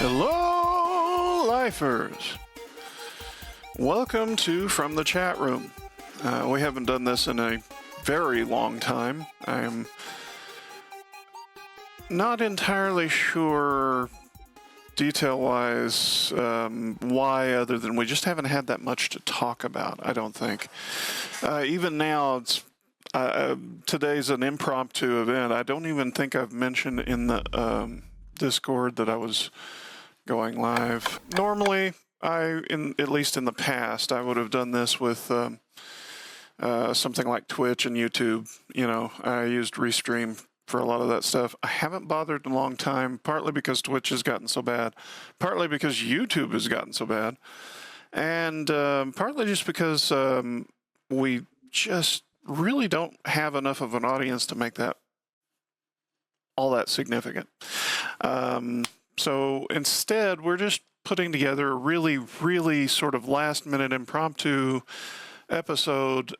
Hello, lifers. Welcome to From the Chatroom. We haven't done this in a very long time. I'm not entirely sure detail-wise why, other than we just haven't had that much to talk about, I don't think. Even now, it's today's an impromptu event. I don't even think I've mentioned in the Discord that I was going live. Normally, at least in the past, I would have done this with something like Twitch and YouTube. You know, I used Restream for a lot of that stuff. I haven't bothered in a long time, partly because Twitch has gotten so bad, partly because YouTube has gotten so bad, and partly just because we just really don't have enough of an audience to make that all that significant. So instead, we're just putting together a really, really sort of last-minute impromptu episode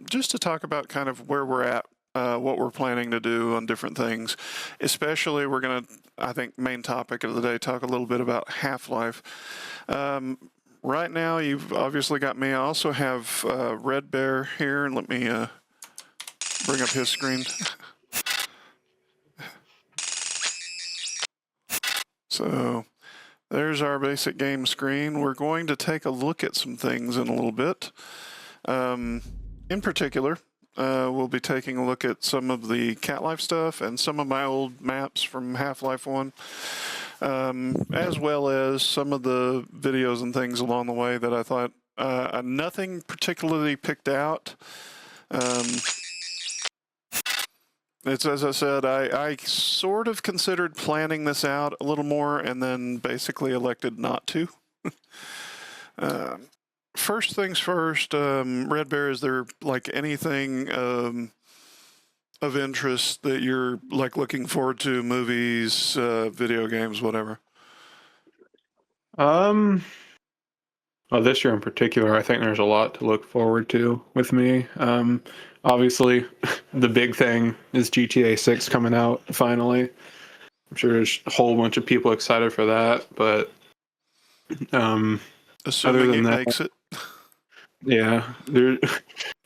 just to talk about kind of where we're at, what we're planning to do on different things. Especially, we're going to, I think, main topic of the day, talk a little bit about Half-Life. Right now, you've obviously got me. I also have WredBear here, and let me bring up his screen. So there's our basic game screen. We're going to take a look at some things in a little bit. In particular, we'll be taking a look at some of the Cat Life stuff and some of my old maps from Half-Life 1, as well as some of the videos and things along the way that I thought nothing particularly picked out. It's, as I said, I sort of considered planning this out a little more and then basically elected not to. First things first, WredBear, is there like anything of interest that you're like looking forward to? Movies, video games, whatever? Well, this year in particular, I think there's a lot to look forward to with me. Obviously, the big thing is GTA 6 coming out finally. I'm sure there's a whole bunch of people excited for that, but assuming it makes it. Yeah,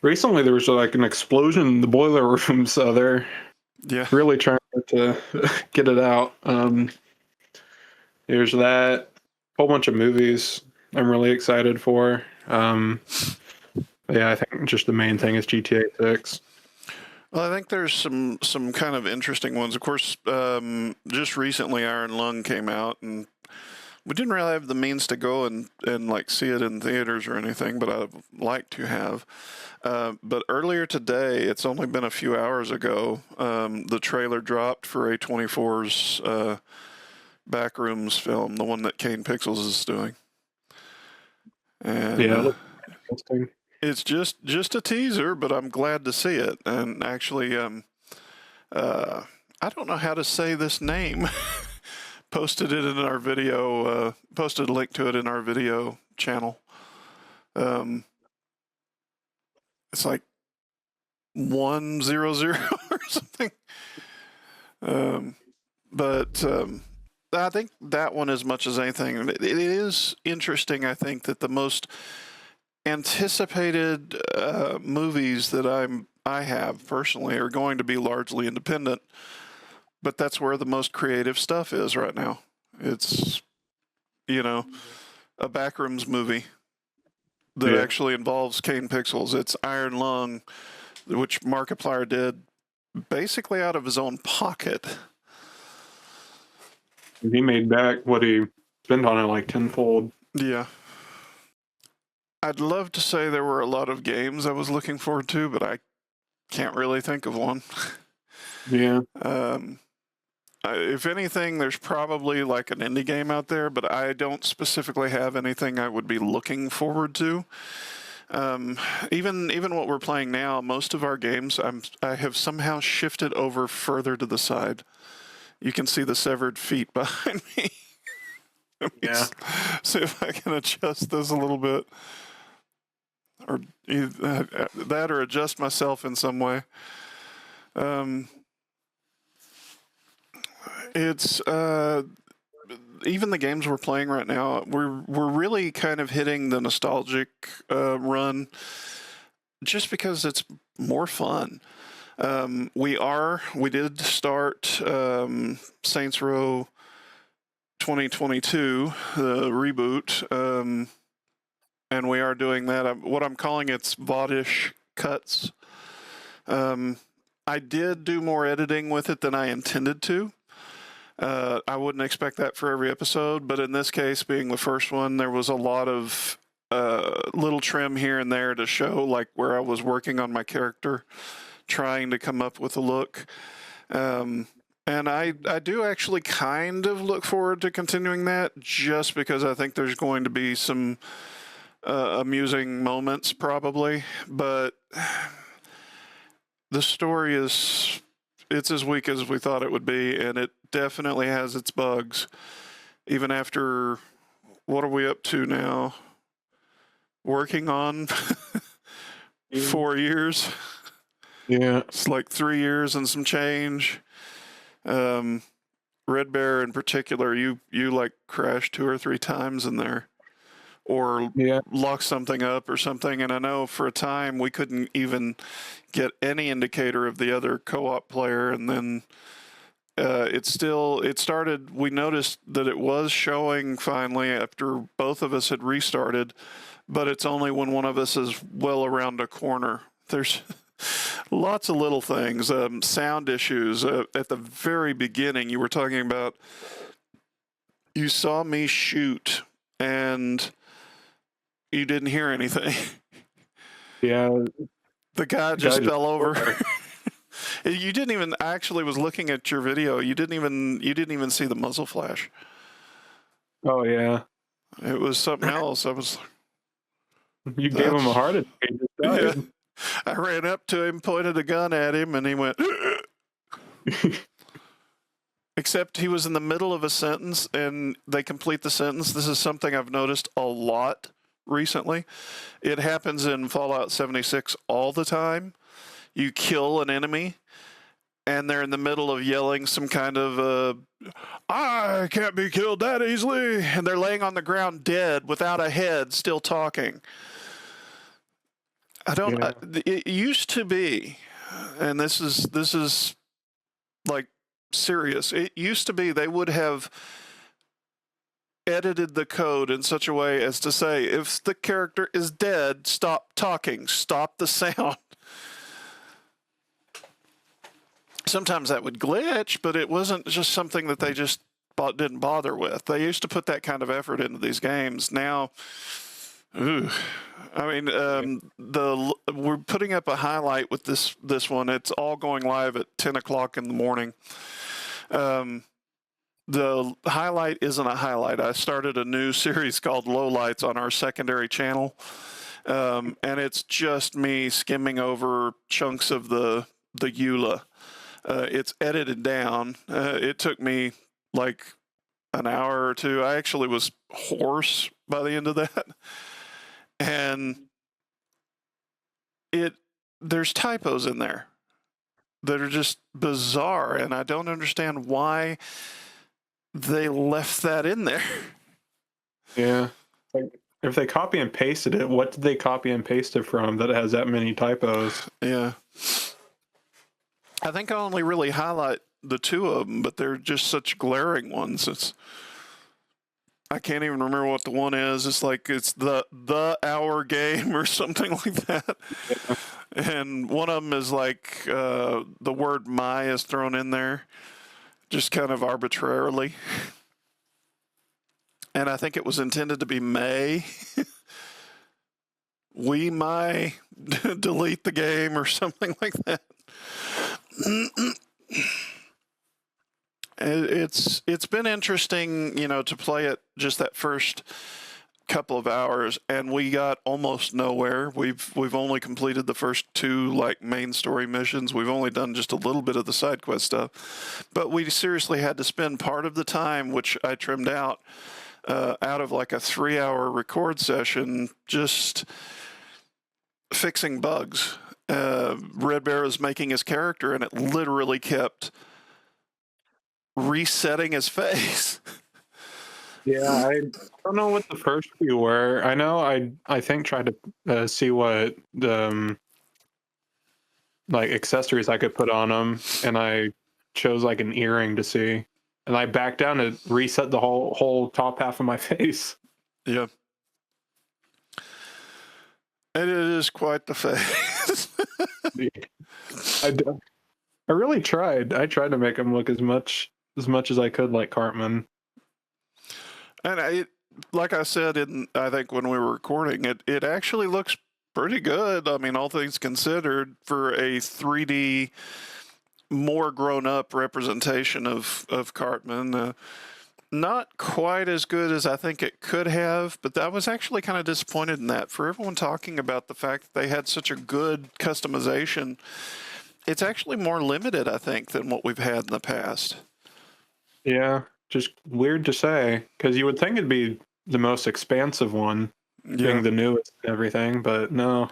recently there was like an explosion in the boiler room, so they're really trying to get it out. There's that whole bunch of movies I'm really excited for. Yeah, I think just the main thing is GTA 6. Well, I think there's some kind of interesting ones. Of course, just recently Iron Lung came out, and we didn't really have the means to go and like see it in theaters or anything, but I'd like to have. But earlier today, it's only been a few hours ago, the trailer dropped for A24's Backrooms film, the one that Kane Pixels is doing. And yeah, it's just a teaser, but I'm glad to see it. And actually, I don't know how to say this name. Posted it in our video, posted a link to it in our video channel. It's like 100 or something. But I think that one, as much as anything, it is interesting. I think that the most anticipated movies that I have personally are going to be largely independent, but that's where the most creative stuff is right now. It's, you know, a Backrooms movie that actually involves Kane Pixels. It's Iron Lung, which Markiplier did basically out of his own pocket. He made back what he spent on it, like tenfold. Yeah. I'd love to say there were a lot of games I was looking forward to, but I can't really think of one. Yeah. If anything, there's probably like an indie game out there, but I don't specifically have anything I would be looking forward to. Even what we're playing now, most of our games, I have somehow shifted over further to the side. You can see the severed feet behind me. Yeah. See if I can adjust this a little bit. Or that, or adjust myself in some way. It's even the games we're playing right now, we're really kind of hitting the nostalgic run, just because it's more fun. We did start Saints Row 2022, the reboot, and we are doing that. What I'm calling it's VOD-ish cuts. I did do more editing with it than I intended to. I wouldn't expect that for every episode, but in this case, being the first one, there was a lot of little trim here and there to show like where I was working on my character, trying to come up with a look. And I do actually kind of look forward to continuing that, just because I think there's going to be some amusing moments probably, but the story it's as weak as we thought it would be, and it definitely has its bugs. Even after, what are we up to now? Working on 4 years. Yeah. It's like 3 years and some change. WredBear in particular, you like crashed 2 or 3 times in there, or locked something up or something. And I know for a time we couldn't even get any indicator of the other co-op player, and then it started. We noticed that it was showing finally after both of us had restarted, but it's only when one of us is well around a corner. There's lots of little things, sound issues. At the very beginning, you were talking about, you saw me shoot and you didn't hear anything. Yeah. The guy just fell over. You didn't even, I actually was looking at your video. You didn't even see the muzzle flash. Oh yeah. It was something else. You gave him a heart attack. He just died. Yeah. I ran up to him, pointed a gun at him, and he went. Except he was in the middle of a sentence, and they complete the sentence. This is something I've noticed a lot recently. It happens in Fallout 76 all the time. You kill an enemy, and they're in the middle of yelling some kind of, I can't be killed that easily, and they're laying on the ground dead without a head, still talking. It used to be, and this is like serious. It used to be they would have edited the code in such a way as to say, if the character is dead, stop talking, stop the sound. Sometimes that would glitch, but it wasn't just something that they just didn't bother with. They used to put that kind of effort into these games. Now, I mean, we're putting up a highlight with this one. It's all going live at 10 o'clock in the morning. The highlight isn't a highlight. I started a new series called Lowlights on our secondary channel, and it's just me skimming over chunks of the EULA. It's edited down. It took me like an hour or two. I actually was hoarse by the end of that. And there's typos in there that are just bizarre, and I don't understand why they left that in there. Yeah. Like, if they copy and pasted it, what did they copy and paste it from that has that many typos? Yeah. I think I only really highlight the 2 of them, but they're just such glaring ones. I can't even remember what the one is. It's like it's the hour game or something like that. Yeah. And one of them is like the word "my" is thrown in there, just kind of arbitrarily. And I think it was intended to be May. We might delete the game or something like that. It's been interesting, to play it just that first couple of hours, and we got almost nowhere. We've only completed the first 2 like main story missions. We've only done just a little bit of the side quest stuff, but we seriously had to spend part of the time, which I trimmed out of like a 3-hour record session, just fixing bugs. WredBear was making his character, and it literally kept resetting his face. Yeah, I don't know what the first few were. I know I think tried to see what like accessories I could put on them, and I chose like an earring to see, and I backed down to reset the whole top half of my face. Yeah. And it is quite the face. I really tried. I tried to make him look as much as I could like Cartman. And like I said, I think when we were recording, it actually looks pretty good. I mean, all things considered, for a 3D, more grown-up representation of Cartman. Not quite as good as I think it could have, but I was actually kind of disappointed in that. For everyone talking about the fact that they had such a good customization, it's actually more limited, I think, than what we've had in the past. Yeah, just weird to say, because you would think it'd be the most expansive one, being the newest and everything, but no.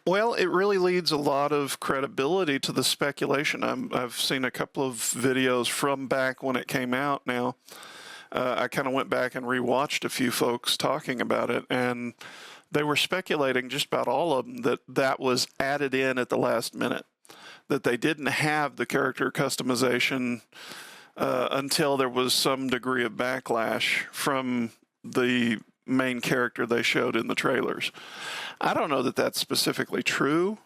Well, it really leads a lot of credibility to the speculation. I've seen a couple of videos from back when it came out now. I kind of went back and rewatched a few folks talking about it, and they were speculating, just about all of them, that was added in at the last minute, that they didn't have the character customization until there was some degree of backlash from the main character they showed in the trailers. I don't know that that's specifically true,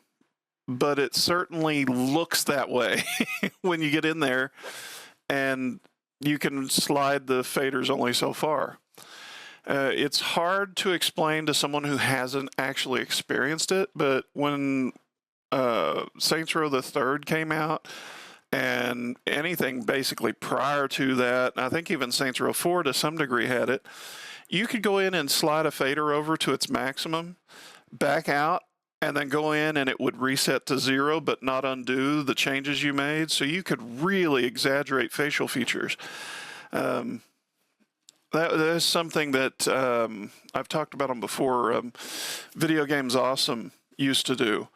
but it certainly looks that way when you get in there, and you can slide the faders only so far. It's hard to explain to someone who hasn't actually experienced it, but when Saints Row the Third came out, and anything basically prior to that, I think even Saints Row 4 to some degree had it, you could go in and slide a fader over to its maximum, back out, and then go in and it would reset to 0 but not undo the changes you made. So you could really exaggerate facial features. That is something that I've talked about them before. Video Games Awesome used to do.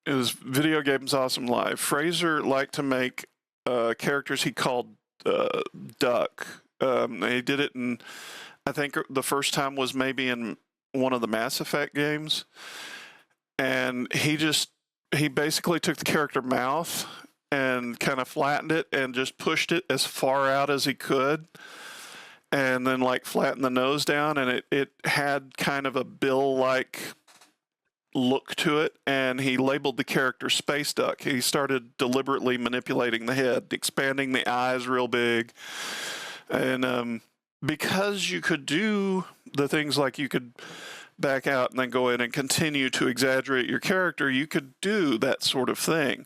It was Video Games Awesome Live. Fraser liked to make characters he called Duck. He did it in, I think the first time was maybe in one of the Mass Effect games. And he basically took the character mouth and kind of flattened it and just pushed it as far out as he could. And then like flattened the nose down, and it had kind of a Bill-like look to it, and he labeled the character Space Duck. He started deliberately manipulating the head, expanding the eyes real big. And because you could do the things like you could back out and then go in and continue to exaggerate your character, you could do that sort of thing.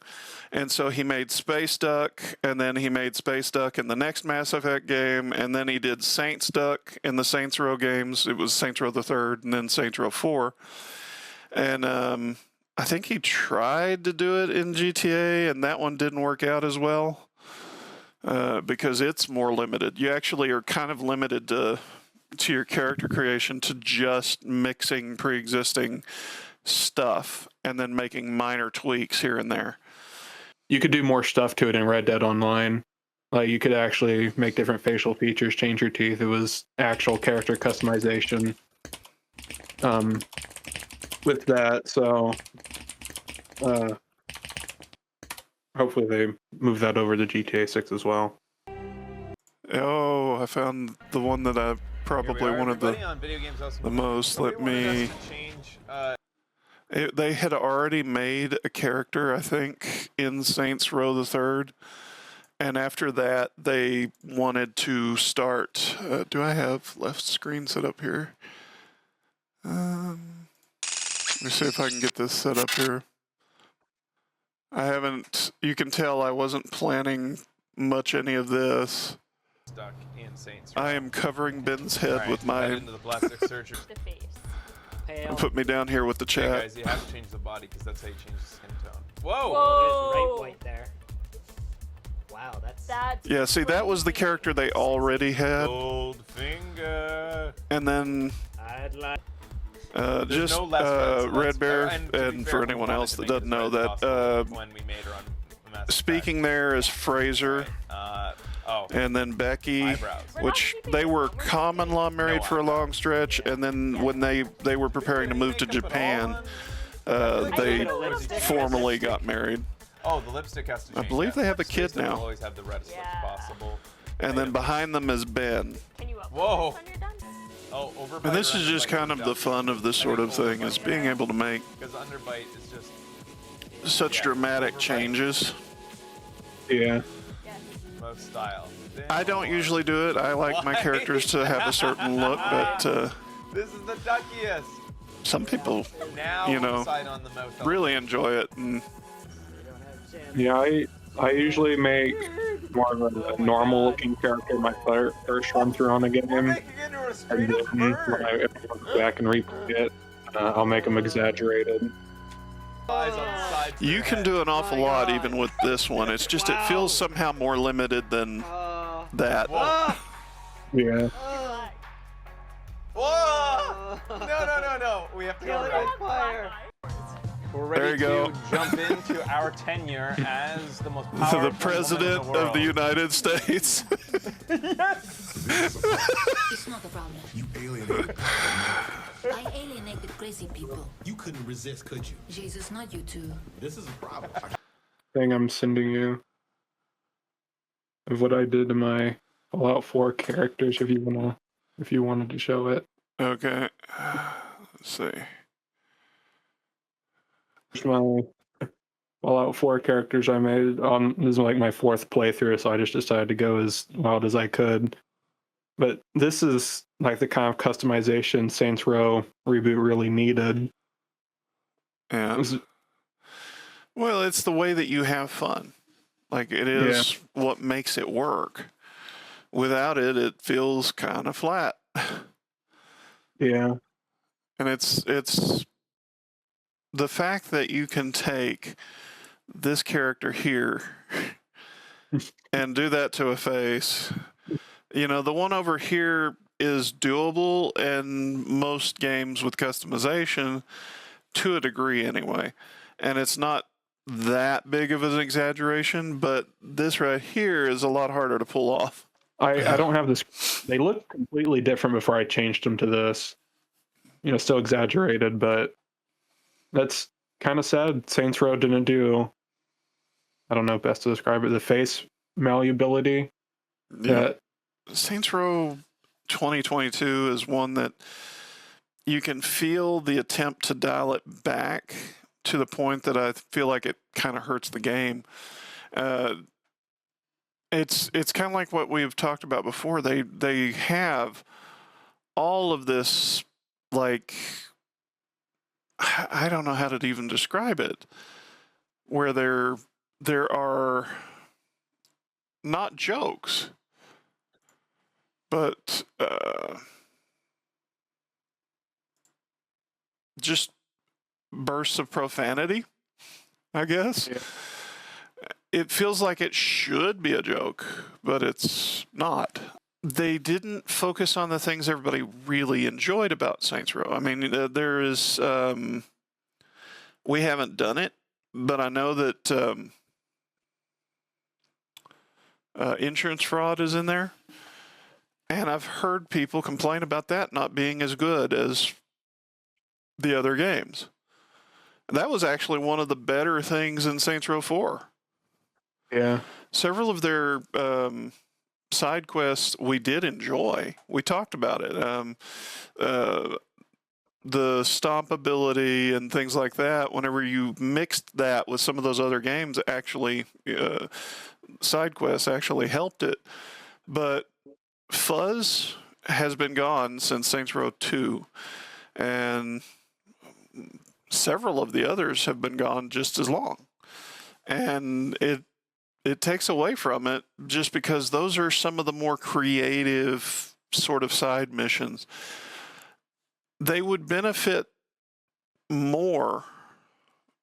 And so he made Space Duck, and then he made Space Duck in the next Mass Effect game, and then he did Saints Duck in the Saints Row games. It was Saints Row the Third and then Saints Row 4. And I think he tried to do it in GTA, and that one didn't work out as well because it's more limited. You actually are kind of limited to your character creation to just mixing pre-existing stuff and then making minor tweaks here and there. You could do more stuff to it in Red Dead Online. Like you could actually make different facial features, change your teeth. It was actual character customization with that. So hopefully they move that over to GTA 6 as well. Oh, I found the one that I probably wanted the most. Let me... They had already made a character, I think, in Saints Row the Third, and after that, they wanted to start. Do I have left screen set up here? Let me see if I can get this set up here. I haven't. You can tell I wasn't planning much any of this. Stuck in Saints Row. I am covering Ben's head with my. Into the plastic surgery. Put me down here with the chat. Hey guys, you have to change the body because that's how you change the skin tone. Whoa! Whoa! There's right point there. Wow, that's yeah, see, that was the character they already had. Goldfinger. And then I'd like just no WredBear, and for anyone else that doesn't know that, when we made her on Mass speaking there as Fraser, Oh. and then Becky, Eyebrows. which they were common law married for a long stretch, and then when they were preparing to move to Japan, they formally got married. Oh, the lipstick has to change. I believe they have a kid Seriously, now. We'll always have the reddest lips possible. And then behind them is Ben. Can you upload Whoa. this when you're done? Oh, overbite. And this or is just underbite kind of is the dumb. fun of this sort of thing, is being able to make Because underbite is just such dramatic changes. Yeah. most style. I don't usually do it. I like my characters to have a certain look, but This is the duckiest. some people Now You we'll know, decide on the most. really enjoy it. And Yeah, I usually make more of a normal looking character my first run through on a game. We're making it into a And straight then up when bird. I go back and replay it, I'll make them exaggerated. Eyes on the sides of you their can head. do an awful lot even with this one. It's just it feels somehow more limited than that. Whoa. Yeah. Whoa! No. We have to go right. We're ready There you go. to jump into our tenure as the most powerful The president woman in the of the world. United States. It's not a problem. You alienated. I alienated crazy people. You couldn't resist, could you? Jesus, not you too. This is a problem. Thing I'm sending you of what I did to my Fallout 4 characters if you wanted to show it. Okay. Let's see. My Fallout 4 characters I made on this is like my fourth playthrough, so I just decided to go as wild as I could. But this is like the kind of customization Saints Row reboot really needed. Yeah. It was- Well, it's the way that you have fun. Like, it is what makes it work. Without it, it feels kind of flat. yeah. And it's the fact that you can take this character here and do that to a face. You know, the one over here is doable in most games with customization to a degree anyway. And it's not that big of an exaggeration, but this right here is a lot harder to pull off. I don't have this. They look completely different before I changed them to this. You know, still exaggerated, but that's kind of sad. Saints Row didn't do, I don't know best to describe it, the face malleability. Yeah. Saints Row 2022 is one that you can feel the attempt to dial it back to the point that I feel like it kind of hurts the game. It's kind of like what we've talked about before. They have all of this, like, I don't know how to even describe it, where there are not jokes, but just bursts of profanity, I guess. Yeah. It feels like it should be a joke, but it's not. They didn't focus on the things everybody really enjoyed about Saints Row. I mean, there is, we haven't done it, but I know that insurance fraud is in there. And I've heard people complain about that not being as good as the other games. That was actually one of the better things in Saints Row 4. Yeah. Several of their side quests we did enjoy. We talked about it. The stomp ability and things like that, whenever you mixed that with some of those other games, actually, side quests actually helped it. But Fuzz has been gone since Saints Row 2. And several of the others have been gone just as long. And it takes away from it just because those are some of the more creative sort of side missions. They would benefit more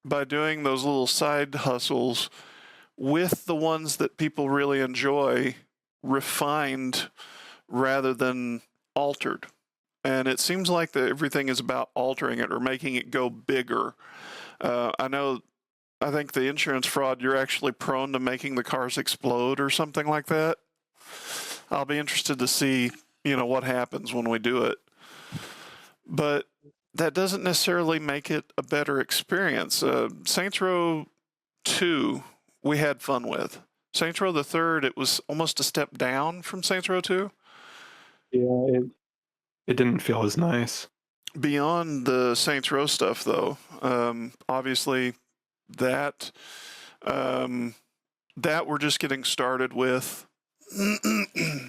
by doing those little side hustles with the ones that people really enjoy, refined rather than altered. And it seems like that everything is about altering it or making it go bigger. I think the insurance fraud, you're actually prone to making the cars explode or something like that. I'll be interested to see, what happens when we do it. But that doesn't necessarily make it a better experience. Saints Row 2, we had fun with. Saints Row the Third, it was almost a step down from Saints Row 2. Yeah, it didn't feel as nice. Beyond the Saints Row stuff, though, obviously that we're just getting started with.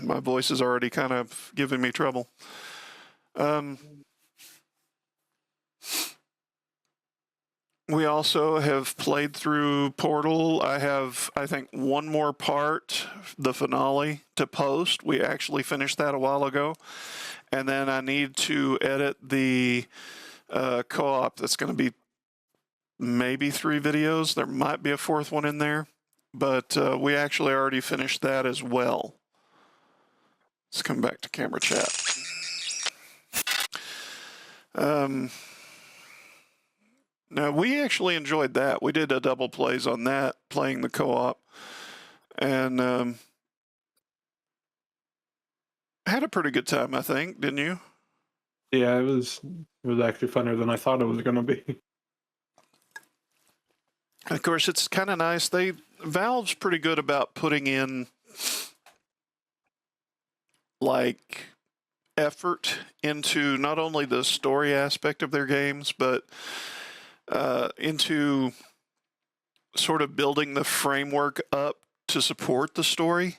My voice is already kind of giving me trouble. We also have played through Portal. I have, I think, one more part, the finale, to post. We actually finished that a while ago. And then I need to edit the co-op. That's going to be maybe 3 videos. There might be a 4th one in there. But we actually already finished that as well. Let's come back to camera chat. Now, we actually enjoyed that. We did a double plays on that, playing the co-op. And had a pretty good time, I think, didn't you? Yeah, it was actually funner than I thought it was going to be. Of course, it's kind of nice. Valve's pretty good about putting in, like, effort into not only the story aspect of their games, but into sort of building the framework up to support the story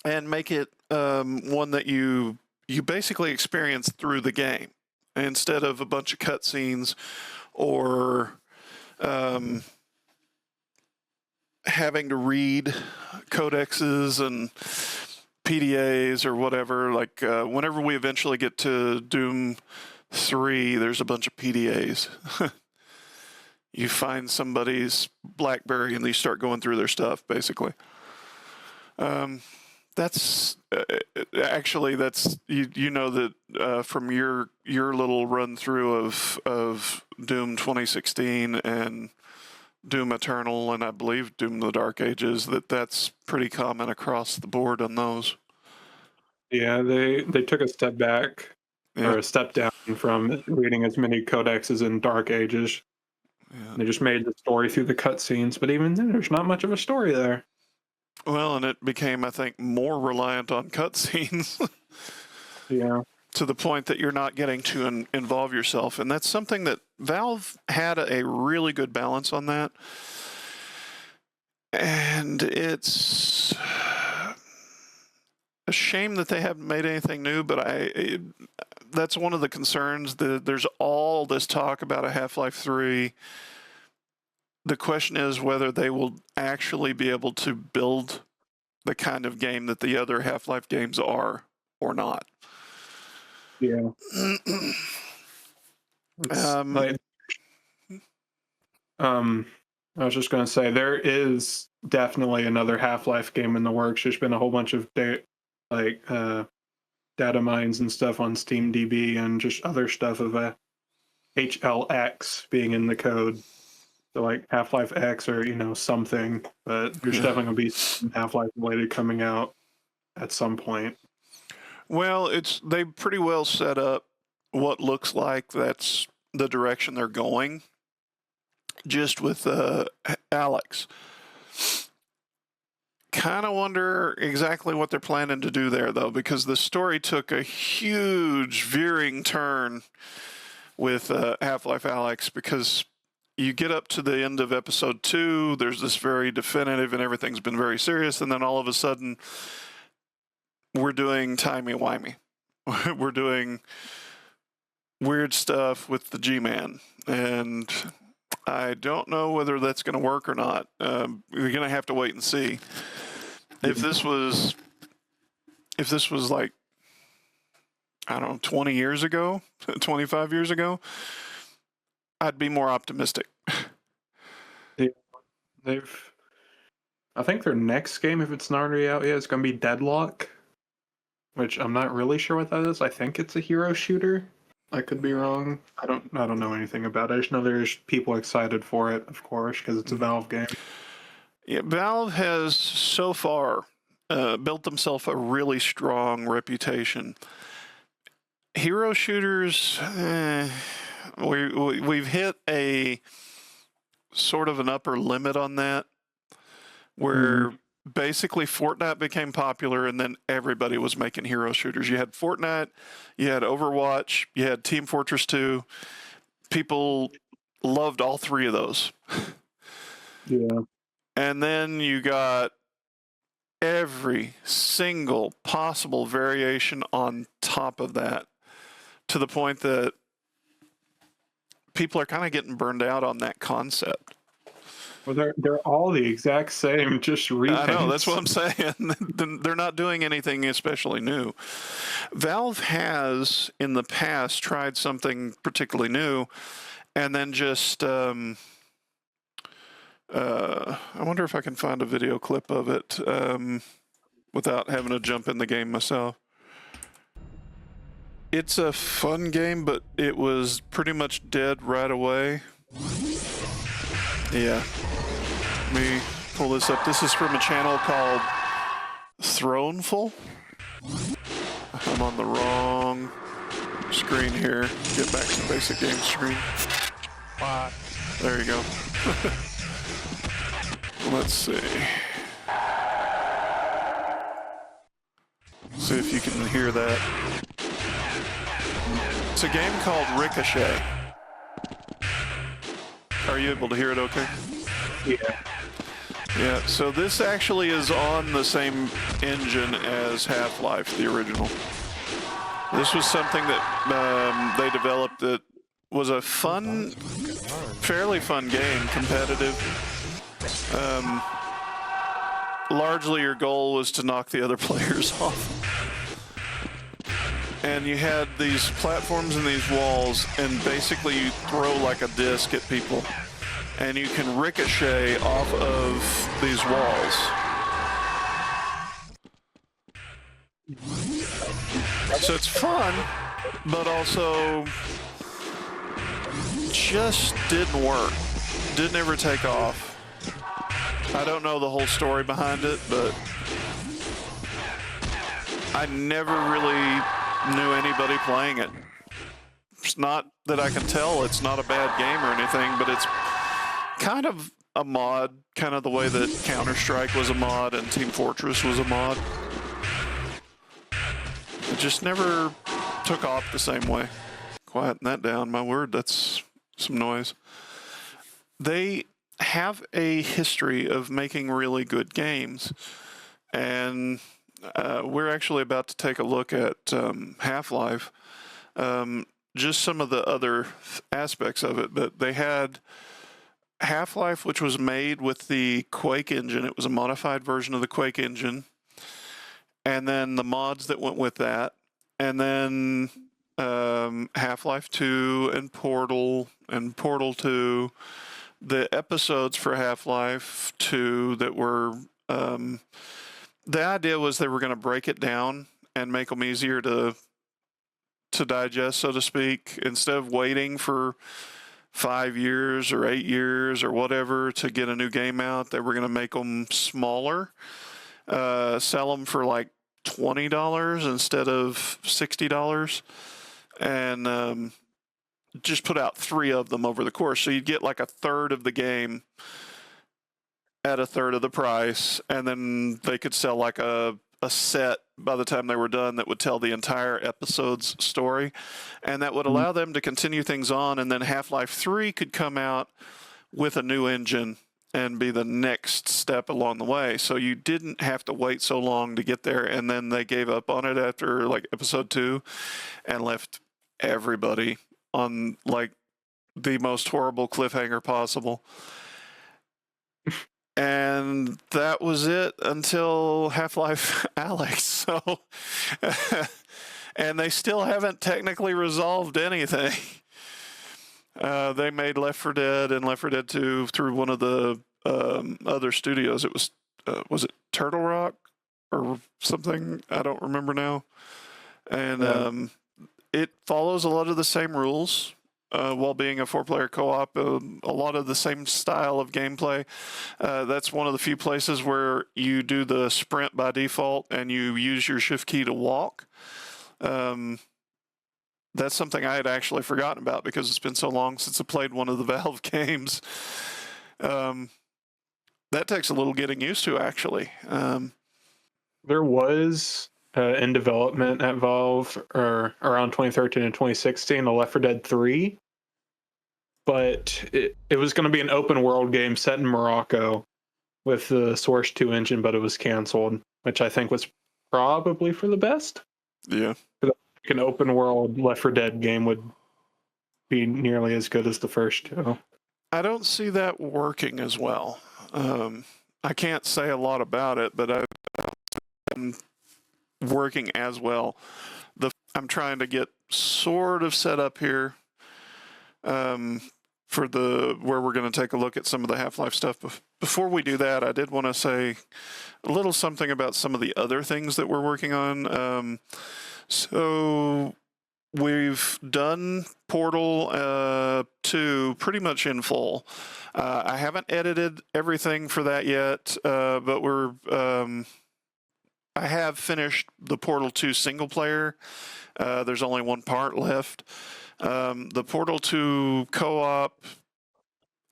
and make it one that you basically experience through the game instead of a bunch of cutscenes or having to read codexes and PDAs or whatever. Like whenever we eventually get to Doom 3, there's a bunch of PDAs. You find somebody's BlackBerry and you start going through their stuff, basically. That's actually you know that from your little run through of Doom 2016 and Doom Eternal and I believe Doom the Dark Ages, that's pretty common across the board on those. Yeah, they took a step back or a step down from reading as many codexes in Dark Ages. Yeah. They just made the story through the cutscenes, but even then, there's not much of a story there. Well, and it became, I think, more reliant on cutscenes. Yeah. To the point that you're not getting to involve yourself. And that's something that Valve had a really good balance on that. And it's a shame that they haven't made anything new, but that's one of the concerns. There's all this talk about a Half-Life 3. The question is whether they will actually be able to build the kind of game that the other Half-Life games are or not. Yeah. I was just going to say, there is definitely another Half-Life game in the works. There's been a whole bunch of data mines and stuff on SteamDB and just other stuff of a HLX being in the code. So like Half-Life X or, something. But there's definitely going to be some Half-Life related coming out at some point. Well, they pretty well set up what looks like that's the direction they're going, just with Alex. Kind of wonder exactly what they're planning to do there, though, because the story took a huge veering turn with Half-Life Alex, because you get up to the end of episode 2, there's this very definitive and everything's been very serious, and then all of a sudden we're doing timey-wimey. We're doing weird stuff with the G-Man, and I don't know whether that's going to work or not. We're going to have to wait and see. If this was like, I don't know, 20 years ago, 25 years ago, I'd be more optimistic. I think their next game, if it's not already out yet, is going to be Deadlock, which I'm not really sure what that is. I think it's a hero shooter. I could be wrong. I don't know anything about it. I just know there's people excited for it, of course, because it's a Valve game. Yeah, Valve has so far built themselves a really strong reputation. Hero shooters, we've hit a sort of an upper limit on that, where basically Fortnite became popular and then everybody was making hero shooters. You had Fortnite, you had Overwatch, you had Team Fortress 2. People loved all three of those. Yeah. And then you got every single possible variation on top of that, to the point that people are kind of getting burned out on that concept. Well, they're all the exact same, just repaints. I know, that's what I'm saying. They're not doing anything especially new. Valve has, in the past, tried something particularly new, and then just, I wonder if I can find a video clip of it without having to jump in the game myself. It's a fun game, but it was pretty much dead right away. Yeah. Let me pull this up. This is from a channel called Throneful. I'm on the wrong screen here. Get back to the basic game screen. There you go. Let's see. See if you can hear that. It's a game called Ricochet. Are you able to hear it okay? Yeah. Yeah, so this actually is on the same engine as Half-Life, the original. This was something that they developed that was a fun, fairly fun game, competitive. Largely your goal was to knock the other players off. And you had these platforms and these walls, and basically you throw like a disc at people. And you can ricochet off of these walls. So it's fun, but also just didn't work. Didn't ever take off. I don't know the whole story behind it, but I never really knew anybody playing it. It's not that I can tell it's not a bad game or anything, but it's kind of a mod, kind of the way that Counter-Strike was a mod and Team Fortress was a mod. It just never took off the same way. Quieten that down, my word, that's some noise. They have a history of making really good games, and we're actually about to take a look at Half-Life, just some of the other aspects of it, but they had Half-Life, which was made with the Quake engine. It was a modified version of the Quake engine. And then the mods that went with that. And then Half-Life 2 and Portal 2. The episodes for Half-Life 2 that were... the idea was they were going to break it down and make them easier to digest, so to speak, instead of waiting for 5 years or 8 years or whatever to get a new game out. They were going to make them smaller, sell them for like $20 instead of $60, and just put out 3 of them over the course. So you'd get like a third of the game at a third of the price, and then they could sell like a set by the time they were done that would tell the entire episode's story, and that would allow them to continue things on, and then Half-Life 3 could come out with a new engine and be the next step along the way. So you didn't have to wait so long to get there, and then they gave up on it after like episode 2 and left everybody on like the most horrible cliffhanger possible. And that was it until Half-Life Alyx. So, and they still haven't technically resolved anything. They made Left 4 Dead and Left 4 Dead 2 through one of the other studios. It was it Turtle Rock or something? I don't remember now. And it follows a lot of the same rules while being a 4-player co-op. A lot of the same style of gameplay. That's one of the few places where you do the sprint by default and you use your shift key to walk. That's something I had actually forgotten about because it's been so long since I played one of the Valve games. That takes a little getting used to, actually. There was in development at Valve or around 2013 and 2016, a Left 4 Dead 3, but it was going to be an open world game set in Morocco with the Source 2 engine, but it was canceled, which I think was probably for the best. Yeah. An open world Left 4 Dead game would be nearly as good as the first two. I don't see that working as well. I can't say a lot about it, but I'm working as well. I'm trying to get sort of set up here for where we're going to take a look at some of the Half-Life stuff. Before we do that, I did want to say a little something about some of the other things that we're working on. So we've done Portal 2 pretty much in full. I haven't edited everything for that yet, but I have finished the Portal 2 single player. There's only one part left. The Portal 2 co-op,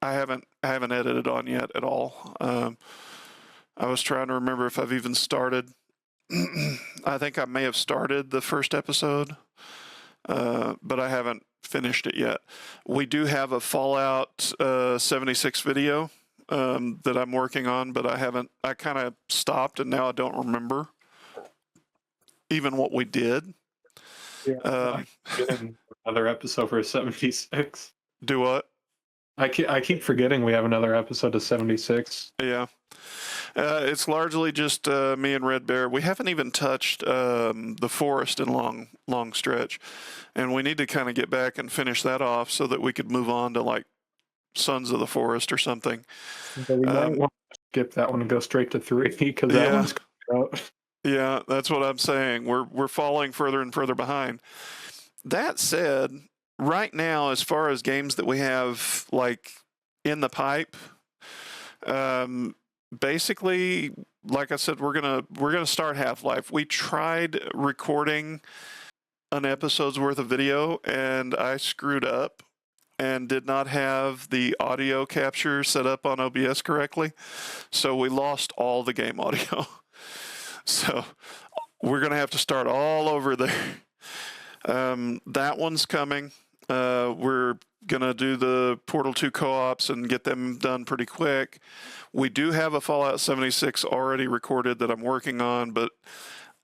I haven't edited on yet at all. I was trying to remember if I've even started. I think I may have started the first episode, but I haven't finished it yet. We do have a Fallout 76 video that I'm working on, but I kind of stopped and now I don't remember even what we did. Yeah, another episode for 76. Do what? I keep forgetting we have another episode of 76. Yeah. It's largely just me and WredBear. We haven't even touched the forest in long stretch, and we need to kind of get back and finish that off so that we could move on to like Sons of the Forest or something. But we might want to skip that one and go straight to 3 because that one's coming out. Yeah, that's what I'm saying. We're falling further and further behind. That said, right now, as far as games that we have like in the pipe, basically, like I said, we're gonna start Half-Life. We tried recording an episode's worth of video, and I screwed up and did not have the audio capture set up on OBS correctly, so we lost all the game audio. So we're gonna have to start all over there. That one's coming. We're gonna do the Portal 2 co-ops and get them done pretty quick. We do have a Fallout 76 already recorded that I'm working on, but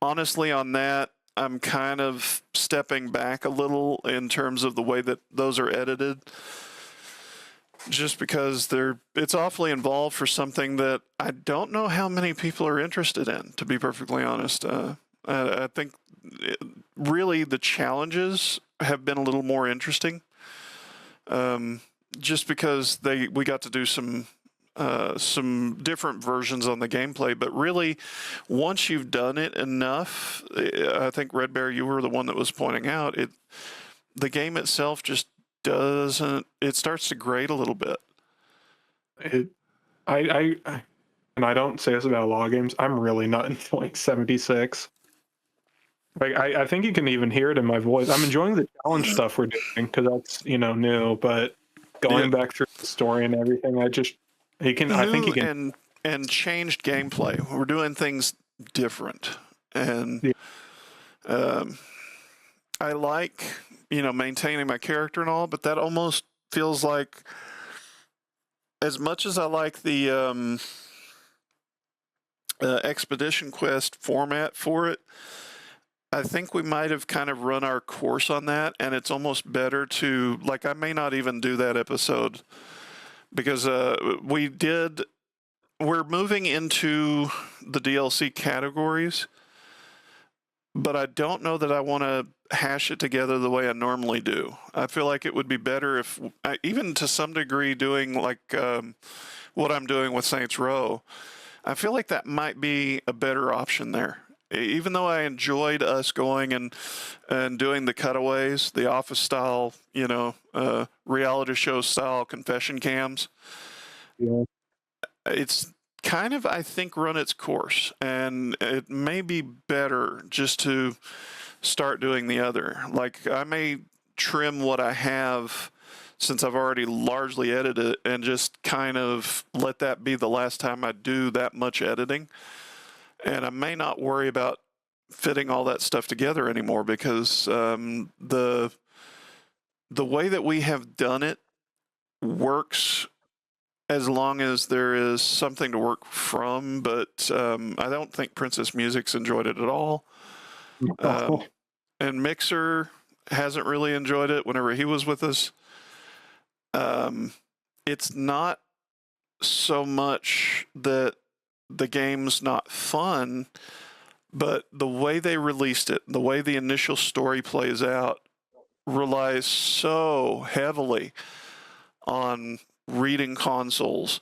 honestly on that, I'm kind of stepping back a little in terms of the way that those are edited, just because it's awfully involved for something that I don't know how many people are interested in, to be perfectly honest. I think really the challenges have been a little more interesting, just because we got to do some different versions on the gameplay. But really, once you've done it enough, I think WredBear, you were the one that was pointing out the game itself just doesn't. It starts to grate a little bit. I don't say this about a lot of games. I'm really not enjoying 76. Like I think you can even hear it in my voice. I'm enjoying the challenge stuff we're doing because that's new. But going back through the story and everything, I think he can and changed gameplay. We're doing things different, and I like maintaining my character and all, but that almost feels like, as much as I like the expedition quest format for it, I think we might have kind of run our course on that, and it's almost better to, like, I may not even do that episode because we're moving into the DLC categories, but I don't know that I want to hash it together the way I normally do. I feel like it would be better if, even to some degree, doing like what I'm doing with Saints Row, I feel like that might be a better option there. even though I enjoyed us going and doing the cutaways, the office style, reality show style confession cams, Yeah. it's kind of, I think, run its course, and it may be better just to start doing the other. Like, I may trim what I have since I've already largely edited it and just kind of let that be the last time I do that much editing. And I may not worry about fitting all that stuff together anymore, because the way that we have done it works as long as there is something to work from. But I don't think Princess Music's enjoyed it at all. And Mixer hasn't really enjoyed it whenever he was with us. It's not so much that the game's not fun, but the way they released it, the way the initial story plays out, relies so heavily on reading consoles,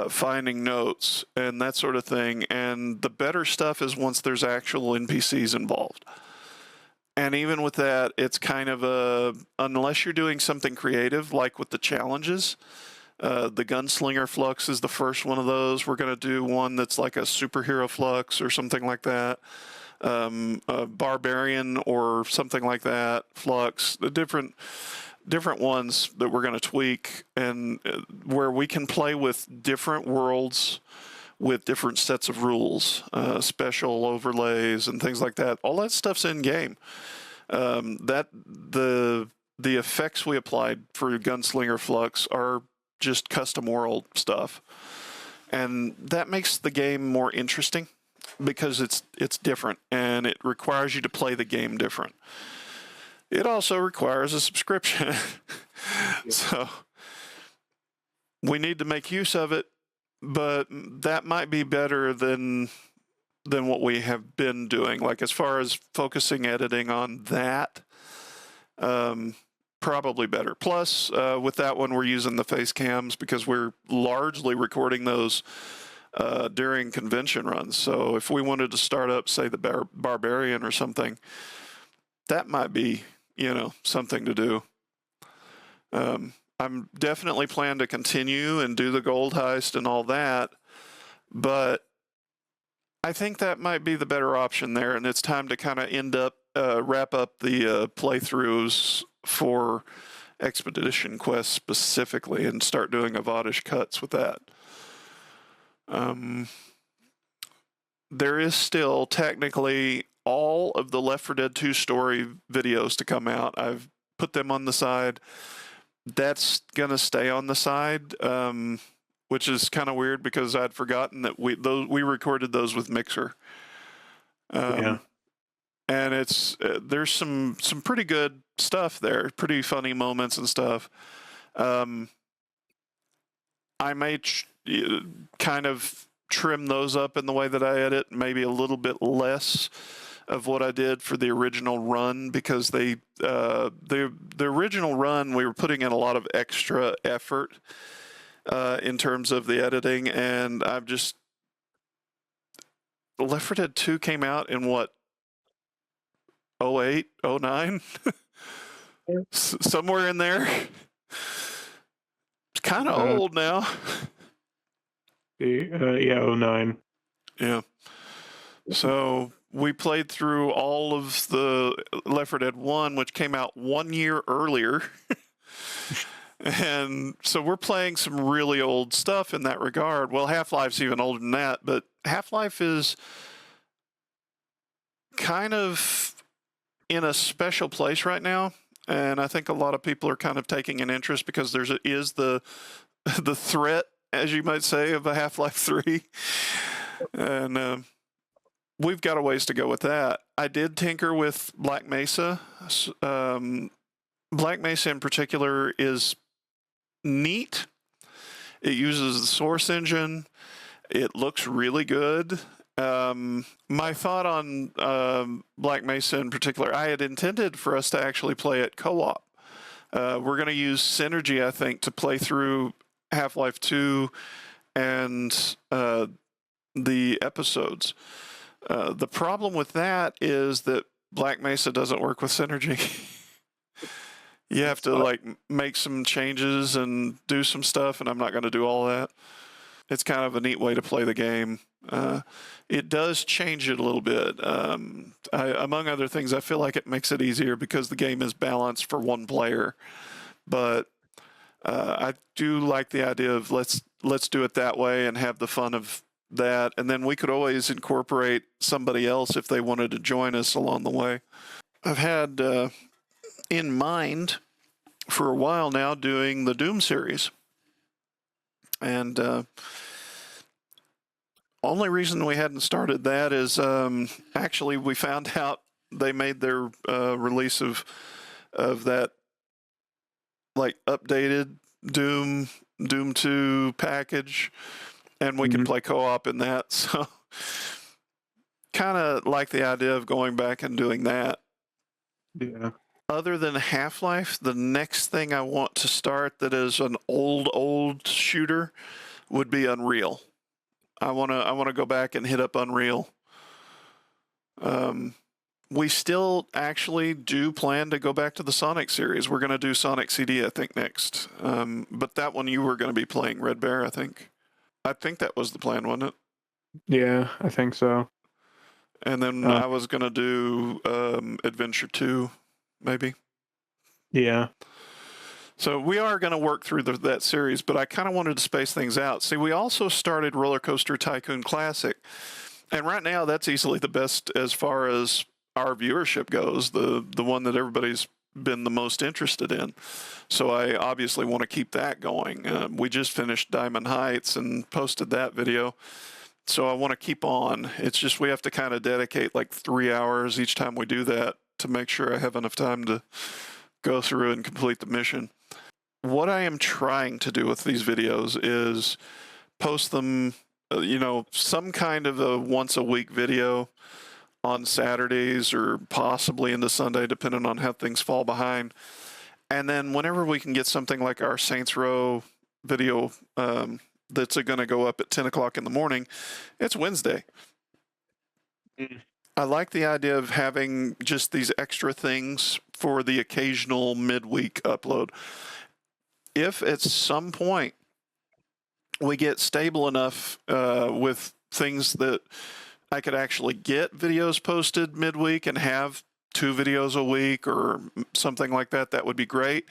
finding notes, and that sort of thing. And the better stuff is once there's actual NPCs involved. And even with that, it's kind of unless you're doing something creative, like with the challenges, the Gunslinger Flux is the first one of those. We're going to do one that's like a superhero flux or something like that. A Barbarian or something like that, Flux, the different ones that we're going to tweak, and where we can play with different worlds with different sets of rules, special overlays and things like that. All that stuff's in game. That the effects we applied for Gunslinger Flux are just custom world stuff, and that makes the game more interesting because it's different, and it requires you to play the game different. It also requires a subscription. So we need to make use of it, but that might be better than what we have been doing. Like, as far as focusing editing on that, probably better. Plus, with that one, we're using the face cams because we're largely recording those during convention runs. So if we wanted to start up, say, the Barbarian or something, that might be, something to do. I'm definitely plan to continue and do the gold heist and all that, but I think that might be the better option there, and it's time to kind of wrap up the playthroughs for Expedition Quest specifically and start doing Avadish cuts with that. There is still technically all of the Left 4 Dead 2 story videos to come out. I've put them on the side. That's gonna stay on the side, which is kind of weird because I'd forgotten that we recorded those with Mixer. Yeah. And it's there's some pretty good stuff there, pretty funny moments and stuff. I may kind of trim those up in the way that I edit, maybe a little bit less of what I did for the original run, because the original run, we were putting in a lot of extra effort in terms of the editing, and I've just Left 4 Dead 2 came out in what, 08, 09? Somewhere in there. It's kind of old now. Yeah, 09. Yeah. So we played through all of the Left 4 Dead 1, which came out 1 year earlier. And so we're playing some really old stuff in that regard. Well, Half-Life's even older than that, but Half-Life is kind of in a special place right now. And I think a lot of people are kind of taking an interest because there is the threat, as you might say, of a Half-Life 3. And we've got a ways to go with that. I did tinker with Black Mesa. Black Mesa in particular is neat. It uses the Source engine. It looks really good. My thought on Black Mesa in particular, I had intended for us to actually play it co-op. We're going to use Synergy, I think, to play through Half-Life 2 and the episodes. The problem with that is that Black Mesa doesn't work with Synergy. You have to like make some changes and do some stuff, and I'm not going to do all that. It's kind of a neat way to play the game. It does change it a little bit. Among other things, I feel like it makes it easier because the game is balanced for one player. But I do like the idea of let's do it that way and have the fun of that. And then we could always incorporate somebody else if they wanted to join us along the way. I've had in mind for a while now doing the Doom series. And only reason we hadn't started that is actually we found out they made their release of that like updated Doom 2 package, and we can play co-op in that. So kind of like the idea of going back and doing that. Yeah. Other than Half-Life, the next thing I want to start that is an old shooter would be Unreal. I want to go back and hit up Unreal. We still actually do plan to go back to the Sonic series. We're going to do Sonic CD, I think, next. But that one you were going to be playing WredBear, I think. I think that was the plan, wasn't it? Yeah, I think so. And then I was going to do Adventure 2, maybe. Yeah. So we are going to work through that series, but I kind of wanted to space things out. See, we also started Roller Coaster Tycoon Classic. And right now, that's easily the best as far as our viewership goes, the one that everybody's been the most interested in. So I obviously want to keep that going. We just finished Diamond Heights and posted that video. So I want to keep on. It's just we have to kind of dedicate like 3 hours each time we do that to make sure I have enough time to go through and complete the mission. What I am trying to do with these videos is post them, some kind of a once a week video on Saturdays or possibly into Sunday, depending on how things fall behind. And then whenever we can get something like our Saints Row video that's going to go up at 10 o'clock in the morning, it's Wednesday. I like the idea of having just these extra things for the occasional midweek upload. If at some point we get stable enough with things that I could actually get videos posted midweek and have 2 videos a week or something like that, that would be great.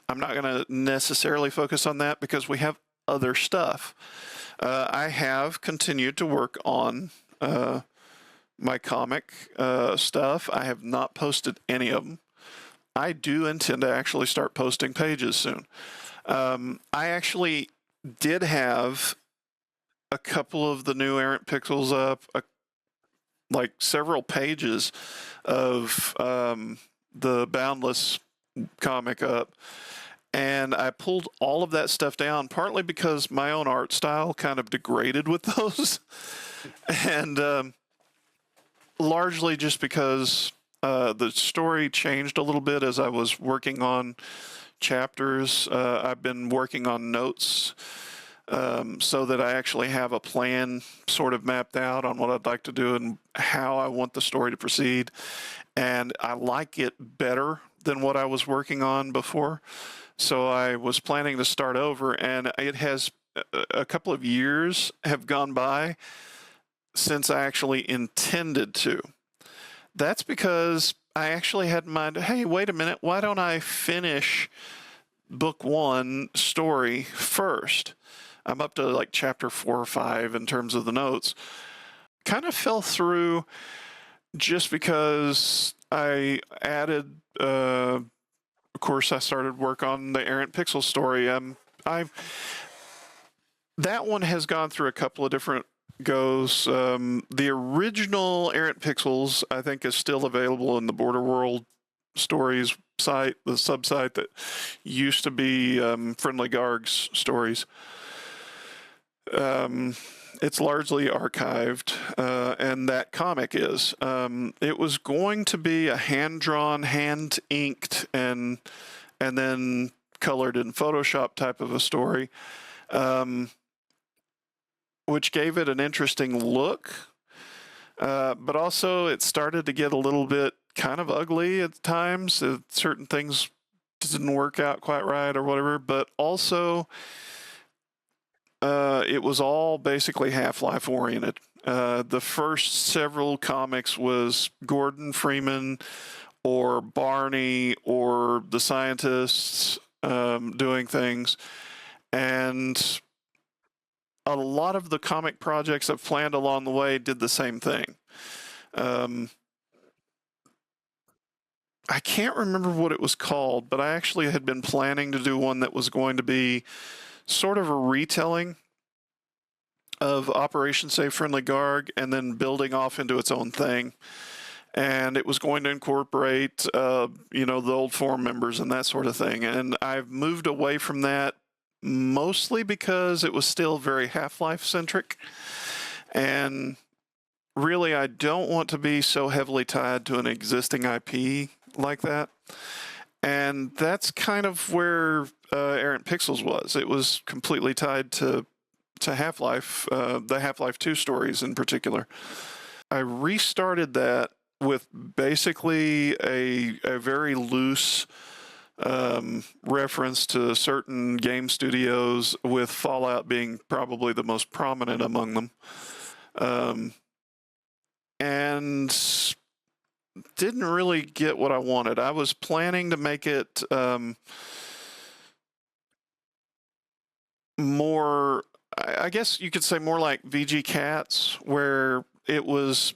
I'm not going to necessarily focus on that because we have other stuff. I have continued to work on my comic stuff. I have not posted any of them. I do intend to actually start posting pages soon. I actually did have a couple of the new Errant Pixels up, like several pages of the Boundless comic up. And I pulled all of that stuff down, partly because my own art style kind of degraded with those. And largely just because the story changed a little bit as I was working on chapters. I've been working on notes so that I actually have a plan sort of mapped out on what I'd like to do and how I want the story to proceed. And I like it better than what I was working on before. So I was planning to start over, and it has a couple of years have gone by since I actually intended to. That's because I actually had in mind, hey, wait a minute, why don't I finish book 1 story first? I'm up to like chapter 4 or 5 in terms of the notes. Kind of fell through just because I added, of course, I started work on the Errant Pixel story. That one has gone through a couple of different goes. The original Errant Pixels, I think, is still available in the Border World Stories site, the sub-site that used to be Friendly Garg's stories. It's largely archived, and that comic is. It was going to be a hand-drawn, hand-inked, and then colored in Photoshop type of a story, which gave it an interesting look. But also, it started to get a little bit kind of ugly at times. Certain things didn't work out quite right or whatever. But also, it was all basically Half-Life oriented. The first several comics was Gordon Freeman or Barney or the scientists doing things. And a lot of the comic projects I've planned along the way did the same thing. I can't remember what it was called, but I actually had been planning to do one that was going to be sort of a retelling of Operation Save Friendly Garg and then building off into its own thing. And it was going to incorporate, the old forum members and that sort of thing. And I've moved away from that mostly because it was still very Half-Life centric. And really, I don't want to be so heavily tied to an existing IP like that. And that's kind of where Errant Pixels was. It was completely tied to Half-Life, the Half-Life 2 stories in particular. I restarted that with basically a very loose reference to certain game studios, with Fallout being probably the most prominent among them. And didn't really get what I wanted. I was planning to make it more, I guess you could say more like VG Cats, where it was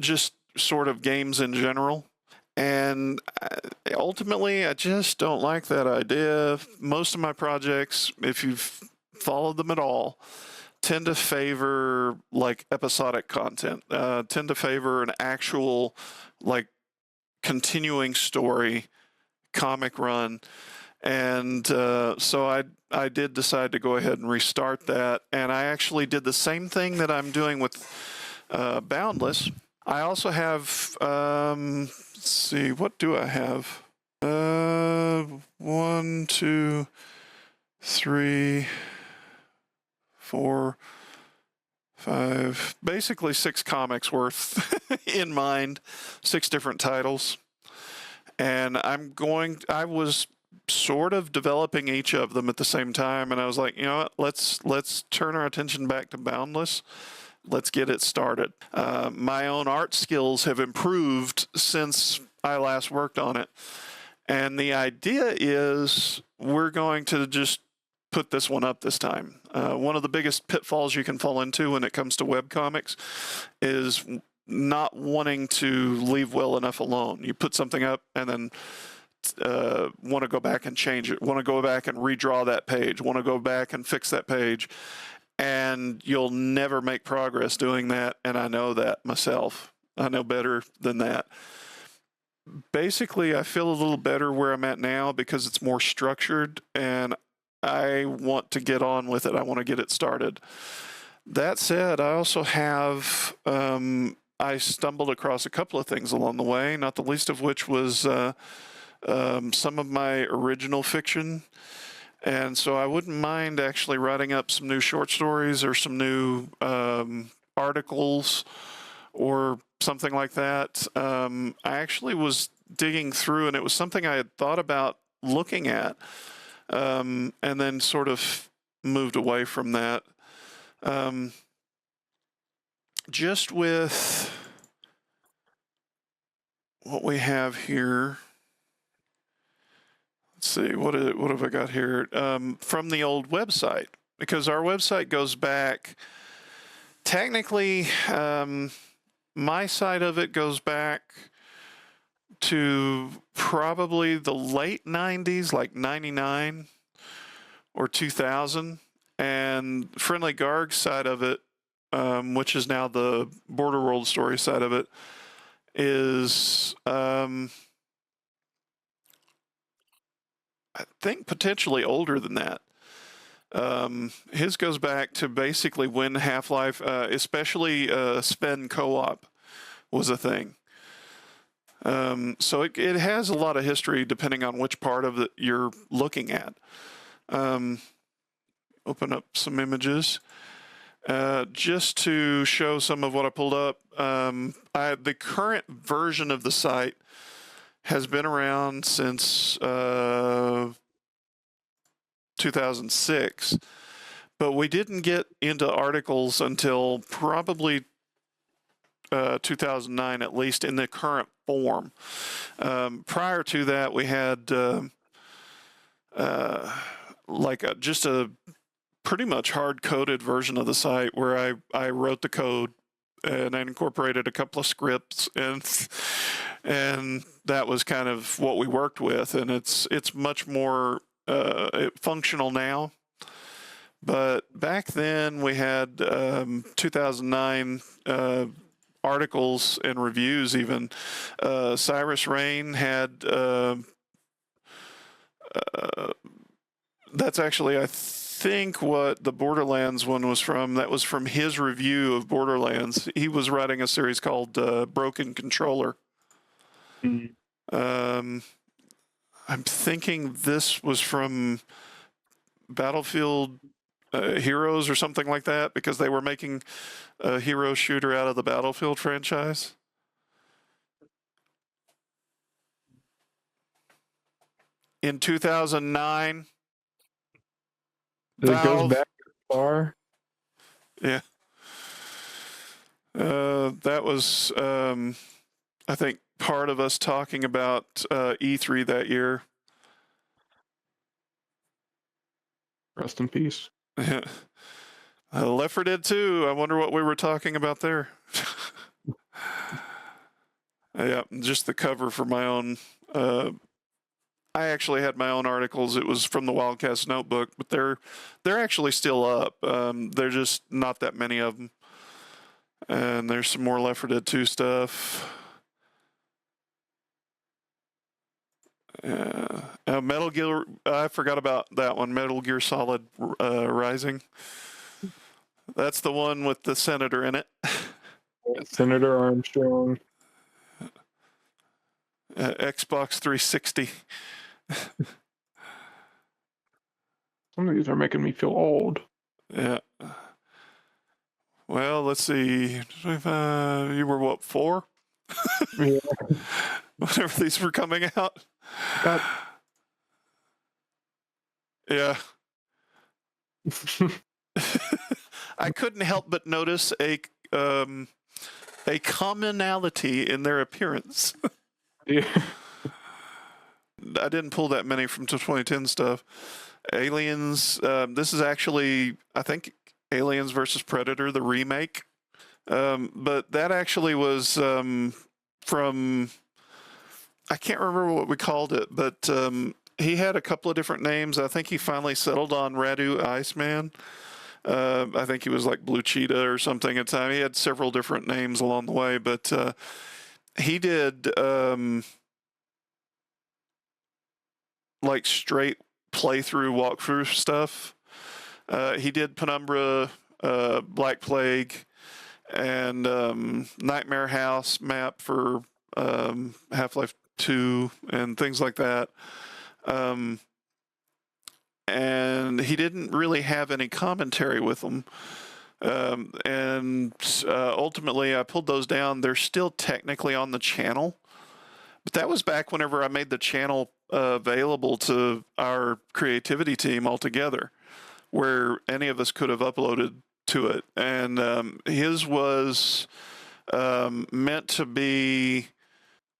just sort of games in general. And ultimately, I just don't like that idea. Most of my projects, if you've followed them at all, tend to favor like episodic content, tend to favor an actual like continuing story comic run. And so I did decide to go ahead and restart that. And I actually did the same thing that I'm doing with Boundless. I also have, let's see, what do I have? 1, 2, 3, 4, 5, basically 6 comics worth in mind, 6 different titles. And I was sort of developing each of them at the same time. And I was like, you know what, let's turn our attention back to Boundless. Let's get it started. My own art skills have improved since I last worked on it. And the idea is we're going to just put this one up this time. One of the biggest pitfalls you can fall into when it comes to webcomics is not wanting to leave well enough alone. You put something up and then want to go back and change it, want to go back and redraw that page, want to go back and fix that page. And you'll never make progress doing that. And I know that myself. I know better than that. Basically, I feel a little better where I'm at now because it's more structured and I want to get on with it. I want to get it started. That said, I also have, I stumbled across a couple of things along the way, not the least of which was some of my original fiction. And so I wouldn't mind actually writing up some new short stories or some new articles or something like that. I actually was digging through, and it was something I had thought about looking at, and then sort of moved away from that. Just with what we have here. Let's see, what have I got here? From the old website, because our website goes back, technically, my side of it goes back to probably the late 90s, like 99 or 2000. And Friendly Garg's side of it, which is now the Border World story side of it, is... I think potentially older than that. His goes back to basically when Half-Life, especially Spen co-op, was a thing. So it has a lot of history depending on which part of it you're looking at. Open up some images. Just to show some of what I pulled up, the current version of the site has been around since 2006, but we didn't get into articles until probably 2009, at least in the current form. Prior to that, we had just a pretty much hard-coded version of the site where I wrote the code and I incorporated a couple of scripts, and that was kind of what we worked with. And it's much more functional now. But back then we had 2009 articles and reviews even. Cyrus Rain had that's actually, I think, what the Borderlands one was from. That was from his review of Borderlands. He was writing a series called Broken Controller. I'm thinking this was from Battlefield Heroes or something like that, because they were making a hero shooter out of the Battlefield franchise. In 2009, It Valve, goes back far. yeah. That was, I think, part of us talking about E3 that year. Rest in peace. Yeah. Left 4 Dead 2. I wonder what we were talking about there. Yeah, just the cover for my own. I actually had my own articles. It was from the Wildcast notebook, but they're actually still up. There's just not that many of them. And there's some more Left 4 Dead 2 stuff. Metal Gear, I forgot about that one. Metal Gear Solid Rising. That's the one with the senator in it. Senator Armstrong. Xbox 360. Some of these are making me feel old. Yeah. Well, let's see. You were what, 4? Yeah. Whenever these were coming out. God. Yeah. I couldn't help but notice a commonality in their appearance. Yeah. I didn't pull that many from 2010 stuff. Aliens. This is actually, I think, Aliens versus Predator, the remake. But that actually was from, I can't remember what we called it, but he had a couple of different names. I think he finally settled on Radu Iceman. I think he was like Blue Cheetah or something at the time. He had several different names along the way, but he did like straight playthrough walkthrough stuff. He did Penumbra, Black Plague, and Nightmare House map for Half-Life 2 and things like that. And he didn't really have any commentary with them. And ultimately, I pulled those down. They're still technically on the channel. But that was back whenever I made the channel available to our creativity team altogether, where any of us could have uploaded to it. And his was meant to be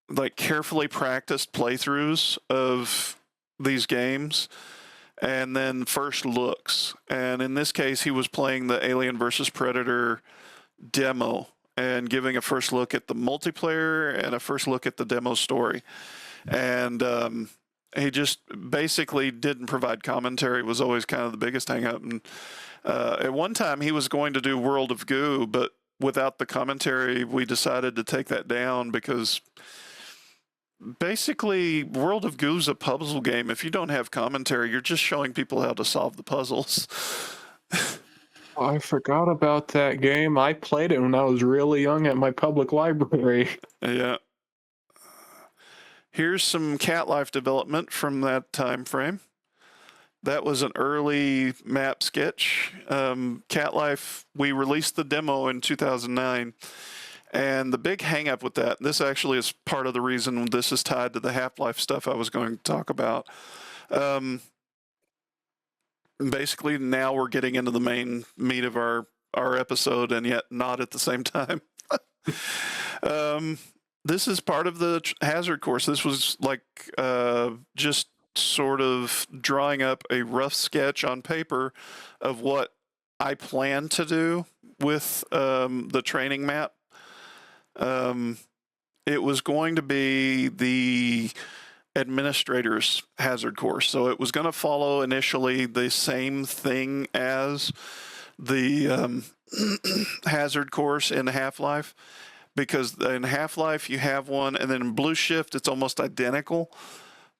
like carefully practiced playthroughs of these games and then first looks. And in this case, he was playing the Alien versus Predator demo and giving a first look at the multiplayer and a first look at the demo story. And he just basically didn't provide commentary. It was always kind of the biggest hang up. And at one time he was going to do World of Goo, but without the commentary, we decided to take that down because basically World of Goo's a puzzle game. If you don't have commentary, you're just showing people how to solve the puzzles. I forgot about that game. I played it when I was really young at my public library. Yeah. Here's some cat life development from that time frame. That was an early map sketch. Cat Life, we released the demo in 2009. And the big hang up with that, this actually is part of the reason this is tied to the Half-Life stuff I was going to talk about. Basically, now we're getting into the main meat of our episode, and yet not at the same time. This is part of the hazard course. This was like just sort of drawing up a rough sketch on paper of what I plan to do with the training map. It was going to be the administrator's hazard course. So it was going to follow initially the same thing as the hazard course in Half-Life, because in Half-Life you have one, and then in Blue Shift it's almost identical,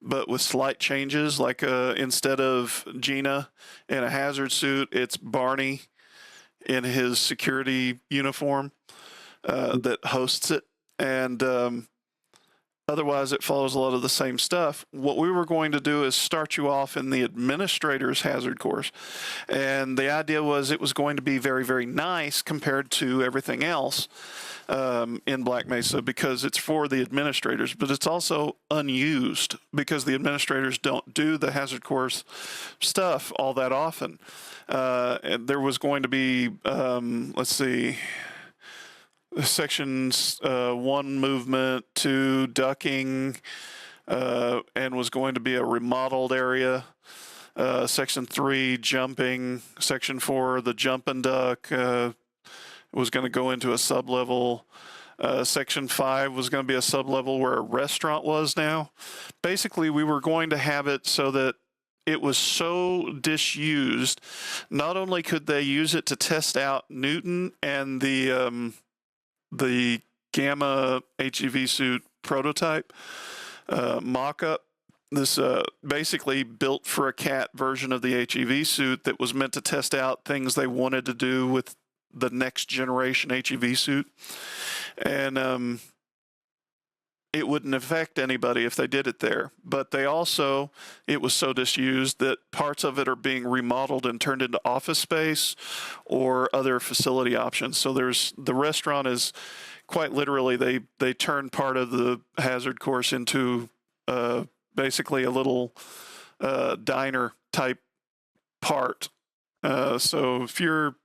but with slight changes. Like instead of Gina in a hazard suit, it's Barney in his security uniform that hosts it. And otherwise, it follows a lot of the same stuff. What we were going to do is start you off in the administrator's hazard course. And the idea was it was going to be very, very nice compared to everything else in Black Mesa, because it's for the administrators, but it's also unused because the administrators don't do the hazard course stuff all that often. And there was going to be, let's see, sections 1 movement, 2 ducking, and was going to be a remodeled area. Section 3 jumping. Section 4 the jump and duck was going to go into a sub-level. Section 5 was going to be a sub-level where a restaurant was now. Basically, we were going to have it so that it was so disused. Not only could they use it to test out Newton and the Gamma HEV suit prototype mock-up. This basically built for a cat version of the HEV suit that was meant to test out things they wanted to do with the next generation HEV suit. And it wouldn't affect anybody if they did it there. But they also, it was so disused that parts of it are being remodeled and turned into office space or other facility options. So the restaurant is quite literally, they turned part of the hazard course into basically a little diner type part. So if you're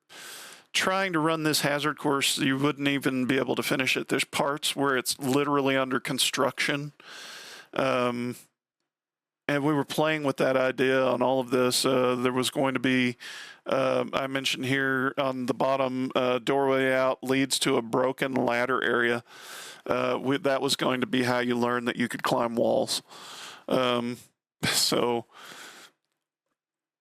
trying to run this hazard course, you wouldn't even be able to finish it. There's parts where it's literally under construction. And we were playing with that idea on all of this. There was going to be, I mentioned here on the bottom, doorway out leads to a broken ladder area. That was going to be how you learn that you could climb walls. So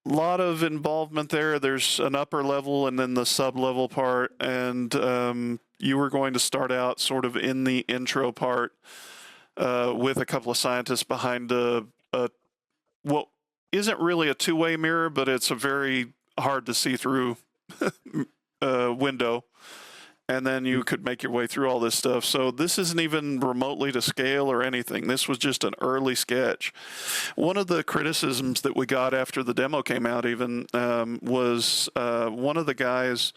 a lot of involvement there. There's an upper level and then the sub-level part, and you were going to start out sort of in the intro part with a couple of scientists behind what isn't really a two-way mirror, but it's a very hard to see through window. And then you could make your way through all this stuff. So this isn't even remotely to scale or anything. This was just an early sketch. One of the criticisms that we got after the demo came out even was one of the guys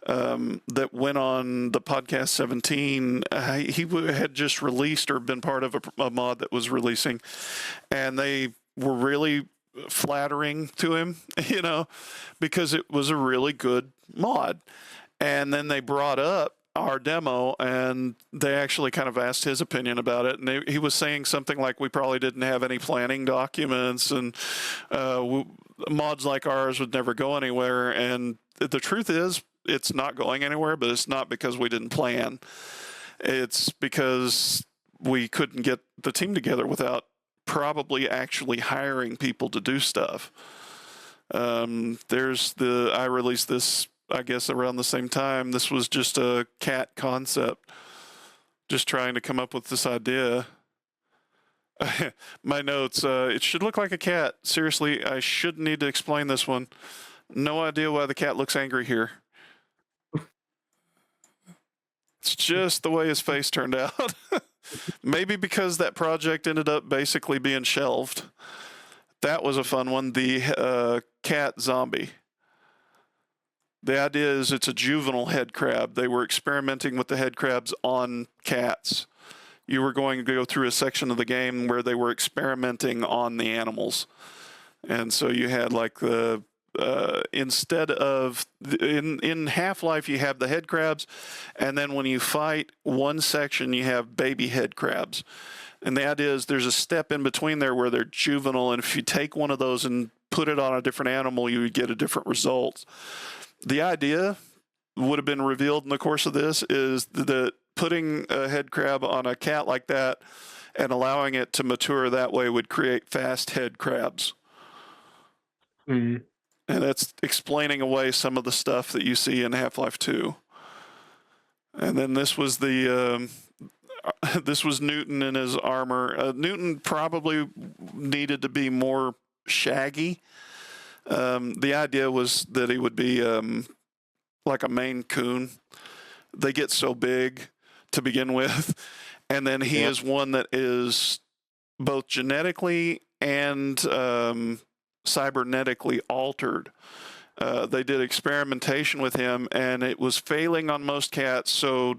that went on the podcast 17, he had just released or been part of a mod that was releasing, and they were really flattering to him, you know, because it was a really good mod. And then they brought up our demo, and they actually kind of asked his opinion about it. And he was saying something like, we probably didn't have any planning documents, and mods like ours would never go anywhere. And the truth is, it's not going anywhere, but it's not because we didn't plan. It's because we couldn't get the team together without probably actually hiring people to do stuff. I released this, I guess, around the same time. This was just a cat concept, just trying to come up with this idea. My notes, it should look like a cat. Seriously, I shouldn't need to explain this one. No idea why the cat looks angry here. It's just the way his face turned out. Maybe because that project ended up basically being shelved. That was a fun one. The cat zombie. The idea is it's a juvenile head crab. They were experimenting with the head crabs on cats. You were going to go through a section of the game where they were experimenting on the animals. And so you had like the instead of in Half-Life you have the head crabs, and then when you fight one section you have baby head crabs. And the idea is there's a step in between there where they're juvenile, and if you take one of those and put it on a different animal, you would get a different result. The idea would have been revealed in the course of this is that putting a head crab on a cat like that and allowing it to mature that way would create fast head crabs. Mm. And that's explaining away some of the stuff that you see in Half-Life 2. And then this was the this was Newton in his armor. Newton probably needed to be more shaggy. The idea was that he would be like a Maine Coon. They get so big to begin with. And then he is one that is both genetically and cybernetically altered. They did experimentation with him, and it was failing on most cats. So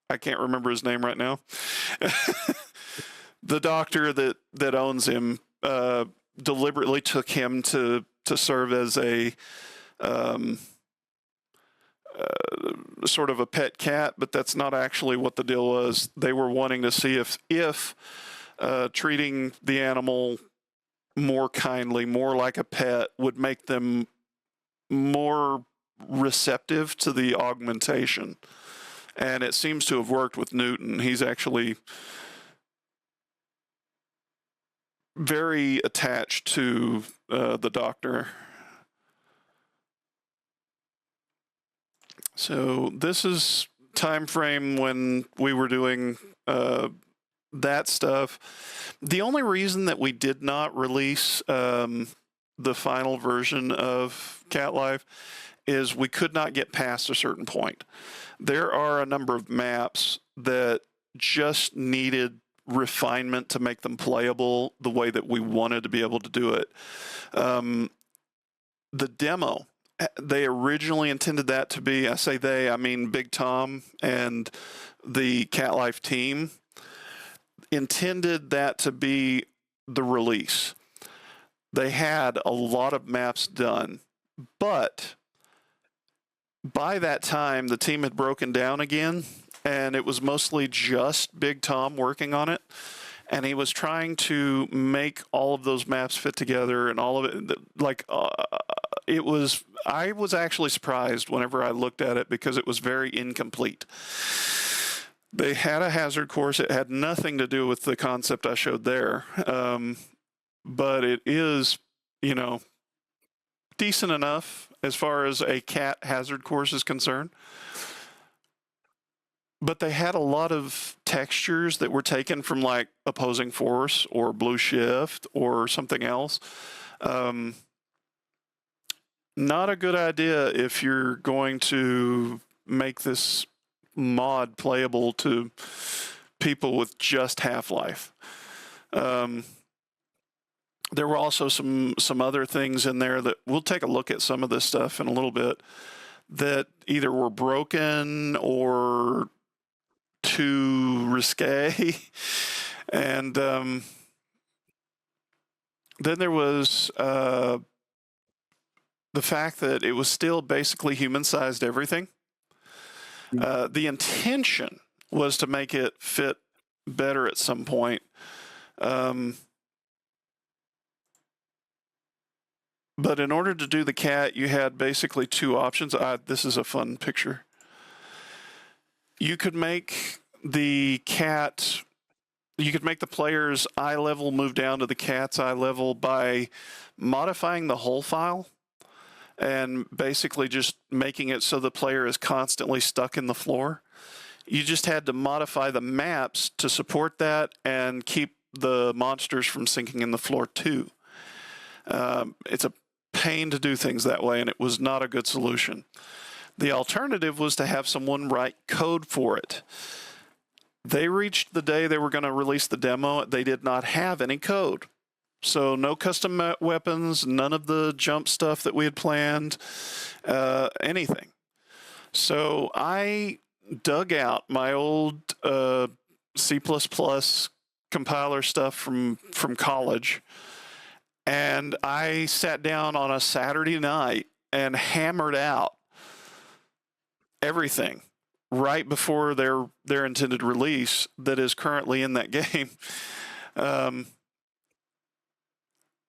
I can't remember his name right now. The doctor that owns him deliberately took him to serve as a sort of a pet cat, but that's not actually what the deal was. They were wanting to see if treating the animal more kindly, more like a pet, would make them more receptive to the augmentation. And it seems to have worked with Newton. He's actually very attached to the doctor. So this is time frame when we were doing that stuff. The only reason that we did not release the final version of Cat Life is we could not get past a certain point. There are a number of maps that just needed refinement to make them playable the way that we wanted to be able to do it. The demo, they originally intended that to be, I say they, I mean Big Tom and the Cat Life team, intended that to be the release. They had a lot of maps done, but by that time the team had broken down again, and it was mostly just Big Tom working on it, and he was trying to make all of those maps fit together and all of it. Like I was actually surprised whenever I looked at it because it was very incomplete. They had a hazard course. It had nothing to do with the concept I showed there. But it is, decent enough as far as a cat hazard course is concerned. But they had a lot of textures that were taken from like Opposing Force or Blue Shift or something else. Not a good idea if you're going to make this mod playable to people with just Half-Life. There were also some other things in there that we'll take a look at some of this stuff in a little bit that either were broken or too risque. And then there was the fact that it was still basically human-sized everything. The intention was to make it fit better at some point. But in order to do the cat, you had basically two options. This is a fun picture. You could make the cat, you could make the player's eye level move down to the cat's eye level by modifying the whole file and basically just making it so the player is constantly stuck in the floor. You just had to modify the maps to support that and keep the monsters from sinking in the floor too. It's a pain to do things that way, and it was not a good solution. The alternative was to have someone write code for it. They reached the day they were going to release the demo. They did not have any code. So no custom weapons, none of the jump stuff that we had planned, anything. So I dug out my old C++ compiler stuff from college, and I sat down on a Saturday night and hammered out everything right before their intended release that is currently in that game.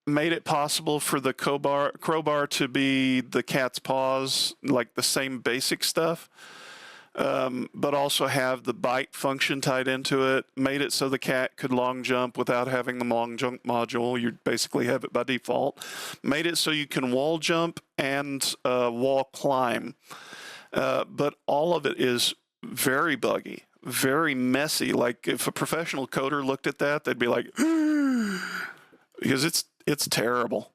Made it possible for the crowbar to be the cat's paws, like the same basic stuff, but also have the bite function tied into it. Made it so the cat could long jump without having the long jump module. You basically have it by default. Made it so you can wall jump and wall climb. But all of it is very buggy, very messy. Like if a professional coder looked at that, they'd be like, because it's terrible.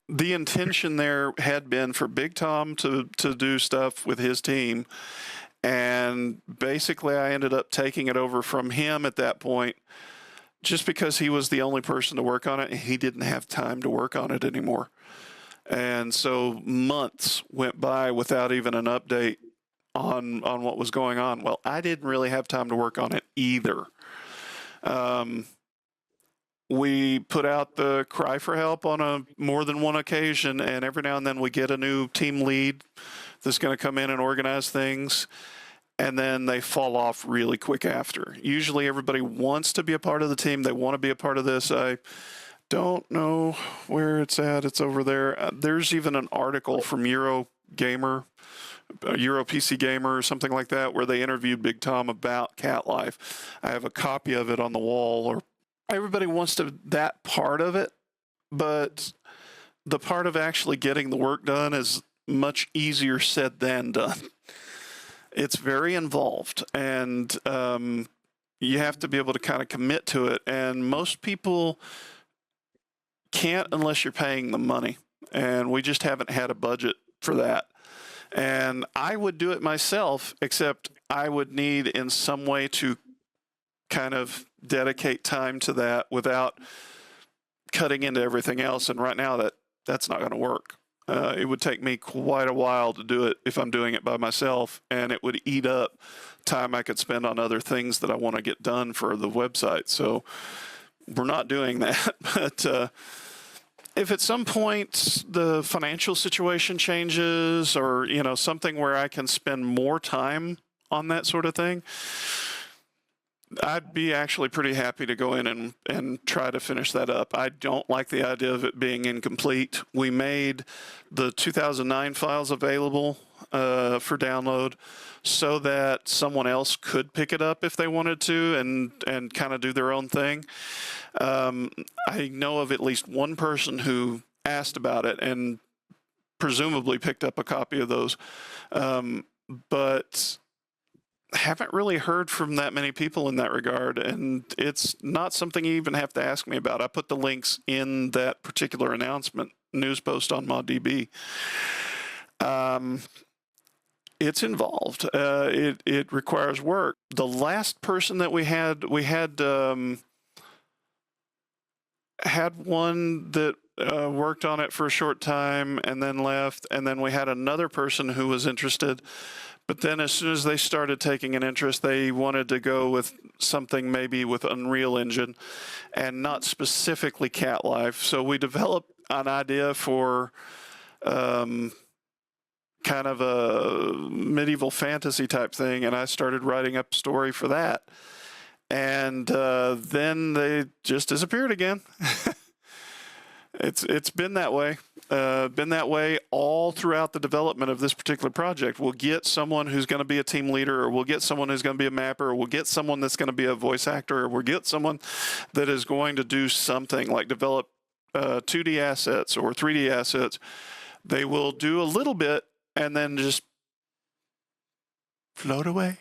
The intention there had been for Big Tom to do stuff with his team, and basically I ended up taking it over from him at that point, just because he was the only person to work on it, and he didn't have time to work on it anymore. And so months went by without even an update on what was going on. Well, I didn't really have time to work on it either. We put out the cry for help on more than one occasion, and every now and then we get a new team lead that's going to come in and organize things, and then they fall off really quick after. Usually everybody wants to be a part of the team. They want to be a part of this. I don't know where it's at. It's over there. There's even an article from Euro PC Gamer or something like that, where they interviewed Big Tom about cat life. I have a copy of it on the wall. Everybody wants that part of it, but the part of actually getting the work done is much easier said than done. It's very involved, and you have to be able to kind of commit to it. And most people can't unless you're paying them money, and we just haven't had a budget for that. And I would do it myself, except I would need in some way to kind of dedicate time to that without cutting into everything else. And right now that's not going to work. It would take me quite a while to do it if I'm doing it by myself, and it would eat up time I could spend on other things that I want to get done for the website. So we're not doing that. But if at some point the financial situation changes, or something where I can spend more time on that sort of thing, I'd be actually pretty happy to go in and try to finish that up. I don't like the idea of it being incomplete. We made the 2009 files available for download so that someone else could pick it up if they wanted to and kind of do their own thing. I know of at least one person who asked about it and presumably picked up a copy of those. But haven't really heard from that many people in that regard, and it's not something you even have to ask me about. I put the links in that particular announcement news post on ModDB. It's involved. It requires work. The last person that we had one that worked on it for a short time and then left, and then we had another person who was interested. But then as soon as they started taking an interest, they wanted to go with something maybe with Unreal Engine and not specifically Cat Life. So we developed an idea for kind of a medieval fantasy type thing, and I started writing up a story for that. And then they just disappeared again. It's been that way. Been that way all throughout the development of this particular project. We'll get someone who's going to be a team leader, or we'll get someone who's going to be a mapper, or we'll get someone that's going to be a voice actor, or we'll get someone that is going to do something like develop 2D assets or 3D assets. They will do a little bit and then just float away.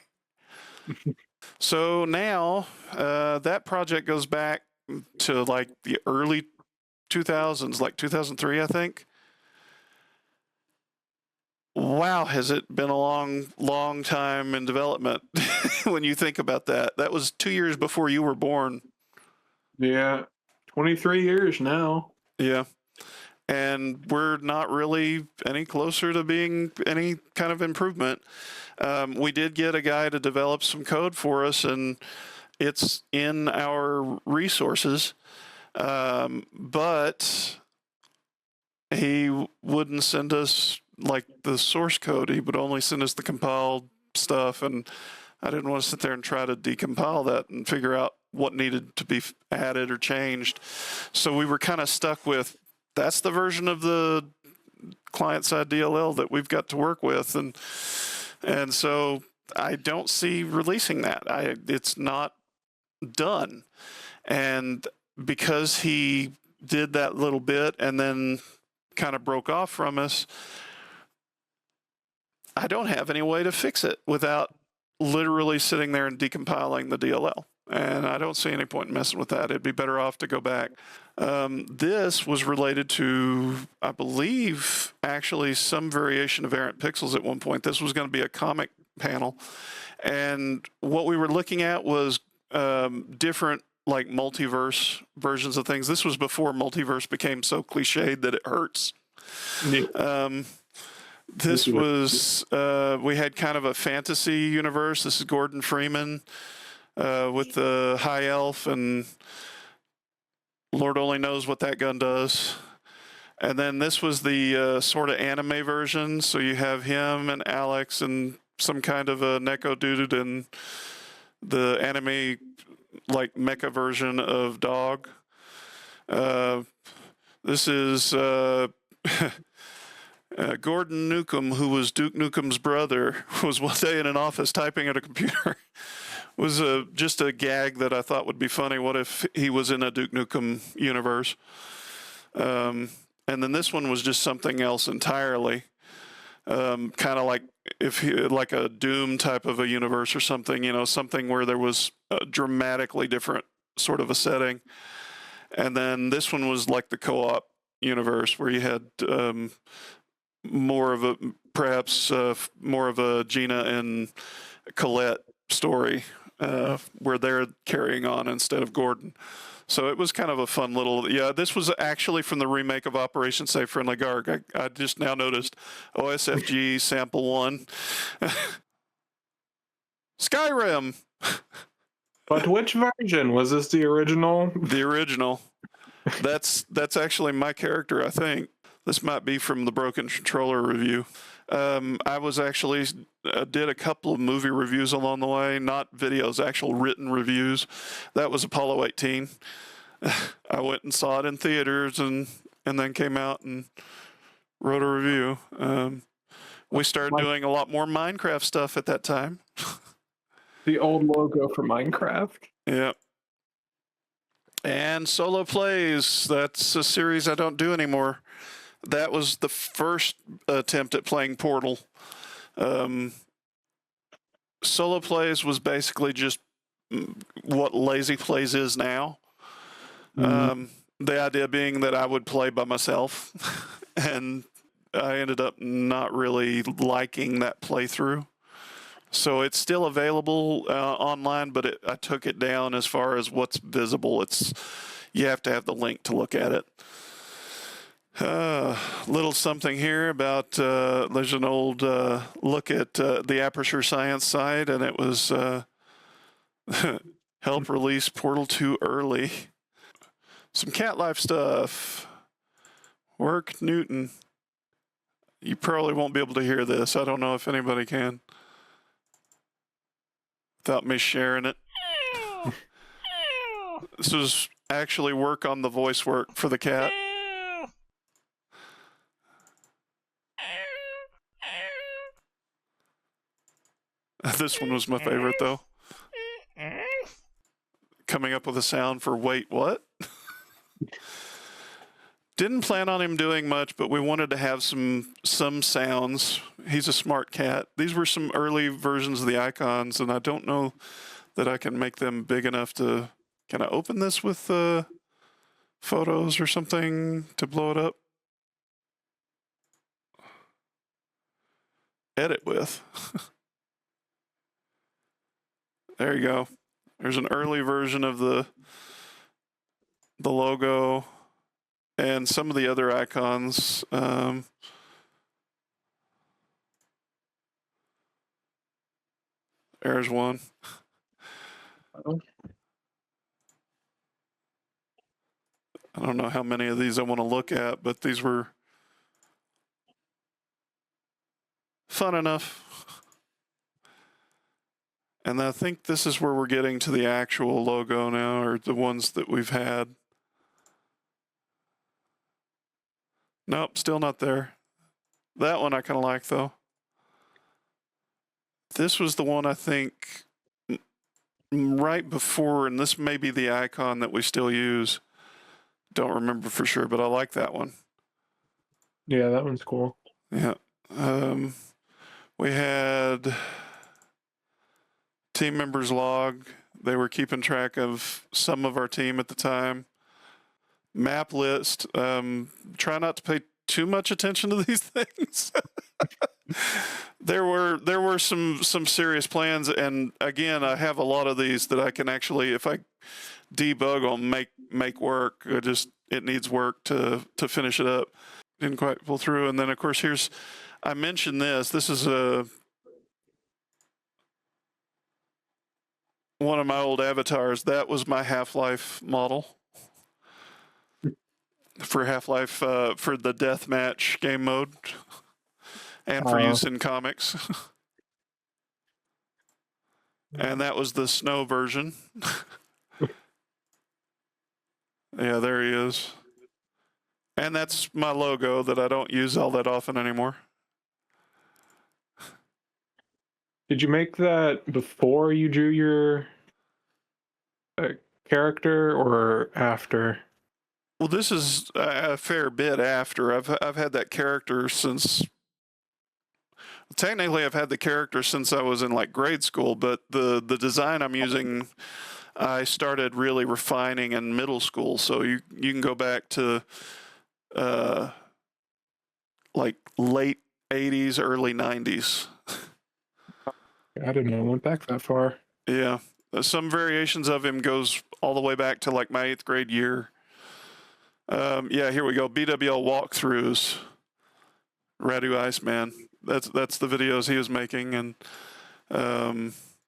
So now that project goes back to like the early 2000s, like 2003, I think. Wow, has it been a long time in development when you think about that. That was 2 years before you were born. Yeah, 23 years now. Yeah. And we're not really any closer to being any kind of improvement. We did get a guy to develop some code for us, and it's in our resources. But he wouldn't send us like the source code. He would only send us the compiled stuff, and I didn't want to sit there and try to decompile that and figure out what needed to be added or changed. So we were kind of stuck with, that's the version of the client-side DLL that we've got to work with, and so I don't see releasing that. It's not done, and because he did that little bit and then kind of broke off from us, I don't have any way to fix it without literally sitting there and decompiling the DLL. And I don't see any point in messing with that. It'd be better off to go back. This was related to, I believe, actually some variation of errant pixels at one point. This was going to be a comic panel. And what we were looking at was different like multiverse versions of things. This was before multiverse became so cliched that it hurts. This was, we had kind of a fantasy universe. This is Gordon Freeman with the high elf, and Lord only knows what that gun does. And then this was the sort of anime version. So you have him and Alex and some kind of a Neko dude and the anime like mecha version of Dog. This is Gordon Newcomb, who was Duke Nukem's brother, was one day in an office typing at a computer. Was just a gag that I thought would be funny. What if he was in a Duke Nukem universe? And then this one was just something else entirely. Kind of like like a Doom type of a universe or something, you know, something where there was a dramatically different sort of a setting. And then this one was like the co-op universe where you had more of a, perhaps more of a Gina and Colette story where they're carrying on instead of Gordon. So it was kind of a fun little, yeah, this was actually from the remake of Operation Safe Friendly Garg. I just now noticed OSFG sample 1. Skyrim. But which version? Was this the original? The original. That's actually my character, I think. This might be from the Broken Controller review. I was actually did a couple of movie reviews along the way, not videos, actual written reviews. That was Apollo 18. I went and saw it in theaters and then came out and wrote a review. We started doing a lot more Minecraft stuff at that time. The old logo for Minecraft. Yeah. And solo plays. That's a series I don't do anymore. That was the first attempt at playing Portal. Solo plays was basically just what Lazy Plays is now. The idea being that I would play by myself, and I ended up not really liking that playthrough. So it's still available online, but I took it down as far as what's visible. You have to have the link to look at it. Little something here about there's an old look at the Aperture Science site, and it was help release Portal 2 early. Some cat life stuff. Work Newton. You probably won't be able to hear this. I don't know if anybody can. Without me sharing it. This was actually work on the voice work for the cat. This one was my favorite, though. Coming up with a sound for wait, what? Didn't plan on him doing much, but we wanted to have some sounds. He's a smart cat. These were some early versions of the icons, and I don't know that I can make them big enough to... Can I open this with photos or something to blow it up? Edit with. There you go. There's an early version of the the logo, and some of the other icons. There's one. I don't know how many of these I want to look at, but these were fun enough. And I think this is where we're getting to the actual logo now, or the ones that we've had. Nope, still not there. That one I kind of like, though. This was the one I think right before, and this may be the icon that we still use. Don't remember for sure, but I like that one. Yeah, that one's cool. Yeah. We had team members log. They were keeping track of some of our team at the time. Map list. Try not to pay too much attention to these things. There were some serious plans, and again, I have a lot of these that I can actually, if I debug them, make work. It needs work to finish it up. Didn't quite pull through, and then of course I mentioned this. This is one of my old avatars. That was my Half-Life model for Half-Life for the deathmatch game mode, and for use in comics. And that was the snow version. Yeah, there he is. And that's my logo that I don't use all that often anymore. Did you make that before you drew your character or after? Well, this is a fair bit after. I've had that character since. Technically, I've had the character since I was in like grade school, but the design I'm using, I started really refining in middle school. So you can go back to like late 80s, early 90s. I didn't know it went back that far. Yeah. Some variations of him goes all the way back to like my 8th grade year. Yeah, here we go. BWL walkthroughs. Radu Iceman. That's the videos he was making. And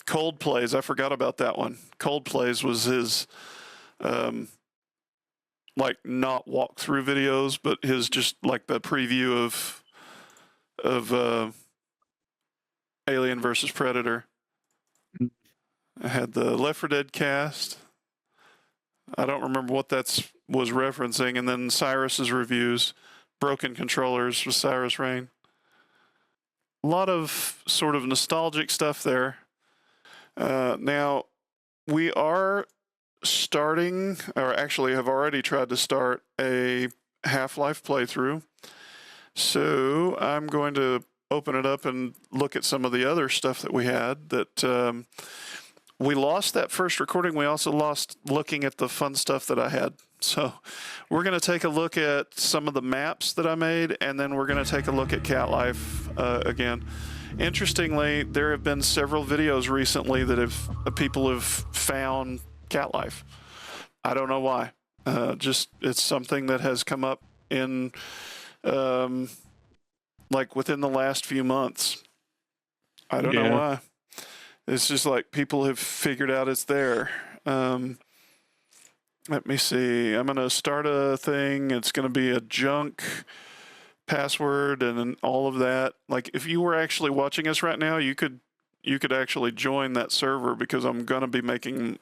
Cold Plays, I forgot about that one. Cold Plays was his like not walkthrough videos, but his just like the preview of Alien versus Predator. I had the Left 4 Dead cast. I don't remember what that was referencing. And then Cyrus's reviews. Broken Controllers with Cyrus Rain. A lot of sort of nostalgic stuff there. Now, we are starting, or actually have already tried to start a Half-Life playthrough. So I'm going to open it up and look at some of the other stuff that we had that we lost that first recording. We also lost looking at the fun stuff that I had. So we're going to take a look at some of the maps that I made, and then we're going to take a look at Cat Life again. Interestingly, there have been several videos recently that people have found Cat Life. I don't know why. Just it's something that has come up in like within the last few months. I don't know why. It's just like people have figured out it's there. Let me see. I'm going to start a thing. It's going to be a junk password and all of that. Like if you were actually watching us right now, you could actually join that server because I'm going to be making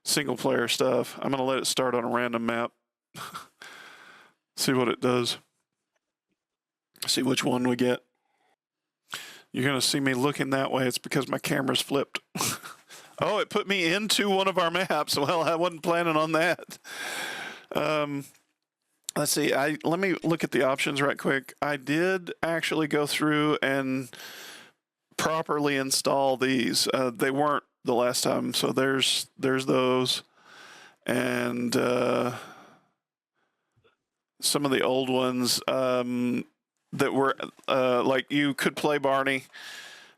single player stuff. I'm going to let it start on a random map. See what it does. See which one we get. You're going to see me looking that way. It's because my camera's flipped. Oh, it put me into one of our maps. Well, I wasn't planning on that. Let's see. Let me look at the options right quick. I did actually go through and properly install these. They weren't the last time, so there's those. And some of the old ones that were like you could play Barney,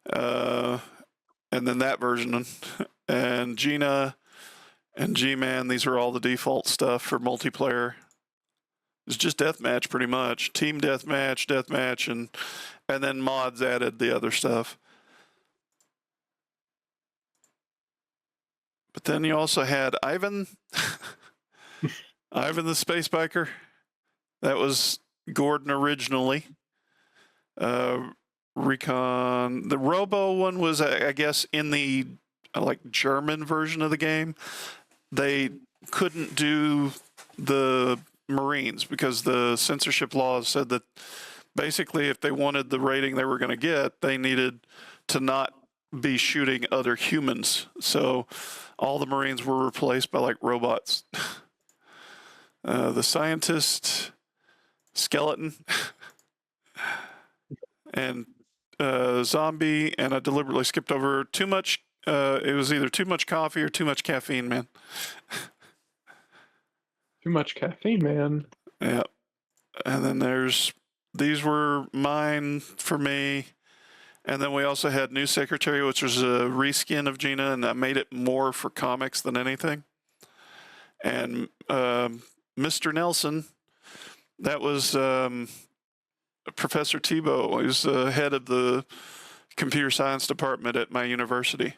and then that version, and Gina, And G-Man, these are all the default stuff for multiplayer. It's just deathmatch pretty much. Team deathmatch, and then mods added the other stuff. But then you also had Ivan. Ivan the Space Biker. That was Gordon originally. Recon. The Robo one was, I guess, in the like German version of the game. They couldn't do the Marines because the censorship laws said that basically if they wanted the rating they were going to get, they needed to not be shooting other humans. So all the Marines were replaced by like robots. The Scientist, Skeleton, and Zombie, and I deliberately skipped over too much. It was either too much coffee or too much caffeine, man. Too much caffeine, man. Yeah. And then these were mine for me. And then we also had New Secretary, which was a reskin of Gina, and I made it more for comics than anything. And Mr. Nelson, that was Professor Tebow. He was the head of the computer science department at my university.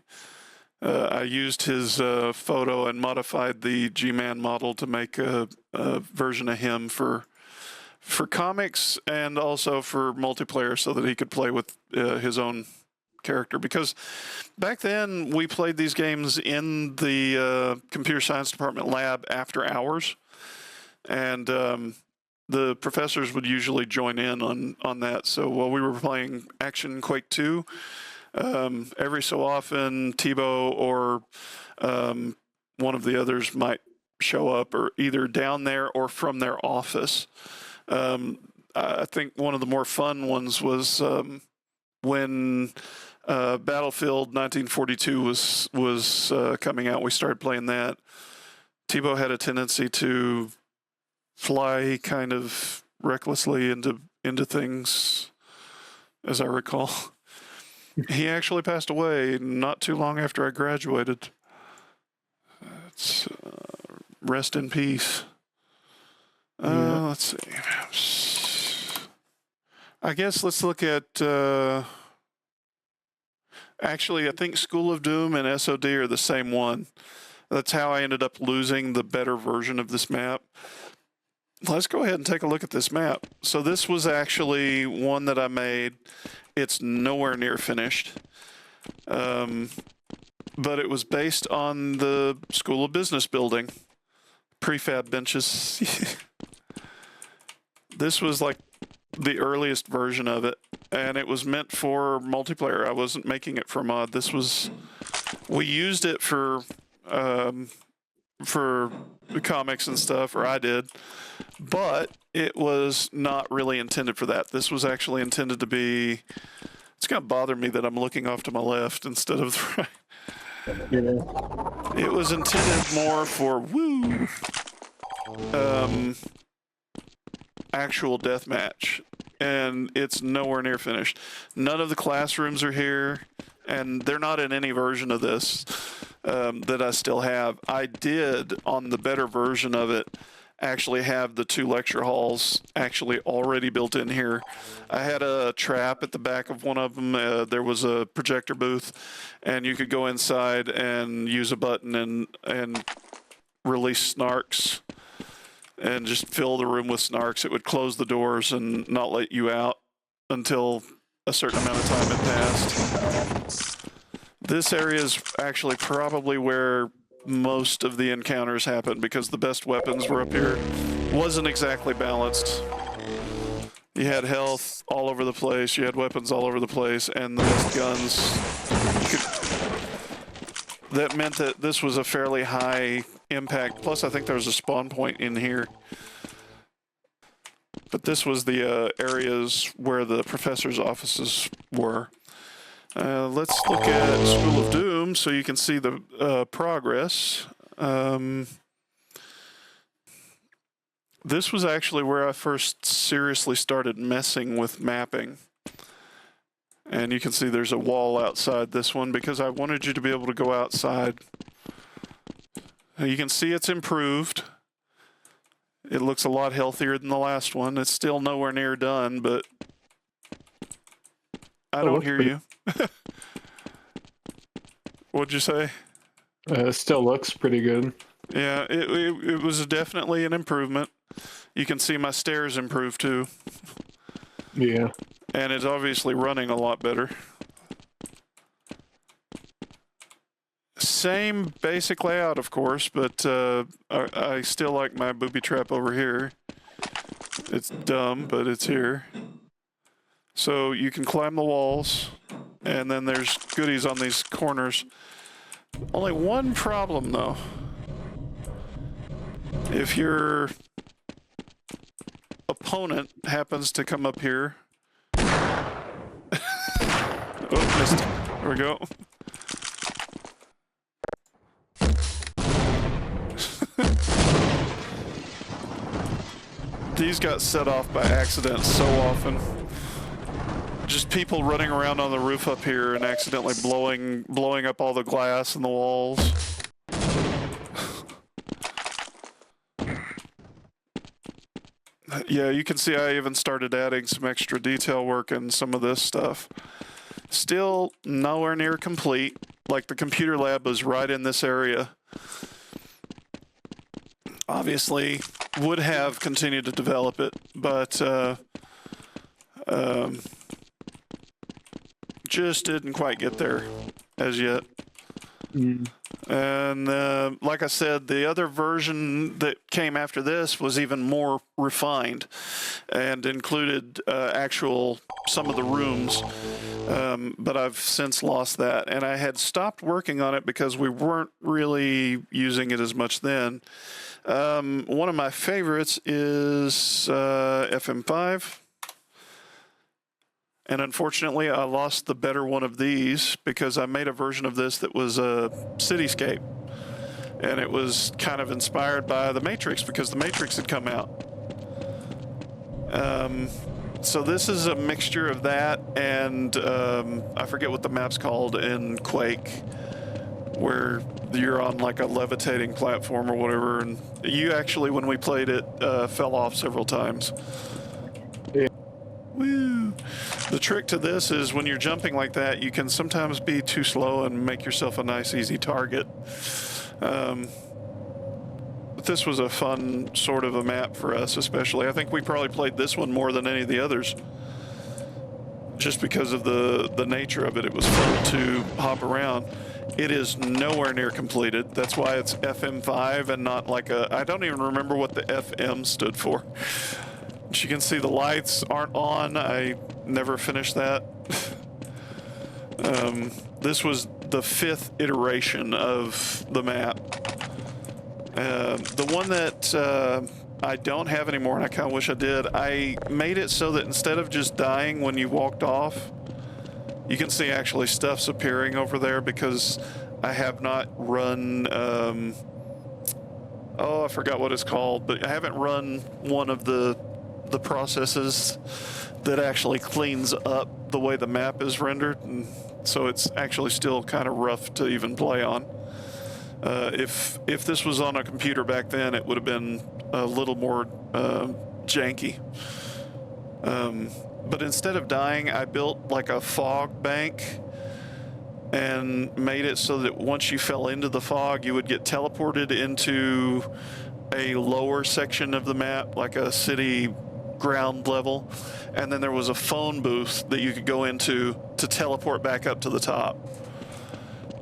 I used his photo and modified the G-Man model to make a version of him for comics and also for multiplayer so that he could play with his own character. Because back then we played these games in the computer science department lab after hours. And the professors would usually join in on that. So while we were playing Action Quake 2, every so often Tebow or one of the others might show up, or either down there or from their office. I think one of the more fun ones was when Battlefield 1942 was coming out. We started playing that. Tebow had a tendency to fly kind of recklessly into things, as I recall. He actually passed away not too long after I graduated. Rest in peace. Let's see. I guess let's look at... actually, I think School of Doom and SOD are the same one. That's how I ended up losing the better version of this map. Let's go ahead and take a look at this map. So this was actually one that I made. It's nowhere near finished. But it was based on the School of Business building. Prefab benches. This was like the earliest version of it, and it was meant for multiplayer. I wasn't making it for mod. We used it for comics and stuff, or I did, but it was not really intended for that. This was actually intended to be... It's going to bother me that I'm looking off to my left instead of the right. It was intended more for actual deathmatch, and it's nowhere near finished. None of the classrooms are here, and they're not in any version of this that I still have. I did, on the better version of it, actually have the 2 lecture halls actually already built in here. I had a trap at the back of one of them. There was a projector booth, and you could go inside and use a button and release snarks and just fill the room with snarks. It would close the doors and not let you out until a certain amount of time had passed. This area is actually probably where most of the encounters happened, because the best weapons were up here. Wasn't exactly balanced. You had health all over the place, you had weapons all over the place, and the best guns. That meant that this was a fairly high impact. Plus, I think there was a spawn point in here. But this was the areas where the professor's offices were. Let's look at School of Doom so you can see the progress. This was actually where I first seriously started messing with mapping. And you can see there's a wall outside this one because I wanted you to be able to go outside You can see it's improved. It looks a lot healthier than the last one. It's still nowhere near done, but I don't hear you. What'd you say? It still looks pretty good. Yeah, it was definitely an improvement. You can see my stairs improved too. Yeah. And it's obviously running a lot better. Same basic layout, of course, but I still like my booby trap over here. It's dumb, but it's here. So you can climb the walls, and then there's goodies on these corners. Only one problem, though. If your opponent happens to come up here... Oh, missed. There we go. These got set off by accident so often. Just people running around on the roof up here and accidentally blowing up all the glass in the walls. Yeah, you can see I even started adding some extra detail work in some of this stuff. Still nowhere near complete. Like the computer lab was right in this area. Obviously, would have continued to develop it, but just didn't quite get there as yet. And like I said, the other version that came after this was even more refined and included some of the rooms, but I've since lost that. And I had stopped working on it because we weren't really using it as much then. One of my favorites is FM5. And unfortunately, I lost the better one of these because I made a version of this that was a cityscape. And it was kind of inspired by The Matrix because The Matrix had come out. So this is a mixture of that and I forget what the map's called in Quake, where you're on like a levitating platform or whatever. And you actually, when we played it, fell off several times. Yeah. Woo! The trick to this is when you're jumping like that, you can sometimes be too slow and make yourself a nice, easy target. But this was a fun sort of a map for us, especially. I think we probably played this one more than any of the others. Just because of the nature of it, it was fun to hop around. It is nowhere near completed. That's why it's FM5 and not like I don't even remember what the FM stood for. As you can see, the lights aren't on. I never finished that. This was the 5th iteration of the map. The one that I don't have anymore, and I kind of wish I did, I made it so that instead of just dying when you walked off, you can see actually stuff's appearing over there because I have not run, I forgot what it's called, but I haven't run one of the processes that actually cleans up the way the map is rendered, and so it's actually still kind of rough to even play on. If this was on a computer back then, it would have been a little more janky. But instead of dying, I built like a fog bank and made it so that once you fell into the fog, you would get teleported into a lower section of the map, like a city ground level, and then there was a phone booth that you could go into to teleport back up to the top.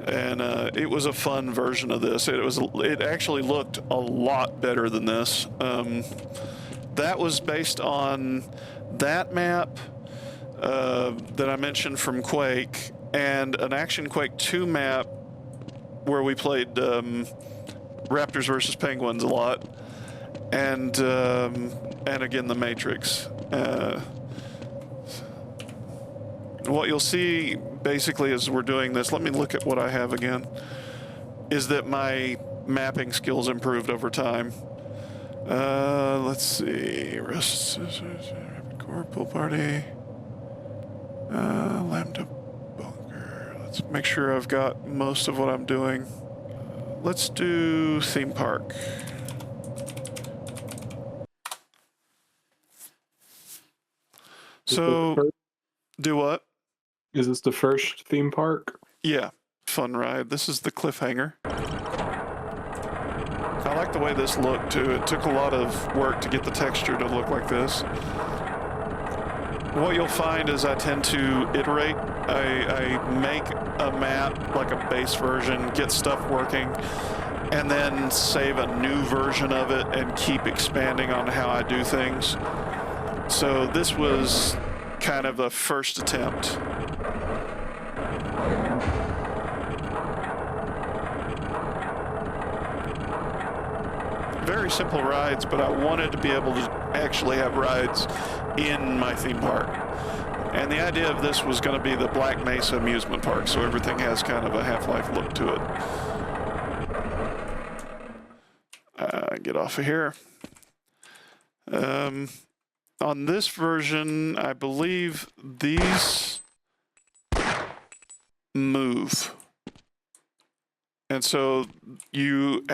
And it was a fun version of this. It actually looked a lot better than this. That was based on that map that I mentioned from Quake and an Action Quake 2 map where we played Raptors versus Penguins a lot, and again the Matrix. What you'll see basically as we're doing this, let me look at what I have again, is that my mapping skills improved over time. Let's see, rest core pool party, lambda bunker. Let's make sure I've got most of what I'm doing. let's do theme park. So, do what? Is this the first theme park? Yeah, fun ride. This is the cliffhanger. I like the way this looked too. It took a lot of work to get the texture to look like this. What you'll find is I tend to iterate. I make a map, like a base version, get stuff working, and then save a new version of it and keep expanding on how I do things. So this was kind of a first attempt. Very simple rides, but I wanted to be able to actually have rides in my theme park. And the idea of this was going to be the Black Mesa amusement park, so everything has kind of a Half-Life look to it. Get off of here. On this version, I believe these move. And so you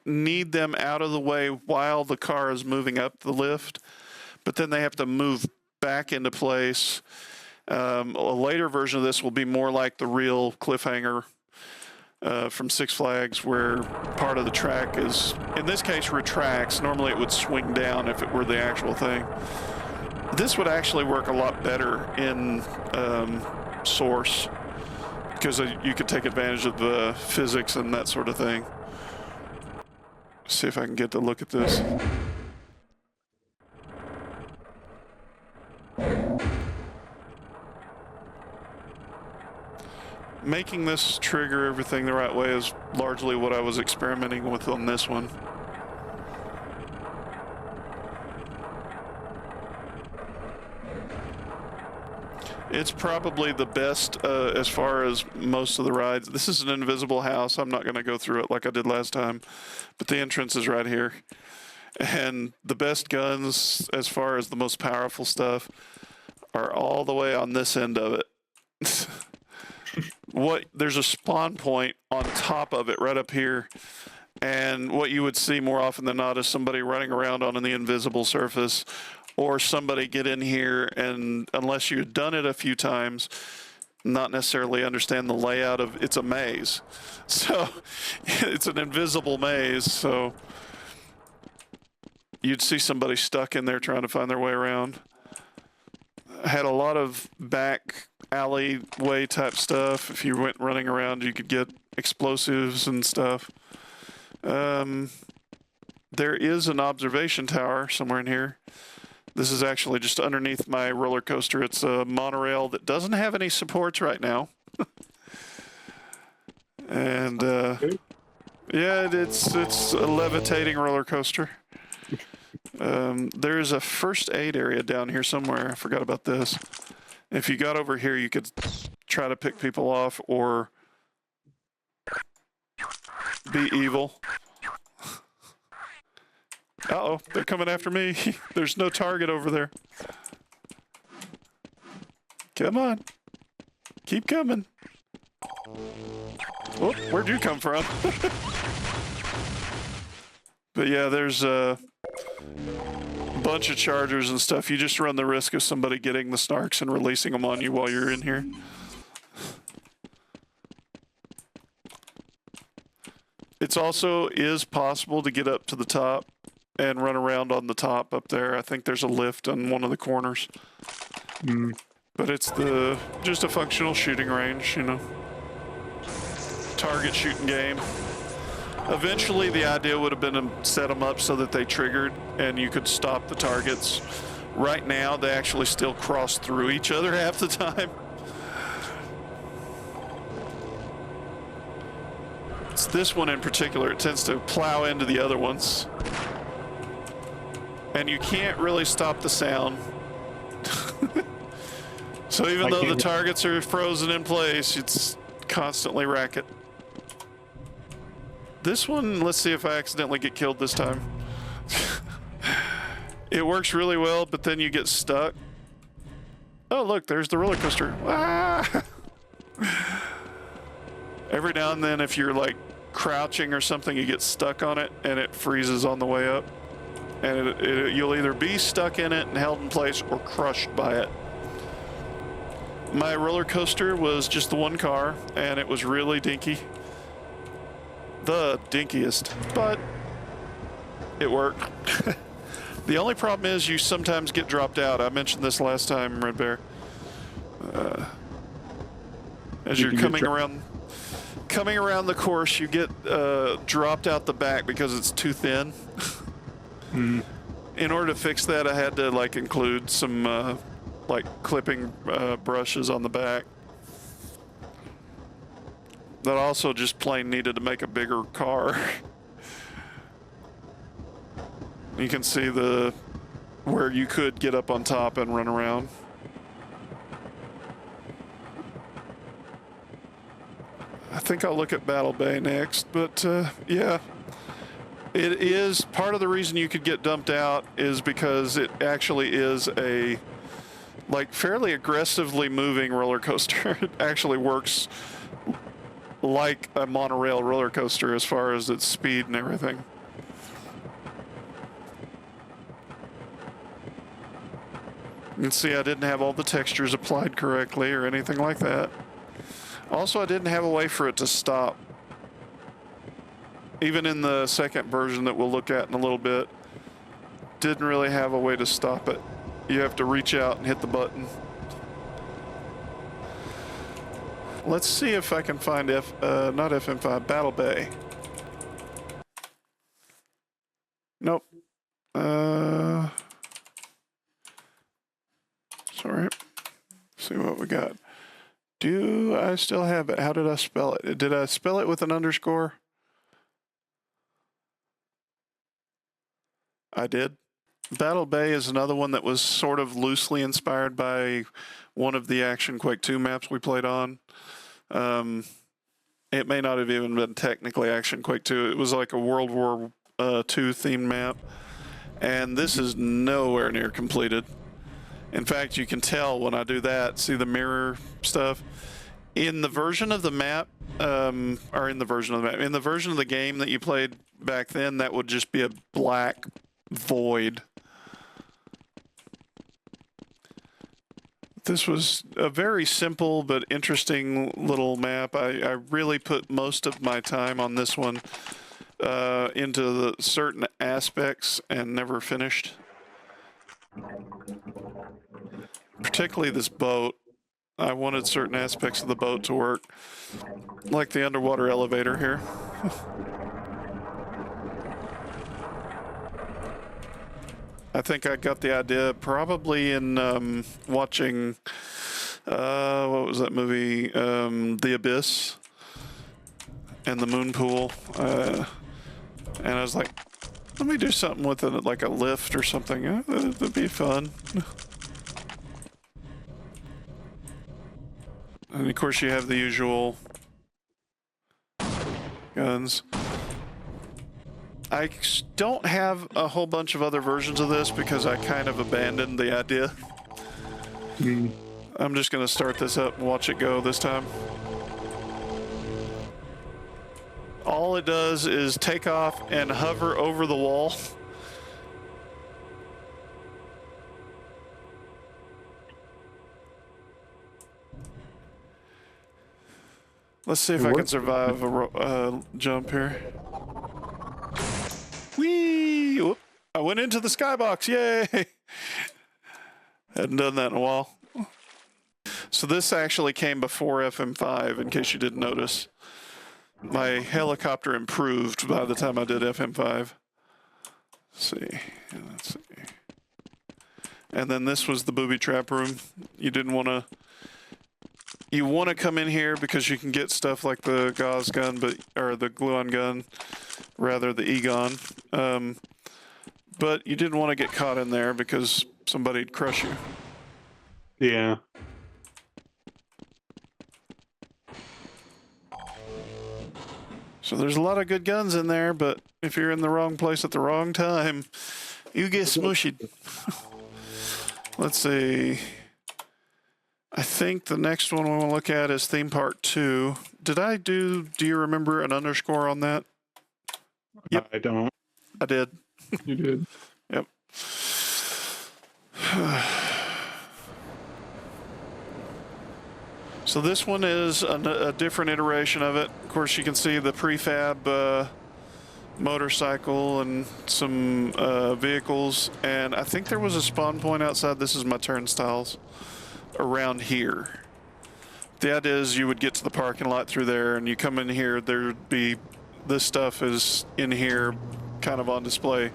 need them out of the way while the car is moving up the lift, but then they have to move back into place. A later version of this will be more like the real cliffhanger from Six Flags, where part of the track is, in this case, retracts. Normally it would swing down if it were the actual thing. This would actually work a lot better in Source, because you could take advantage of the physics and that sort of thing. See if I can get to look at this. Making this trigger everything the right way is largely what I was experimenting with on this one. It's probably the best as far as most of the rides. This is an invisible house. I'm not going to go through it like I did last time, but the entrance is right here. And the best guns, as far as the most powerful stuff, are all the way on this end of it. There's a spawn point on top of it right up here. And what you would see more often than not is somebody running around on the invisible surface, or somebody get in here and, unless you've done it a few times, not necessarily understand the layout of, it's a maze. So it's an invisible maze. So you'd see somebody stuck in there trying to find their way around. Had a lot of back alleyway type stuff. If you went running around, you could get explosives and stuff. There is an observation tower somewhere in here. This is actually just underneath my roller coaster. It's a monorail that doesn't have any supports right now. And yeah, it's a levitating roller coaster. There's a first aid area down here somewhere. I forgot about this. If you got over here, you could try to pick people off or be evil. Uh-oh, they're coming after me. There's no target over there. Come on. Keep coming. Oh, where'd you come from? But yeah, there's a bunch of chargers and stuff. You just run the risk of somebody getting the snarks and releasing them on you while you're in here. It's also is possible to get up to the top and run around on the top up there. I think there's a lift on one of the corners. But it's just a functional shooting range, you know. Target shooting game. Eventually the idea would have been to set them up so that they triggered and you could stop the targets. Right now they actually still cross through each other half the time. It's this one in particular. It tends to plow into the other ones. And you can't really stop the sound. So even though the targets are frozen in place, it's constantly racket. This one, let's see if I accidentally get killed this time. It works really well, but then you get stuck. Oh, look, there's the roller coaster. Ah! Every now and then, if you're like crouching or something, you get stuck on it and it freezes on the way up. And you'll either be stuck in it and held in place or crushed by it. My roller coaster was just the one car, and it was really dinky. The dinkiest, but it worked. The only problem is you sometimes get dropped out. I mentioned this last time, WredBear. As you're coming around the course, you get dropped out the back because it's too thin. In order to fix that, I had to like include some like clipping brushes on the back. That also just plain needed to make a bigger car. You can see where you could get up on top and run around. I think I'll look at Battle Bay next, but yeah. It is part of the reason you could get dumped out is because it actually is a like fairly aggressively moving roller coaster. It actually works like a monorail roller coaster as far as its speed and everything. You can see I didn't have all the textures applied correctly or anything like that. Also, I didn't have a way for it to stop. Even in the second version that we'll look at in a little bit, didn't really have a way to stop it. You have to reach out and hit the button. Let's see if I can find not FM5, Battle Bay. Nope. Sorry. See what we got. Do I still have it? How did I spell it? Did I spell it with an underscore? I did. Battle Bay is another one that was sort of loosely inspired by one of the Action Quake 2 maps we played on. It may not have even been technically Action Quake 2. It was like a World War II themed map. And this is nowhere near completed. In fact, you can tell when I do that, see the mirror stuff? In the version of the map, in the version of the game that you played back then, that would just be a black void. This was a very simple but interesting little map. I really put most of my time on this one into the certain aspects and never finished. Particularly this boat. I wanted certain aspects of the boat to work, like the underwater elevator here. I think I got the idea probably in watching, what was that movie? The Abyss and the Moon Pool. And I was like, let me do something with it, like a lift or something. That'd be fun. And of course you have the usual guns. I don't have a whole bunch of other versions of this because I kind of abandoned the idea. I'm just going to start this up and watch it go this time. All it does is take off and hover over the wall. Let's see if I can survive a jump here. Whee! Whoop. I went into the skybox. Yay! Hadn't done that in a while. So this actually came before FM5, in case you didn't notice. My helicopter improved by the time I did FM5. Let's see. And then this was the booby trap room. You didn't want to... You want to come in here because you can get stuff like the gauze gun, or the glue-on gun, rather the E-gun. But you didn't want to get caught in there because somebody'd crush you. Yeah. So there's a lot of good guns in there, but if you're in the wrong place at the wrong time, you get smushed. Let's see. I think the next one we want to look at is theme park 2. Do you remember an underscore on that? Yep. I don't. I did. You did. Yep. So this one is a different iteration of it. Of course, you can see the prefab motorcycle and some vehicles. And I think there was a spawn point outside. This is my turnstiles around here. The idea is you would get to the parking lot through there, and you come in here, there'd be, this stuff is in here kind of on display.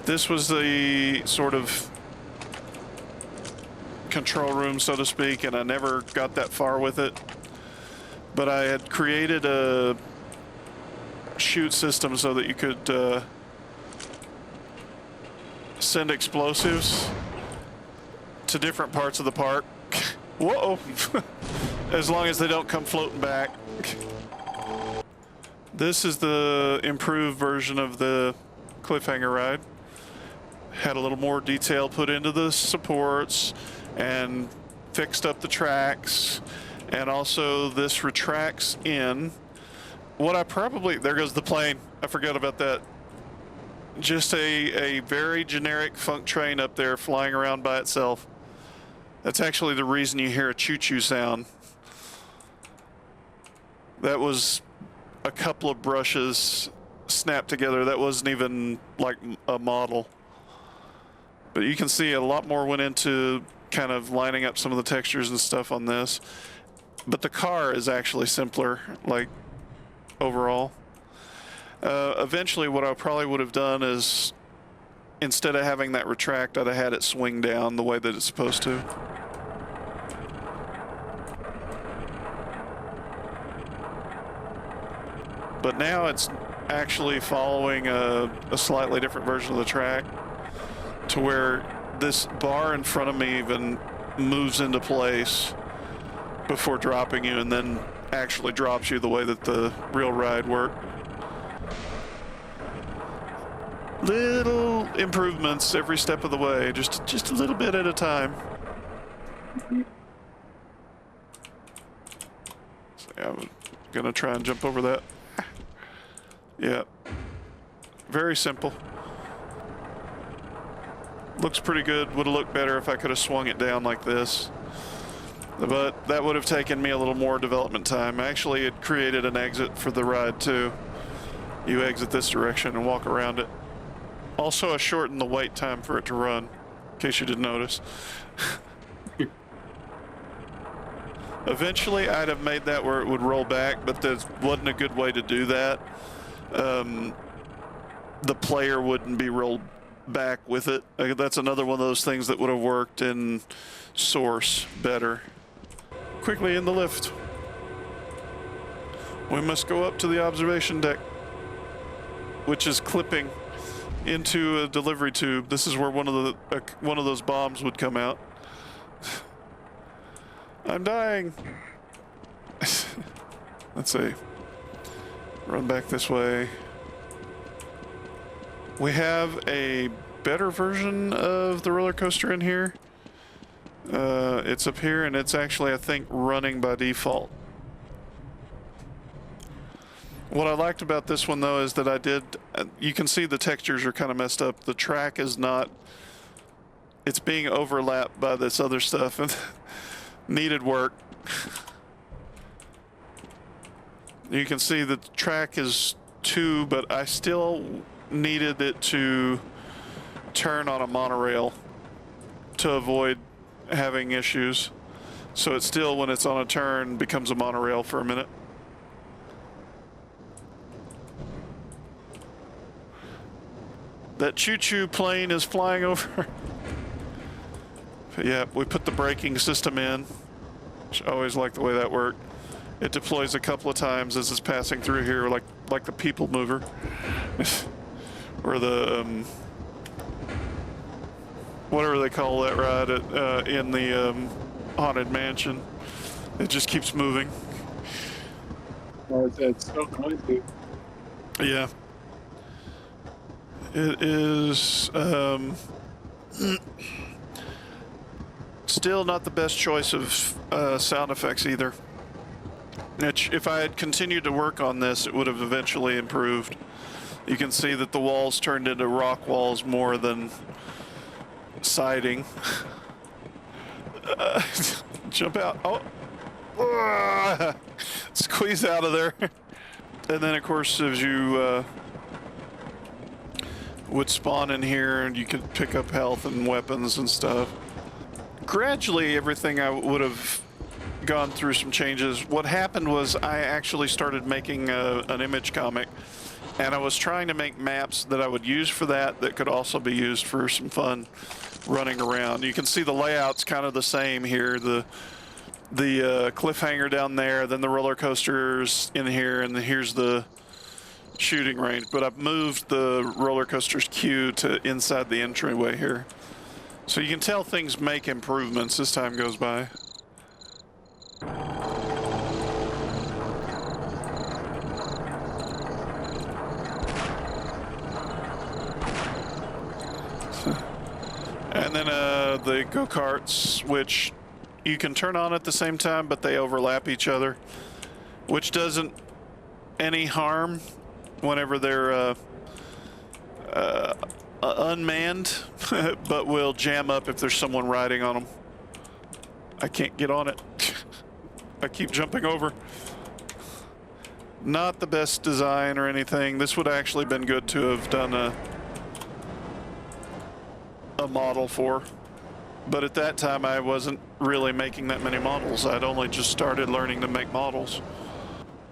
This was the sort of control room, so to speak, and I never got that far with it. But I had created a chute system so that you could send explosives to different parts of the park. Whoa! As long as they don't come floating back. This is the improved version of the cliffhanger ride. Had a little more detail put into the supports and fixed up the tracks, and also this retracts in. There goes the plane. I forgot about that. Just a very generic funk train up there flying around by itself. That's actually the reason you hear a choo-choo sound. That was a couple of brushes snapped together. That wasn't even like a model. But you can see a lot more went into kind of lining up some of the textures and stuff on this. But the car is actually simpler, like, overall. Eventually what I probably would have done is, instead of having that retract, I'd have had it swing down the way that it's supposed to. But now it's actually following a slightly different version of the track, to where this bar in front of me even moves into place before dropping you, and then actually drops you the way that the real ride worked. Little improvements every step of the way, just a little bit at a time. So yeah, I'm gonna try and jump over that. Yeah, very simple. Looks pretty good. Would have looked better if I could have swung it down like this. But that would have taken me a little more development time. Actually, it created an exit for the ride too. You exit this direction and walk around it. Also, I shortened the wait time for it to run, in case you didn't notice. Eventually, I'd have made that where it would roll back, but there wasn't a good way to do that. The player wouldn't be rolled back with it. That's another one of those things that would have worked in Source better. Quickly in the lift. We must go up to the observation deck, which is clipping into a delivery tube. This is where one of those bombs would come out. I'm dying. Let's see. Run back this way. We have a better version of the roller coaster in here. It's up here, and it's actually, I think, running by default. What I liked about this one, though, is that you can see the textures are kind of messed up. The track is not, it's being overlapped by this other stuff, and needed work. You can see the track is 2, but I still needed it to turn on a monorail to avoid having issues. So it still, when it's on a turn, becomes a monorail for a minute. That choo-choo plane is flying over. But yeah, we put the braking system in. I always like the way that worked. It deploys a couple of times as it's passing through here, like the people mover. Or the whatever they call that ride in the Haunted Mansion. It just keeps moving. Oh, it's so noisy. Yeah. It is Still not the best choice of sound effects either. If I had continued to work on this, it would have eventually improved. You can see that the walls turned into rock walls more than siding. Jump out. Oh. Squeeze out of there. And then, of course, as you would spawn in here, and you could pick up health and weapons and stuff. Gradually, everything I would have gone through some changes. What happened was I actually started making an image comic, and I was trying to make maps that I would use for that could also be used for some fun running around. You can see the layout's kind of the same here. The cliffhanger down there, then the roller coasters in here, and then here's the shooting range. But I've moved the roller coaster's queue to inside the entryway here. So you can tell things make improvements as time goes by. And then the go-karts, which you can turn on at the same time, but they overlap each other, which doesn't any harm whenever they're unmanned, but will jam up if there's someone riding on them. I can't get on it. I keep jumping over. Not the best design or anything. This would actually been good to have done a model for. But at that time, I wasn't really making that many models. I'd only just started learning to make models.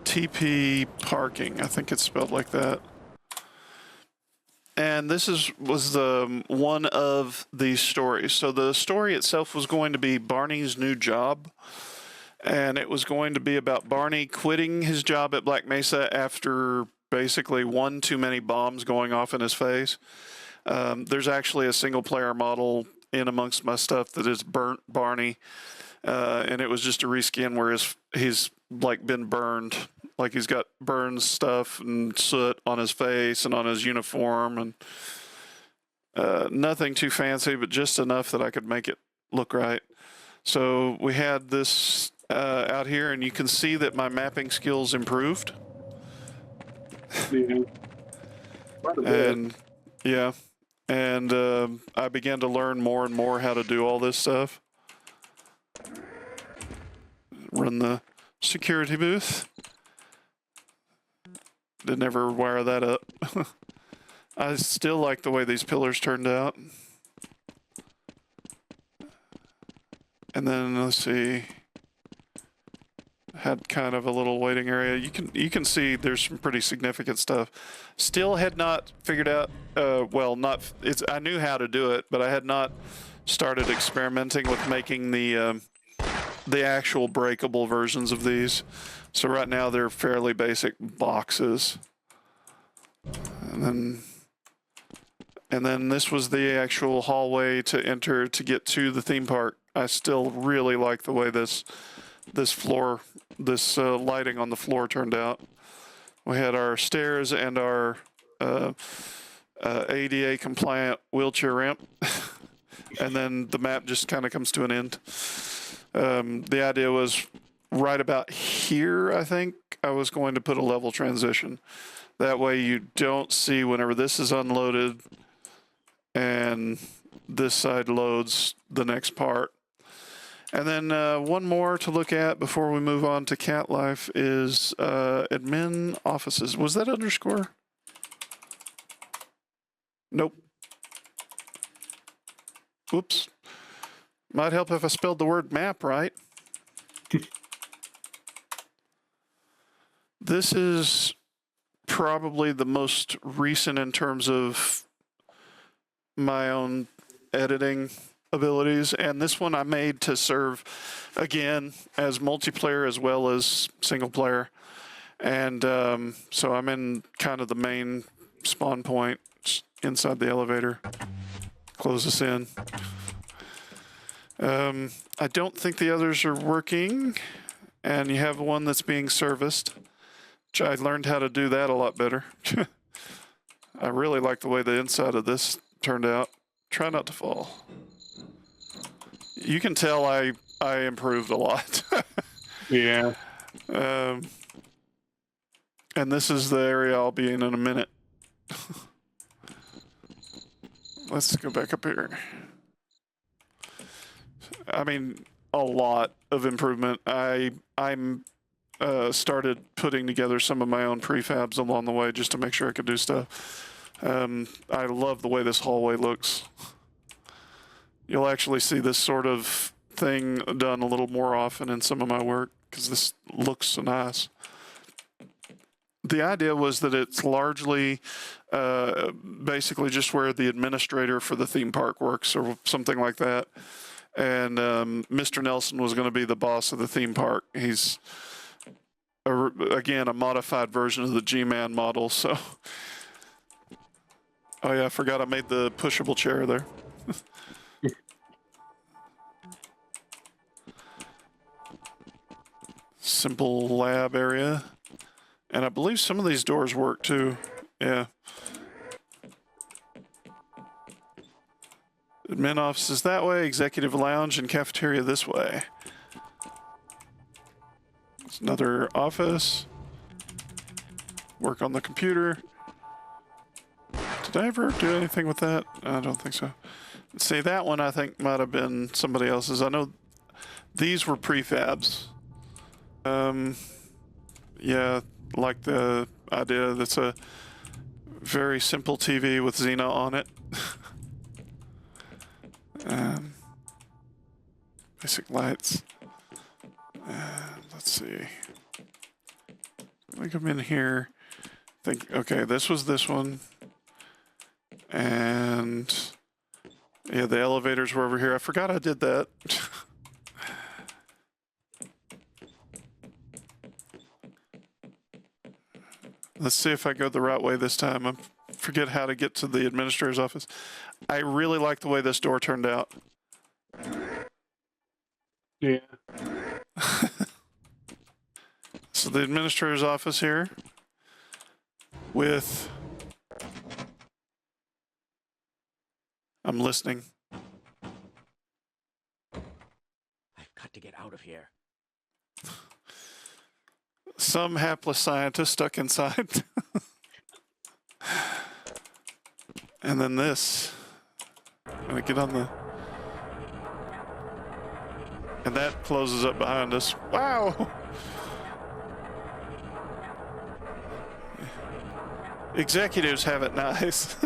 TP Parking, I think it's spelled like that. And this was one of these stories. So the story itself was going to be Barney's new job. And it was going to be about Barney quitting his job at Black Mesa after basically one too many bombs going off in his face. There's actually a single player model in amongst my stuff that is burnt Barney. And it was just a reskin where he's like been burned. Like he's got burned stuff and soot on his face and on his uniform, and nothing too fancy, but just enough that I could make it look right. So we had this out here, and you can see that my mapping skills improved. And yeah, and I began to learn more and more how to do all this stuff. Run the security booth. Didn't ever wire that up. I still like the way these pillars turned out. And then let's see. Had kind of a little waiting area. You can see there's some pretty significant stuff. Still had not figured out. I knew how to do it, but I had not started experimenting with making the actual breakable versions of these. So right now they're fairly basic boxes. And then this was the actual hallway to enter to get to the theme park. I still really like the way this lighting on the floor turned out. We had our stairs and our ADA compliant wheelchair ramp. And then the map just kind of comes to an end. The idea was right about here, I think, I was going to put a level transition. That way you don't see whenever this is unloaded and this side loads the next part. And then one more to look at before we move on to cat life is admin offices. Was that underscore? Nope. Oops. Might help if I spelled the word map right. This is probably the most recent in terms of my own editing abilities, and this one I made to serve again as multiplayer as well as single player. And so I'm in kind of the main spawn point inside the elevator. Close this in. I don't think the others are working, and you have one that's being serviced, which I learned how to do that a lot better. I really like the way the inside of this turned out. Try not to fall. You can tell I improved a lot. Yeah. And this is the area I'll be in a minute. Let's go back up here. I mean, a lot of improvement. I'm started putting together some of my own prefabs along the way just to make sure I could do stuff. I love the way this hallway looks. You'll actually see this sort of thing done a little more often in some of my work because this looks so nice. The idea was that it's largely basically just where the administrator for the theme park works or something like that. And Mr. Nelson was going to be the boss of the theme park. He's, again, a modified version of the G-Man model. So, oh yeah, I forgot I made the pushable chair there. Simple lab area. And I believe some of these doors work too. Yeah. Admin office is that way, executive lounge and cafeteria this way. It's another office. Work on the computer. Did I ever do anything with that? I don't think so. See, that one I think might have been somebody else's. I know these were prefabs. Yeah, like the idea that's a very simple TV with Xena on it. Basic lights. Let's see. Let me come in here. Think, okay, this was this one. And yeah, the elevators were over here. I forgot I did that. Let's see if I go the right way this time. I forget how to get to the administrator's office. I really like the way this door turned out. Yeah. So the administrator's office here with... I'm listening. I've got to get out of here. Some hapless scientist stuck inside. And then this. I'm gonna get on the... And that closes up behind us. Wow! Executives have it nice.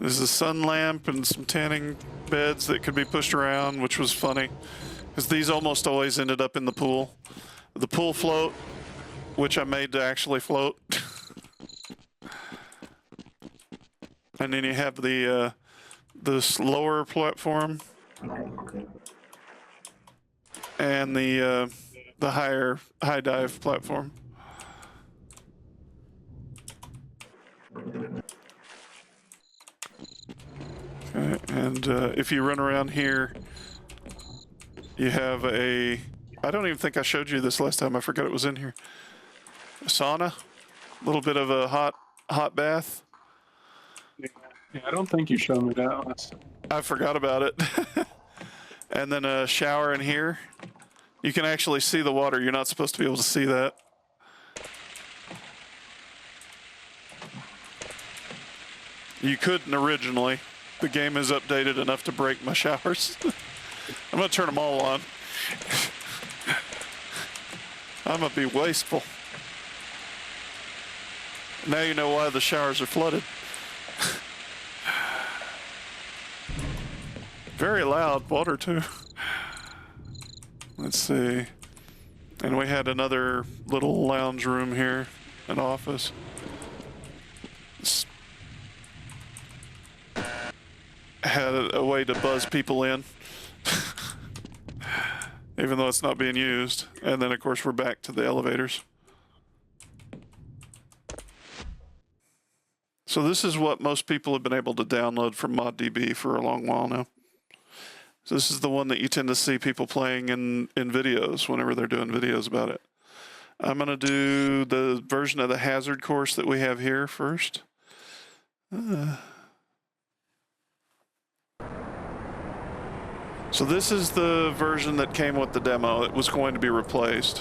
There's a sun lamp and some tanning beds that could be pushed around, which was funny. Because these almost always ended up in the pool. The pool float, which I made to actually float. And then you have the this lower platform and the high dive platform. Okay, and if you run around here, you have a, I don't even think I showed you this last time. I forgot it was in here. A sauna, a little bit of a hot bath. Yeah, I don't think you showed me that last. I forgot about it. And then a shower in here. You can actually see the water. You're not supposed to be able to see that. You couldn't originally. The game is updated enough to break my showers. I'm gonna turn them all on. I'm gonna be wasteful. Now you know why the showers are flooded. Very loud water too. Let's see. And we had another little lounge room here, an office. Had a way to buzz people in. Even though it's not being used. And then of course we're back to the elevators. So this is what most people have been able to download from ModDB for a long while now. So this is the one that you tend to see people playing in videos whenever they're doing videos about it. I'm going to do the version of the hazard course that we have here first. So this is the version that came with the demo. It was going to be replaced.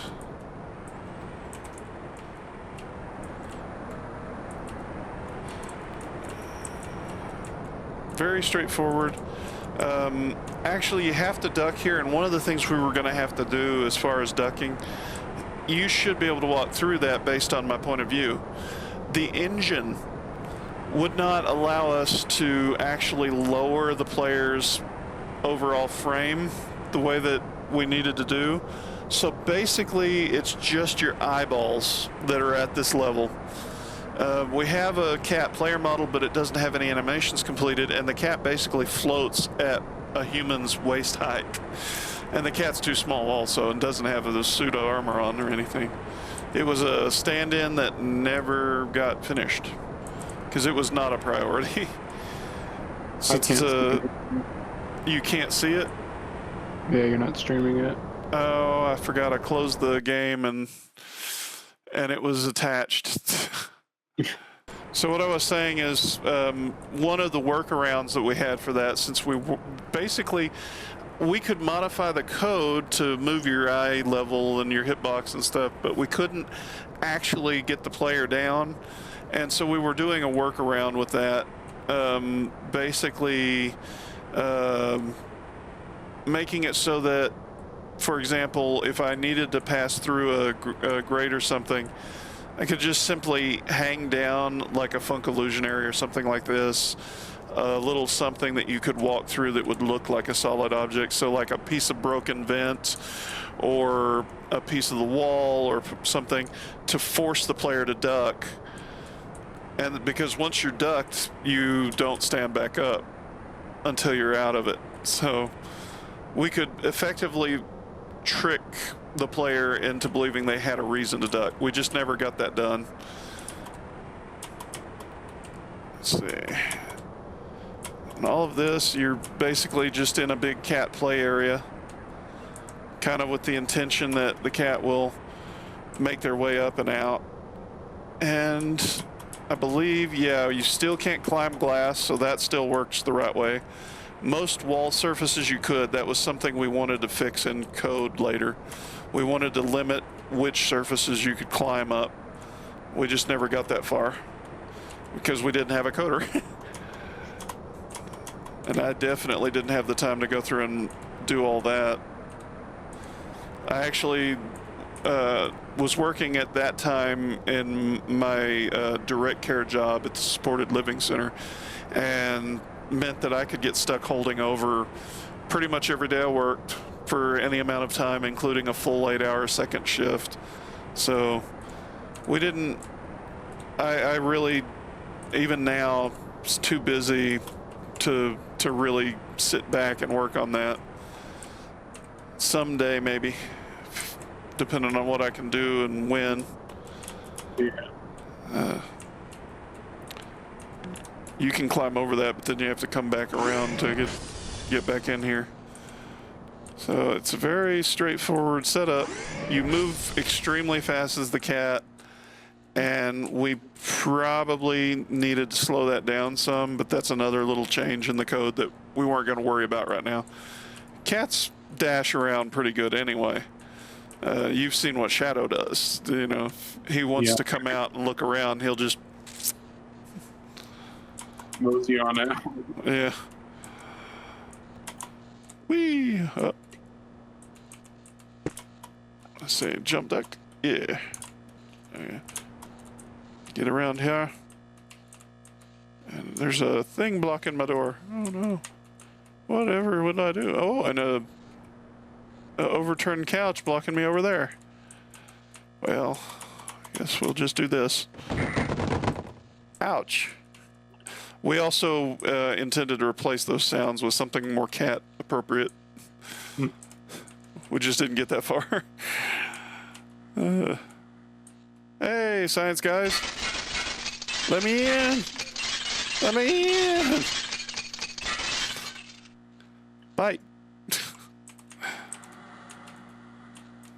Very straightforward. Actually, you have to duck here, and one of the things we were going to have to do as far as ducking, you should be able to walk through that based on my point of view. The engine would not allow us to actually lower the player's overall frame the way that we needed to do. So basically, it's just your eyeballs that are at this level. We have a cat player model, but it doesn't have any animations completed, and the cat basically floats at a human's waist height. And the cat's too small also and doesn't have the pseudo armor on or anything. It was a stand-in that never got finished because it was not a priority. Since you can't see it? Yeah, you're not streaming it. Oh, I forgot I closed the game and it was attached. So what I was saying is one of the workarounds that we had for that, since we basically we could modify the code to move your eye level and your hitbox and stuff, but we couldn't actually get the player down. And so we were doing a workaround with that, basically making it so that, for example, if I needed to pass through a grate or something, I could just simply hang down like a funk illusionary or something like this, a little something that you could walk through that would look like a solid object. So like a piece of broken vent or a piece of the wall or something to force the player to duck. And because once you're ducked, you don't stand back up until you're out of it. So we could effectively trick the player into believing they had a reason to duck. We just never got that done. Let's see. And all of this, you're basically just in a big cat play area, kind of with the intention that the cat will make their way up and out. And I believe, yeah, you still can't climb glass, so that still works the right way. Most wall surfaces you could. That was something we wanted to fix in code later. We wanted to limit which surfaces you could climb up. We just never got that far because we didn't have a coder. And I definitely didn't have the time to go through and do all that. I actually was working at that time in my direct care job at the supported living center, and meant that I could get stuck holding over pretty much every day I worked for any amount of time, including a full 8-hour second shift. So we didn't, I really, even now, was too busy to really sit back and work on that. Someday, maybe, depending on what I can do and when. Yeah. You can climb over that, but then you have to come back around to get back in here. So it's a very straightforward setup. You move extremely fast as the cat, and we probably needed to slow that down some, but that's another little change in the code that we weren't going to worry about right now. Cats dash around pretty good anyway. You've seen what Shadow does. You know, if he wants to come out and look around, he'll just mosey on it. Yeah. Whee! Up. Let's see, jump duck. Yeah. Okay. Get around here. And there's a thing blocking my door. Oh no. Whatever would I do? Oh, and a overturned couch blocking me over there. Well, I guess we'll just do this. Ouch. We also intended to replace those sounds with something more cat appropriate. We just didn't get that far. Hey, science guys. Let me in. Let me in. Bite.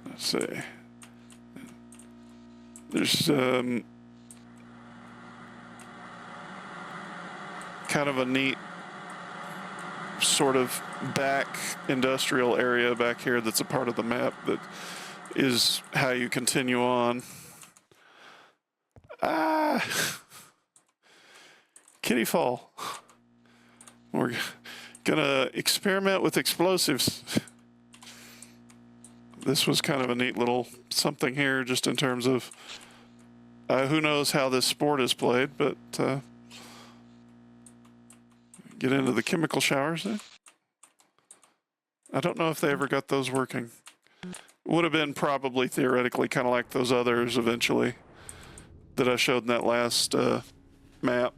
Let's see. There's kind of a neat sort of back industrial area back here that's a part of the map that is how you continue on. Kitty fall. We're gonna experiment with explosives. This was kind of a neat little something here, just in terms of who knows how this sport is played, but get into the chemical showers there. I don't know if they ever got those working. Would have been probably theoretically kind of like those others eventually that I showed in that last map.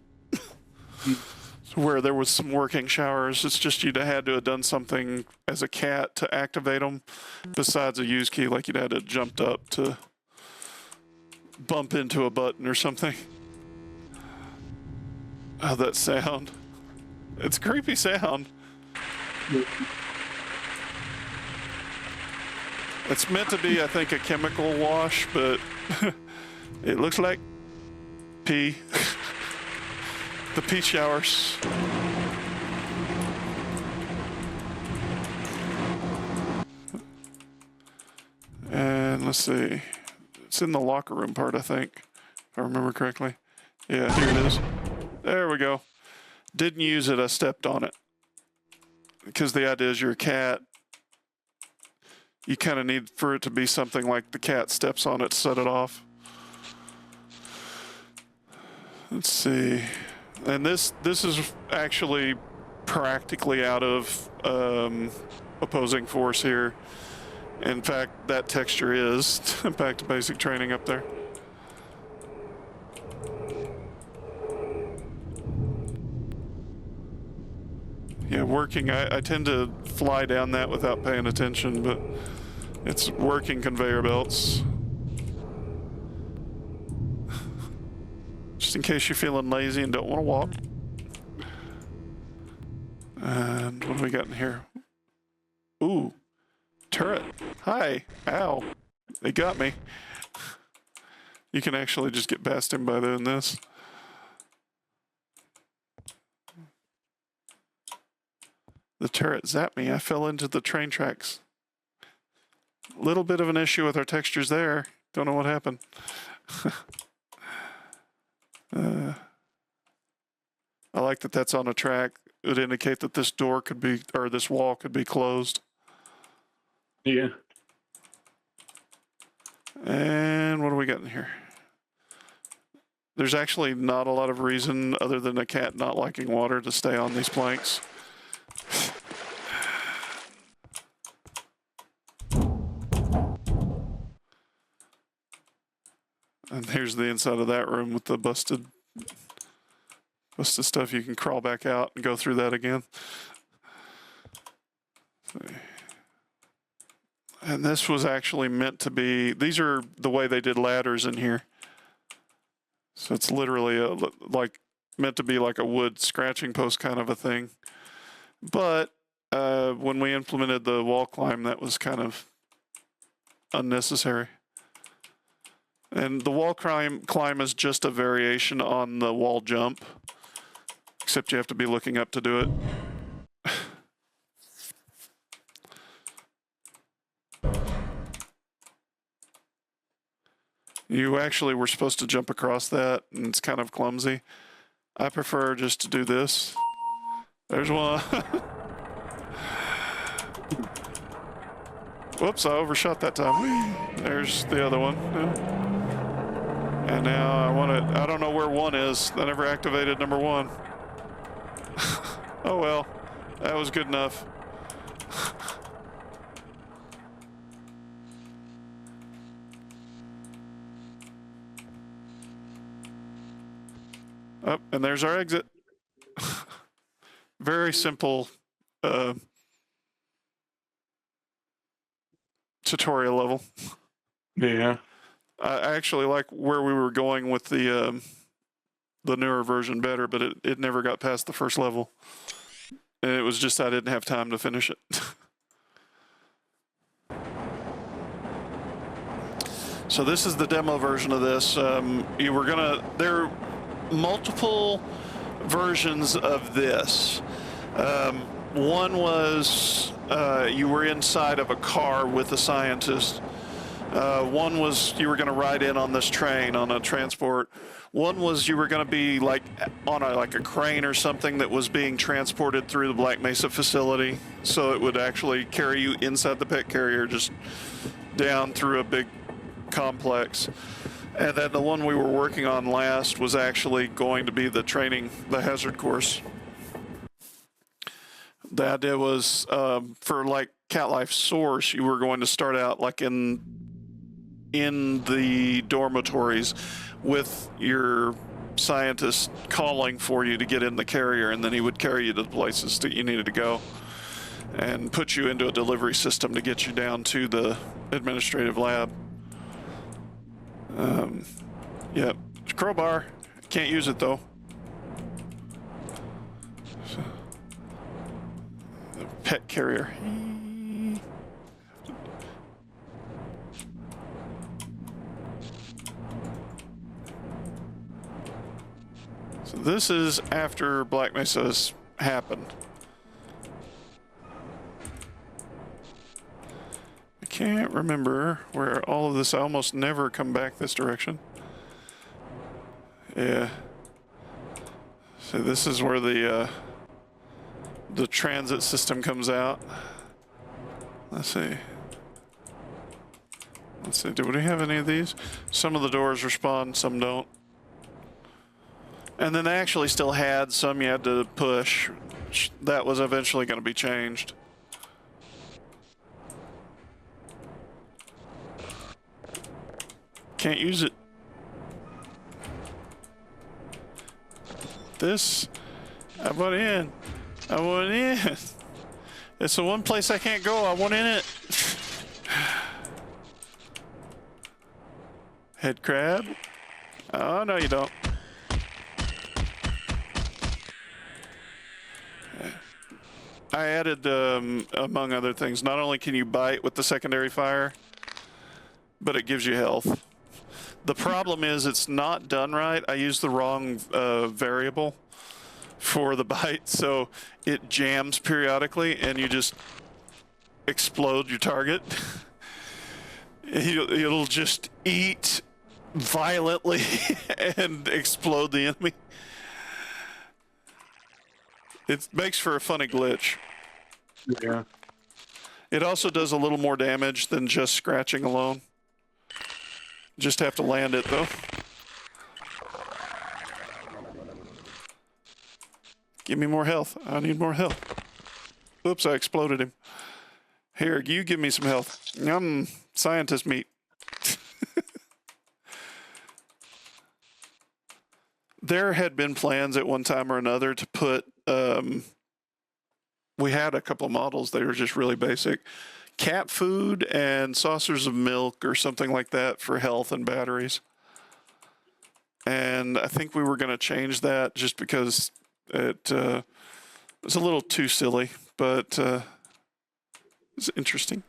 Where there was some working showers. It's just you'd had to have done something as a cat to activate them besides a use key, like you'd had to jumped up to bump into a button or something. Oh, that sound. It's a creepy sound. It's meant to be, I think, a chemical wash, but it looks like pee. The pee showers. And let's see. It's in the locker room part, I think, if I remember correctly. Yeah, here it is. There we go. Didn't use it, I stepped on it. Because the idea is you're a cat. You kind of need for it to be something like the cat steps on it to set it off. Let's see. And this is actually practically out of opposing force here. In fact, that texture is back to basic training up there. Yeah, working, I tend to fly down that without paying attention, but it's working conveyor belts. Just in case you're feeling lazy and don't want to walk. And what do we got in here? Ooh, turret. Hi. Ow. They got me. You can actually just get past him by doing this. The turret zapped me. I fell into the train tracks. Little bit of an issue with our textures there. Don't know what happened. I like that that's on a track. It would indicate that this door could be, or this wall could be closed. Yeah. And what do we got in here? There's actually not a lot of reason other than a cat not liking water to stay on these planks. And here's the inside of that room with the busted stuff. You can crawl back out and go through that again. And this was actually meant to be, these are the way they did ladders in here. So it's literally like meant to be like a wood scratching post kind of a thing. But when we implemented the wall climb, that was kind of unnecessary. And the wall climb is just a variation on the wall jump, except you have to be looking up to do it. You actually were supposed to jump across that, and it's kind of clumsy. I prefer just to do this. There's one. Whoops, I overshot that time. There's the other one. Yeah. And now I want to, I don't know where one is. I never activated number one. Oh well, that was good enough. Oh, and there's our exit. Very simple tutorial level. Yeah. I actually like where we were going with the newer version better, but it never got past the first level. And it was just I didn't have time to finish it. So this is the demo version of this. You were gonna, there are multiple versions of this. One was you were inside of a car with a scientist. One was you were going to ride in on this train on a transport. One was you were going to be like on a crane or something that was being transported through the Black Mesa facility, so it would actually carry you inside the pet carrier just down through a big complex. And then the one we were working on last was actually going to be the training, the hazard course. The idea was for like Cat Life Source, you were going to start out like in the dormitories with your scientist calling for you to get in the carrier, and then he would carry you to the places that you needed to go and put you into a delivery system to get you down to the administrative lab. Yep, crowbar. Can't use it though. The pet carrier. So this is after Black Mesa's happened. I can't remember where all of this, I almost never come back this direction. Yeah. So this is where the transit system comes out. Let's see. Do we have any of these? Some of the doors respond, some don't. And then they actually still had some you had to push. That was eventually going to be changed. Can't use it. This, I want in. I want in. It's the one place I can't go. I want in it. Head crab. Oh, no, you don't. I added, among other things, not only can you bite with the secondary fire, but it gives you health. The problem is it's not done right. I used the wrong variable for the bite, so it jams periodically and you just explode your target. It'll just eat violently and explode the enemy. It makes for a funny glitch. Yeah. It also does a little more damage than just scratching alone. Just have to land it though. Give me more health. I need more health. Oops, I exploded him. Here, you give me some health. Yum, scientist meat. There had been plans at one time or another to put, we had a couple of models, they were just really basic. Cat food and saucers of milk or something like that for health and batteries. And I think we were going to change that just because it was a little too silly, but it's interesting.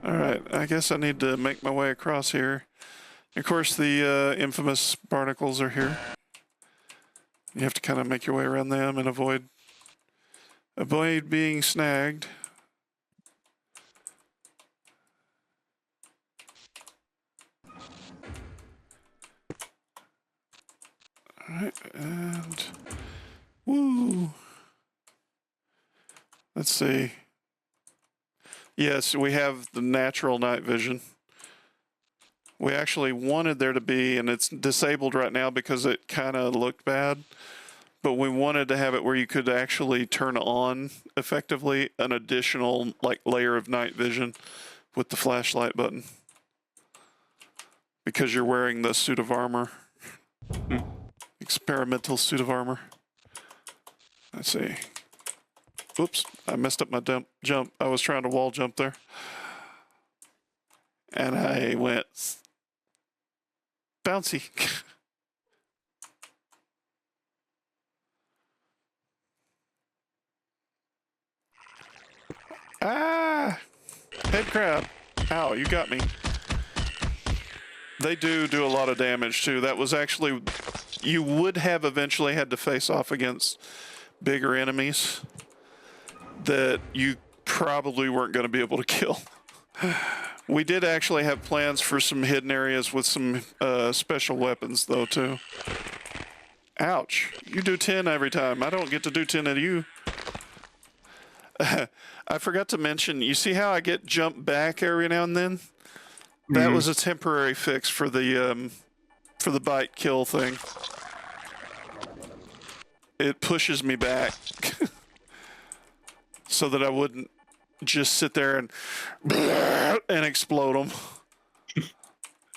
All right, I guess I need to make my way across here. Of course, the infamous barnacles are here. You have to kind of make your way around them and avoid being snagged. All right, and woo. Let's see. Yes, we have the natural night vision. We actually wanted there to be, and it's disabled right now because it kind of looked bad, but we wanted to have it where you could actually turn on effectively an additional like layer of night vision with the flashlight button because you're wearing the suit of armor. Experimental suit of armor. Let's see. Oops, I messed up my jump. I was trying to wall jump there. And I went bouncy. Ah! Head crab. Ow, you got me. They do a lot of damage too. That was actually, you would have eventually had to face off against bigger enemies. that you probably weren't going to be able to kill. We did actually have plans for some hidden areas with some special weapons, though, too. Ouch. You do 10 every time. I don't get to do 10 at you. I forgot to mention, you see how I get jumped back every now and then? That was a temporary fix for the bite kill thing. It pushes me back so that I wouldn't just sit there and explode them.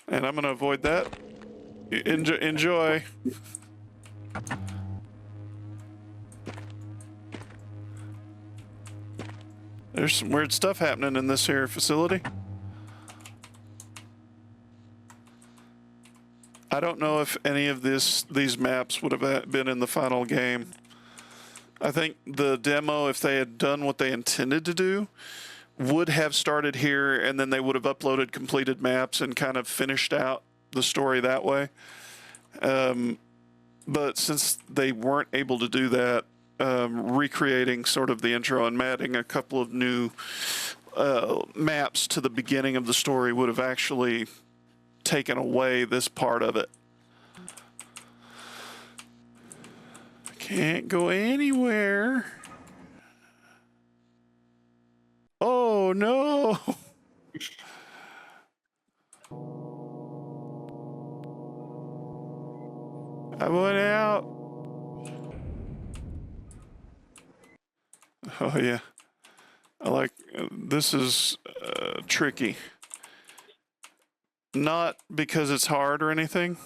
And I'm going to avoid that. Enjoy. There's some weird stuff happening in this here facility. I don't know if any of these maps would have been in the final game. I think the demo, if they had done what they intended to do, would have started here, and then they would have uploaded completed maps and kind of finished out the story that way. But since they weren't able to do that, recreating sort of the intro and adding a couple of new maps to the beginning of the story would have actually taken away this part of it. Can't go anywhere. Oh no. I went out. Oh yeah. I like this is tricky. Not because it's hard or anything,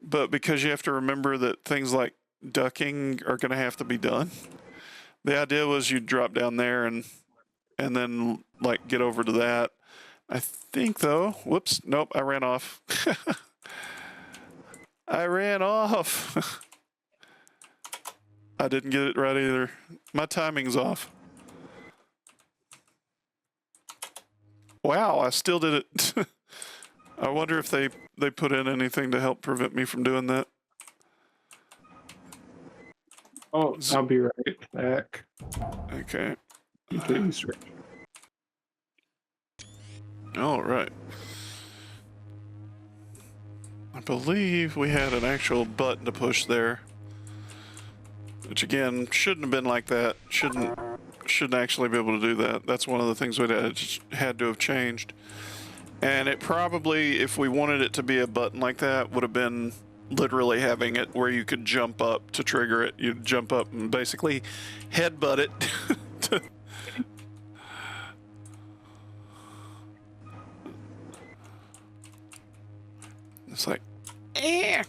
but because you have to remember that things like ducking are going to have to be done. The idea was you'd drop down there and then like get over to that. I think though, whoops, nope, I ran off. I ran off. I didn't get it right either. My timing's off. Wow, I still did it. I wonder if they put in anything to help prevent me from doing that. Oh, I'll be right back. Okay. Please. All right. I believe we had an actual button to push there, which again shouldn't have been like that. Shouldn't actually be able to do that. That's one of the things we had to have changed. And it probably, if we wanted it to be a button like that, would have been literally having it where you could jump up to trigger it. You'd jump up and basically headbutt it. It's like, eh.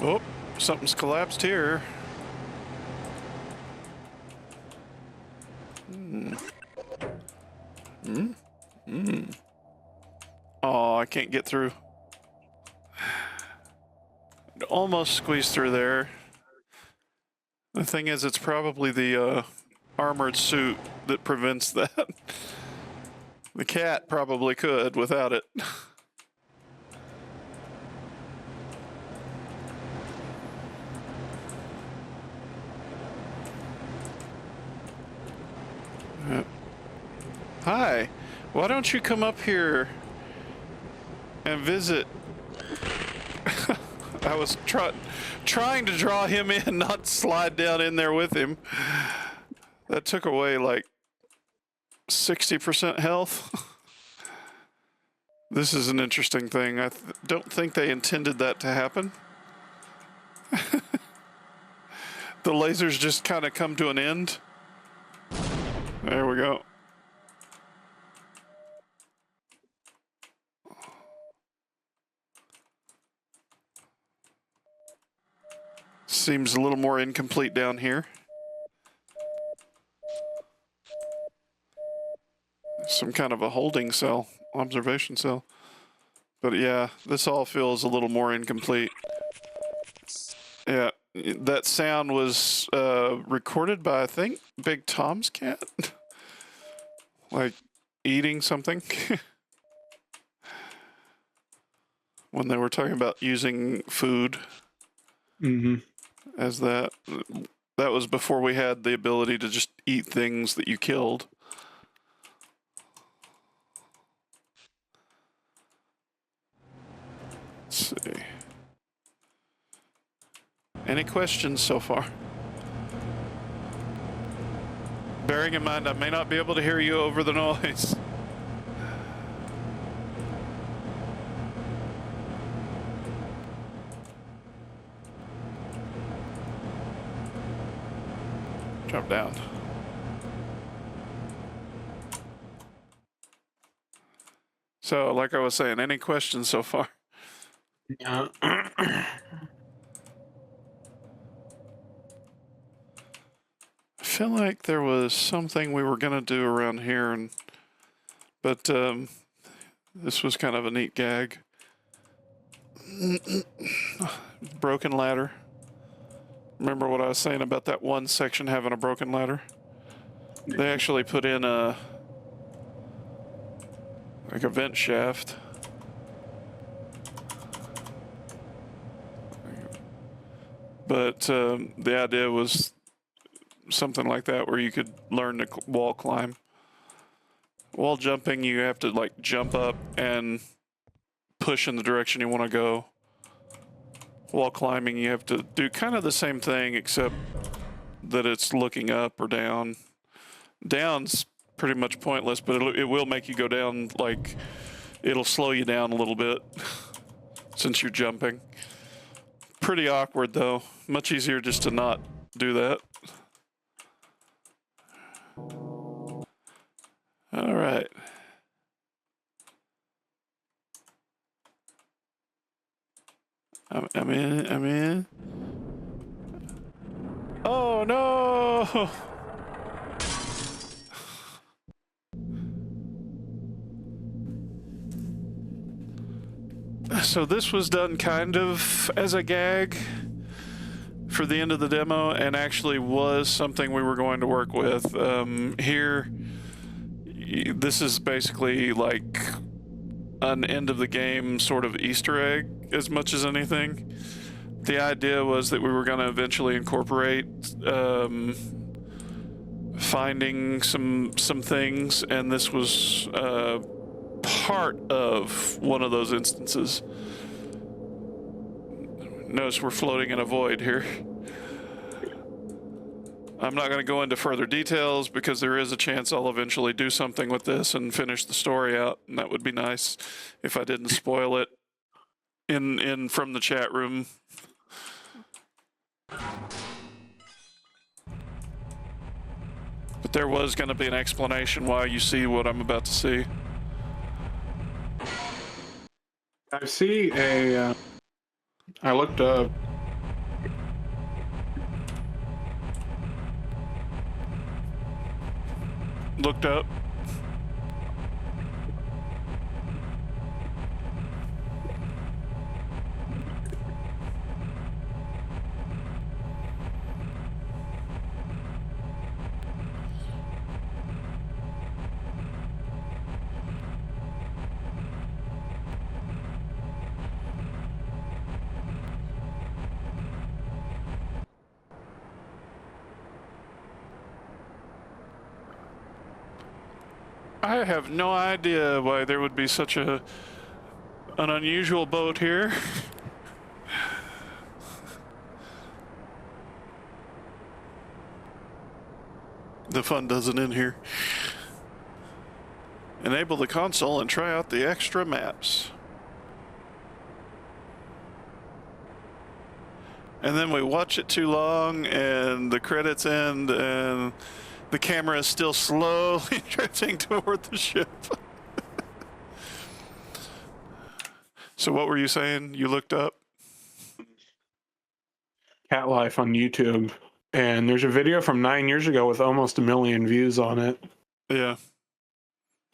Oh, something's collapsed here. Oh, I can't get through. Almost squeezed through there. The thing is, it's probably the armored suit that prevents that. The cat probably could without it. Hi, why don't you come up here and visit? I was trying to draw him in, not slide down in there with him. That took away like 60% health. This is an interesting thing. I don't think they intended that to happen. The lasers just kind of come to an end. There we go. Seems a little more incomplete down here. Some kind of a holding cell, observation cell. But yeah, this all feels a little more incomplete. Yeah, that sound was recorded by, I think, Big Tom's cat. Like, eating something. When they were talking about using food as that was before we had the ability to just eat things that you killed. Let's see. Any questions so far? Bearing in mind I may not be able to hear you over the noise. Drop down. So, like I was saying, any questions so far? Yeah. I feel like there was something we were gonna do around here, but this was kind of a neat gag. Broken ladder. Remember what I was saying about that one section having a broken ladder? They actually put in a vent shaft. But the idea was something like that where you could learn to wall climb. Wall jumping, you have to like jump up and push in the direction you want to go. Wall climbing, you have to do kind of the same thing, except that it's looking up or down. Down's pretty much pointless, but it will make you go down, like, it'll slow you down a little bit since you're jumping. Pretty awkward, though. Much easier just to not do that. All right. I'm in. Oh, no! So this was done kind of as a gag for the end of the demo, and actually was something we were going to work with. Here, this is basically like an end of the game sort of Easter egg as much as anything. The idea was that we were going to eventually incorporate finding some things, and this was part of one of those instances. Notice we're floating in a void here. I'm not going to go into further details because there is a chance I'll eventually do something with this and finish the story out, and that would be nice if I didn't spoil it in from the chat room. But there was going to be an explanation why you see what I'm about to see. I see a. I looked up. Looked up. I have no idea why there would be such an unusual boat here. The fun doesn't end here. Enable the console and try out the extra maps. And then we watch it too long and the credits end and the camera is still slowly drifting toward the ship. So what were you saying? You looked up? Cat Life on YouTube, and there's a video from 9 years ago with almost 1 million views on it. Yeah.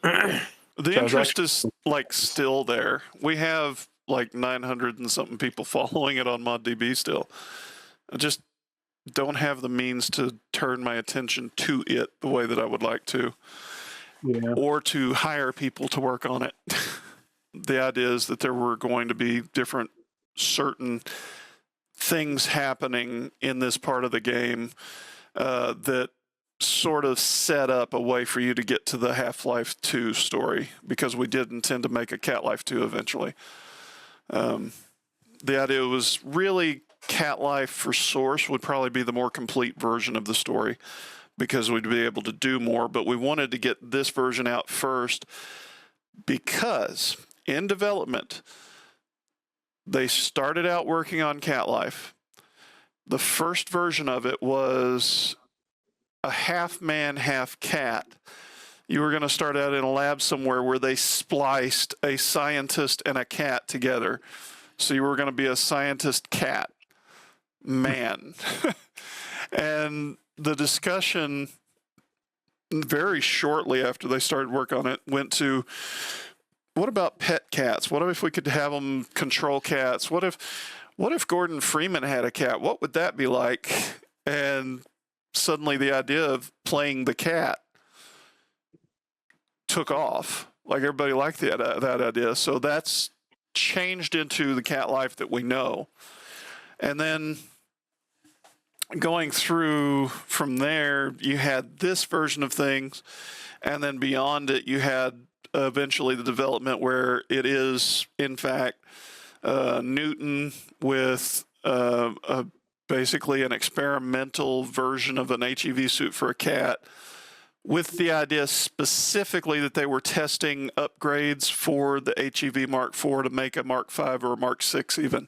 The interest is like still there. We have like 900 and something people following it on ModDB still. I just don't have the means to turn my attention to it the way that I would like to. Yeah. or to hire people to work on it. The idea is that there were going to be different certain things happening in this part of the game that sort of set up a way for you to get to the Half-Life 2 story, because we did intend to make a Cat Life 2 eventually. The idea was really Cat Life for Source would probably be the more complete version of the story, because we'd be able to do more, but we wanted to get this version out first because in development, they started out working on Cat Life. The first version of it was a half man, half cat. You were going to start out in a lab somewhere where they spliced a scientist and a cat together. So you were going to be a scientist cat man. And the discussion very shortly after they started work on it went to, what about pet cats? What if we could have them control cats? What if Gordon Freeman had a cat? What would that be like? And suddenly the idea of playing the cat took off. Like, everybody liked that idea. So that's changed into the Cat Life that we know. And then going through from there, you had this version of things. And then beyond it, you had eventually the development where it is, in fact, Newton with basically an experimental version of an HEV suit for a cat, with the idea specifically that they were testing upgrades for the HEV Mark IV to make a Mark V or a Mark VI even.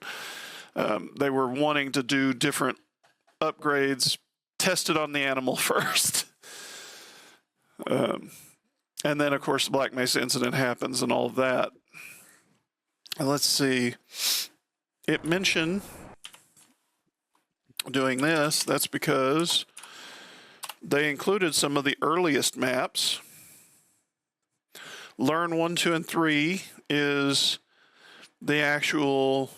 They were wanting to do different upgrades, tested on the animal first. And then, of course, the Black Mesa incident happens and all of that. And let's see. It mentioned doing this. That's because they included some of the earliest maps. Learn 1, 2, and 3 is the actual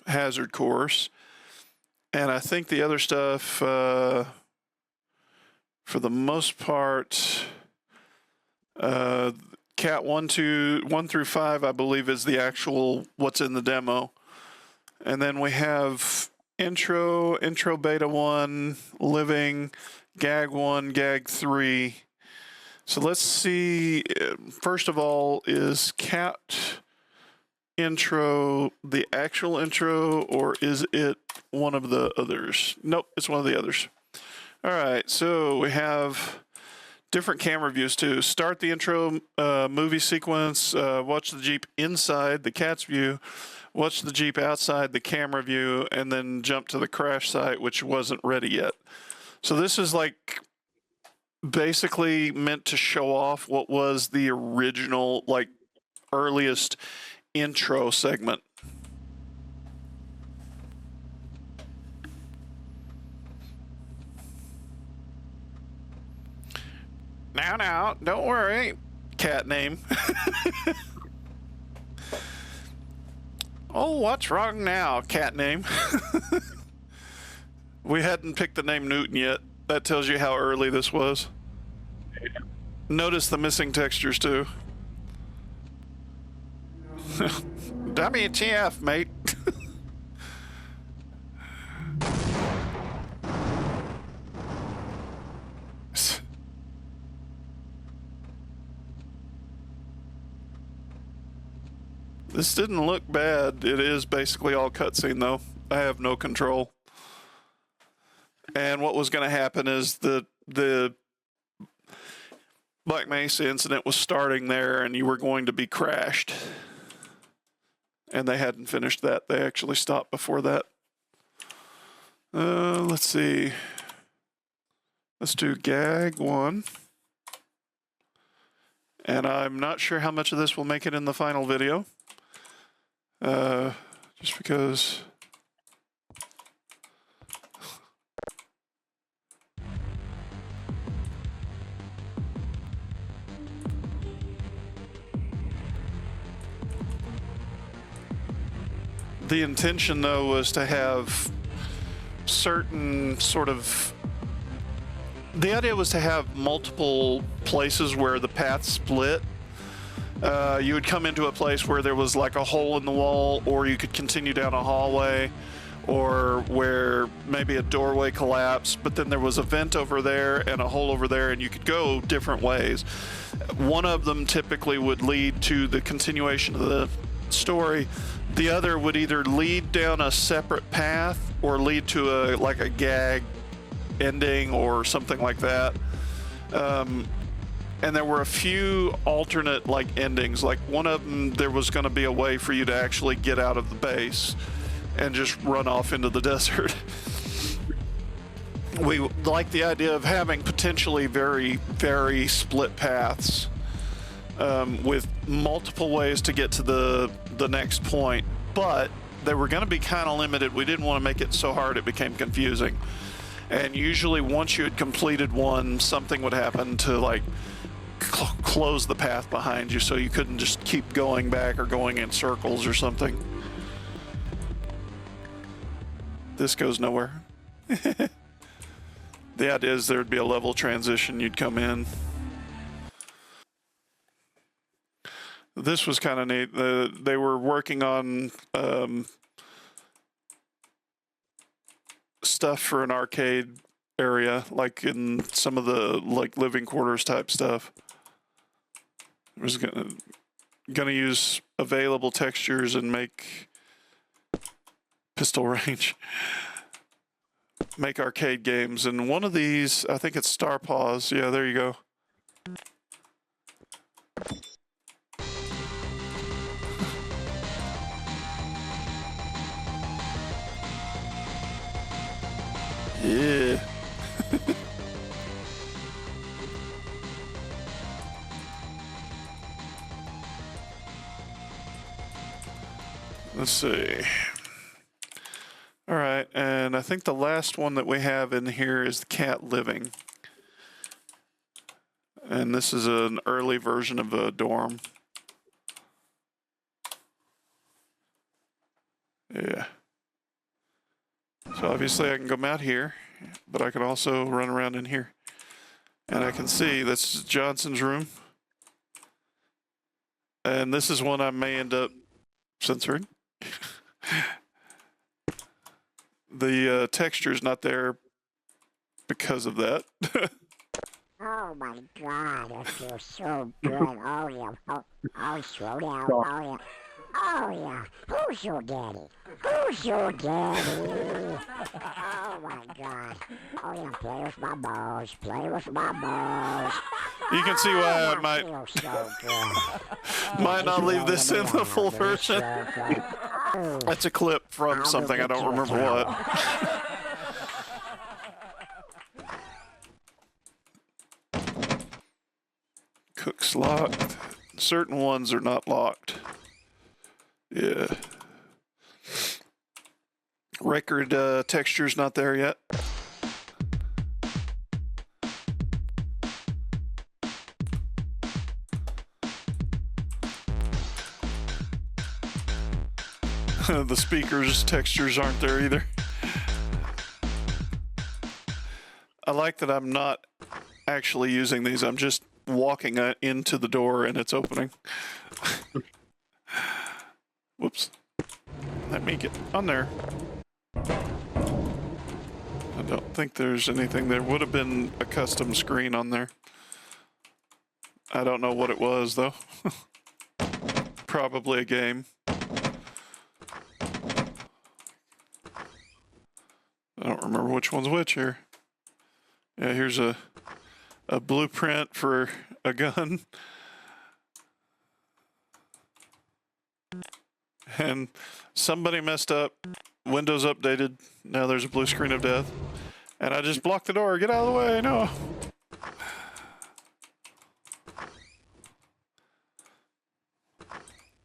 hazard course. And I think the other stuff, for the most part, Cat 1 through 5, I believe, is the actual what's in the demo. And then we have intro beta 1, living, gag 1, gag 3. So let's see. First of all, is Cat intro the actual intro, or is it one of the others? Nope, it's one of the others. All right, so we have different camera views too. Start the intro movie sequence, watch the Jeep inside the cat's view, watch the Jeep outside the camera view, and then jump to the crash site, which wasn't ready yet. So this is like basically meant to show off what was the original, like, earliest intro segment. Now, don't worry. Cat name. Oh, what's wrong now? Cat name. We hadn't picked the name Newton yet. That tells you how early this was. Notice the missing textures too. WTF, mate. This didn't look bad. It is basically all cutscene though. I have no control. And what was going to happen is the Black Mesa incident was starting there and you were going to be crashed. And they hadn't finished that. They actually stopped before that. Let's see. Let's do gag 1. And I'm not sure how much of this will make it in the final video. Just because... The intention, though, was to have certain sort of the idea was to have multiple places where the path split. You would come into a place where there was like a hole in the wall, or you could continue down a hallway, or where maybe a doorway collapsed, but then there was a vent over there and a hole over there, and you could go different ways. One of them typically would lead to the continuation of the story. The other would either lead down a separate path or lead to a gag ending or something like that. And there were a few alternate endings. Like one of them, there was going to be a way for you to actually get out of the base and just run off into the desert. We like the idea of having potentially very, very split paths with multiple ways to get to the next point, but they were going to be kind of limited. We didn't want to make it so hard it became confusing. And usually once you had completed one, something would happen to close the path behind you, so you couldn't just keep going back or going in circles or something. This goes nowhere. The idea is there'd be a level transition, you'd come in. This was kind of neat. They were working on stuff for an arcade area, like in some of the living quarters type stuff. I was gonna use available textures and make pistol range, make arcade games. And one of these, I think it's Star Paws. Yeah, there you go. Yeah. Let's see. All right, and I think the last one that we have in here is the cat living. And this is an early version of a dorm. Yeah. So obviously I can come out here, but I can also run around in here. And I can see that's Johnson's room. And this is one I may end up censoring. The texture's not there because of that. Oh my god, it feels so good. Oh yeah. Oh, slow down. Oh yeah. Oh yeah. Who's your daddy? Who's your daddy? Oh my god. Oh yeah, play with my balls. Play with my balls. You can see why I might might not leave this in the full version. That's a clip from something, I don't remember what. Cook's locked. Certain ones are not locked. Yeah. Record texture's not there yet. The speakers textures aren't there either. I like that I'm not actually using these. I'm just walking into the door and it's opening. Whoops. Let me get on there. I don't think there's anything. There would have been a custom screen on there. I don't know what it was though. Probably a game. I don't remember which one's which here. Yeah, here's a blueprint for a gun. And somebody messed up. Windows updated. Now there's a blue screen of death. And I just blocked the door. Get out of the way. No.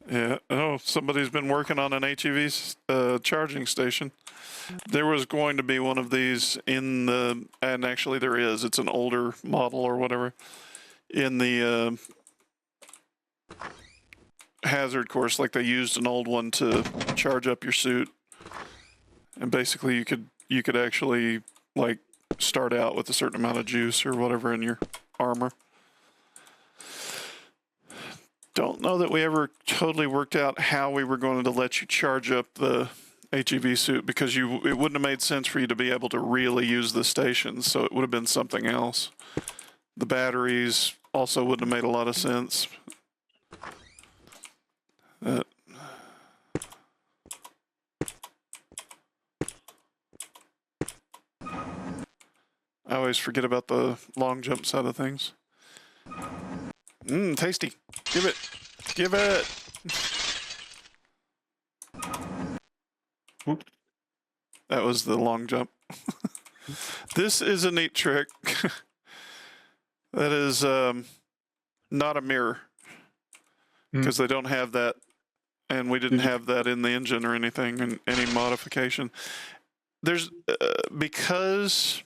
Yeah. Oh, somebody's been working on an HEV charging station. There was going to be one of these in the, and actually there is, it's an older model or whatever, in the hazard course. Like they used an old one to charge up your suit. And basically you could actually like start out with a certain amount of juice or whatever in your armor. Don't know that we ever totally worked out how we were going to let you charge up the HEV suit, because it wouldn't have made sense for you to be able to really use the stations, so it would have been something else. The batteries also wouldn't have made a lot of sense. I always forget about the long jump side of things. Tasty. Give it. Give it. Whoop. That was the long jump. This is a neat trick. That is not a mirror, because they don't have that, and we didn't have that in the engine or anything, in any modification. There's because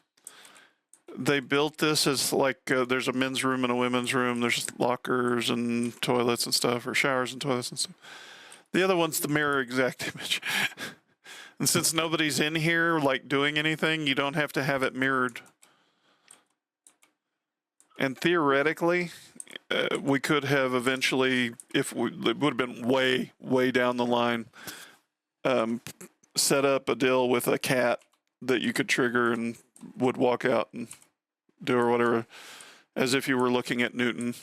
they built this as like there's a men's room and a women's room. There's lockers and toilets and stuff, or showers and toilets and stuff. The other one's the mirror exact image. And since nobody's in here like doing anything, you don't have to have it mirrored. And theoretically, we could have eventually, it would have been way, way down the line, set up a deal with a cat that you could trigger and would walk out and do or whatever, as if you were looking at Newton.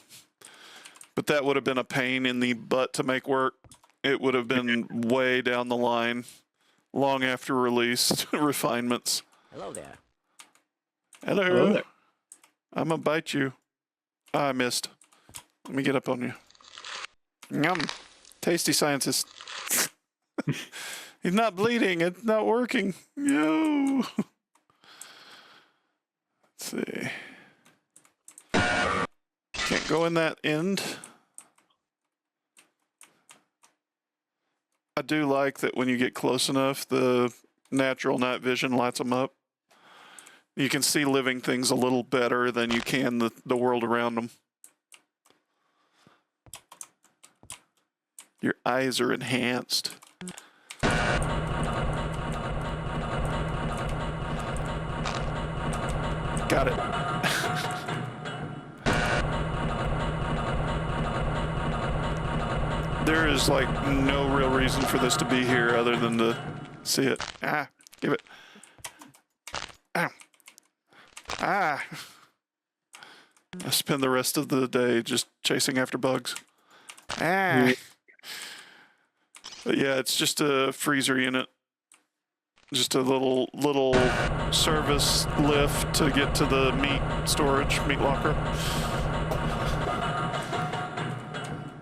But that would have been a pain in the butt to make work. It would have been way down the line, long after release, refinements. Hello there. Hello. Hello there. I'm gonna bite you. I missed. Let me get up on you. Yum. Tasty scientist. He's not bleeding. It's not working. Yo. Let's see. Can't go in that end. I do like that when you get close enough, the natural night vision lights them up. You can see living things a little better than you can the world around them. Your eyes are enhanced. Got it. There is like no real reason for this to be here other than to see it. Ah, give it. Ow. Ah. I spend the rest of the day just chasing after bugs. Ah. But yeah, it's just a freezer unit. Just a little service lift to get to the meat storage, meat locker.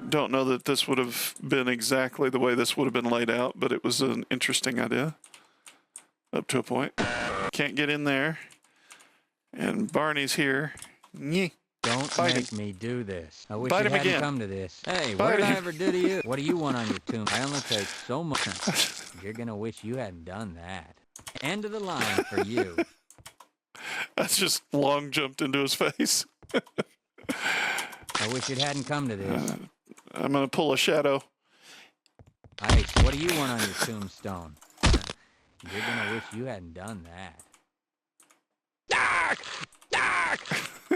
Don't know that this would have been exactly the way this would have been laid out, but it was an interesting idea. Up to a point. Can't get in there. And Barney's here. Nyeh. Don't Bite make him. me do this. I wish Bite it him hadn't again. come to this. Hey, Bite what did I him. ever do to you? What do you want on your tomb? I only take so much. You're gonna wish you hadn't done that. End of the line for you. That's just long jumped into his face. I wish it hadn't come to this. I'm gonna pull a shadow. Hey, what do you want on your tombstone? You're gonna wish you hadn't done that.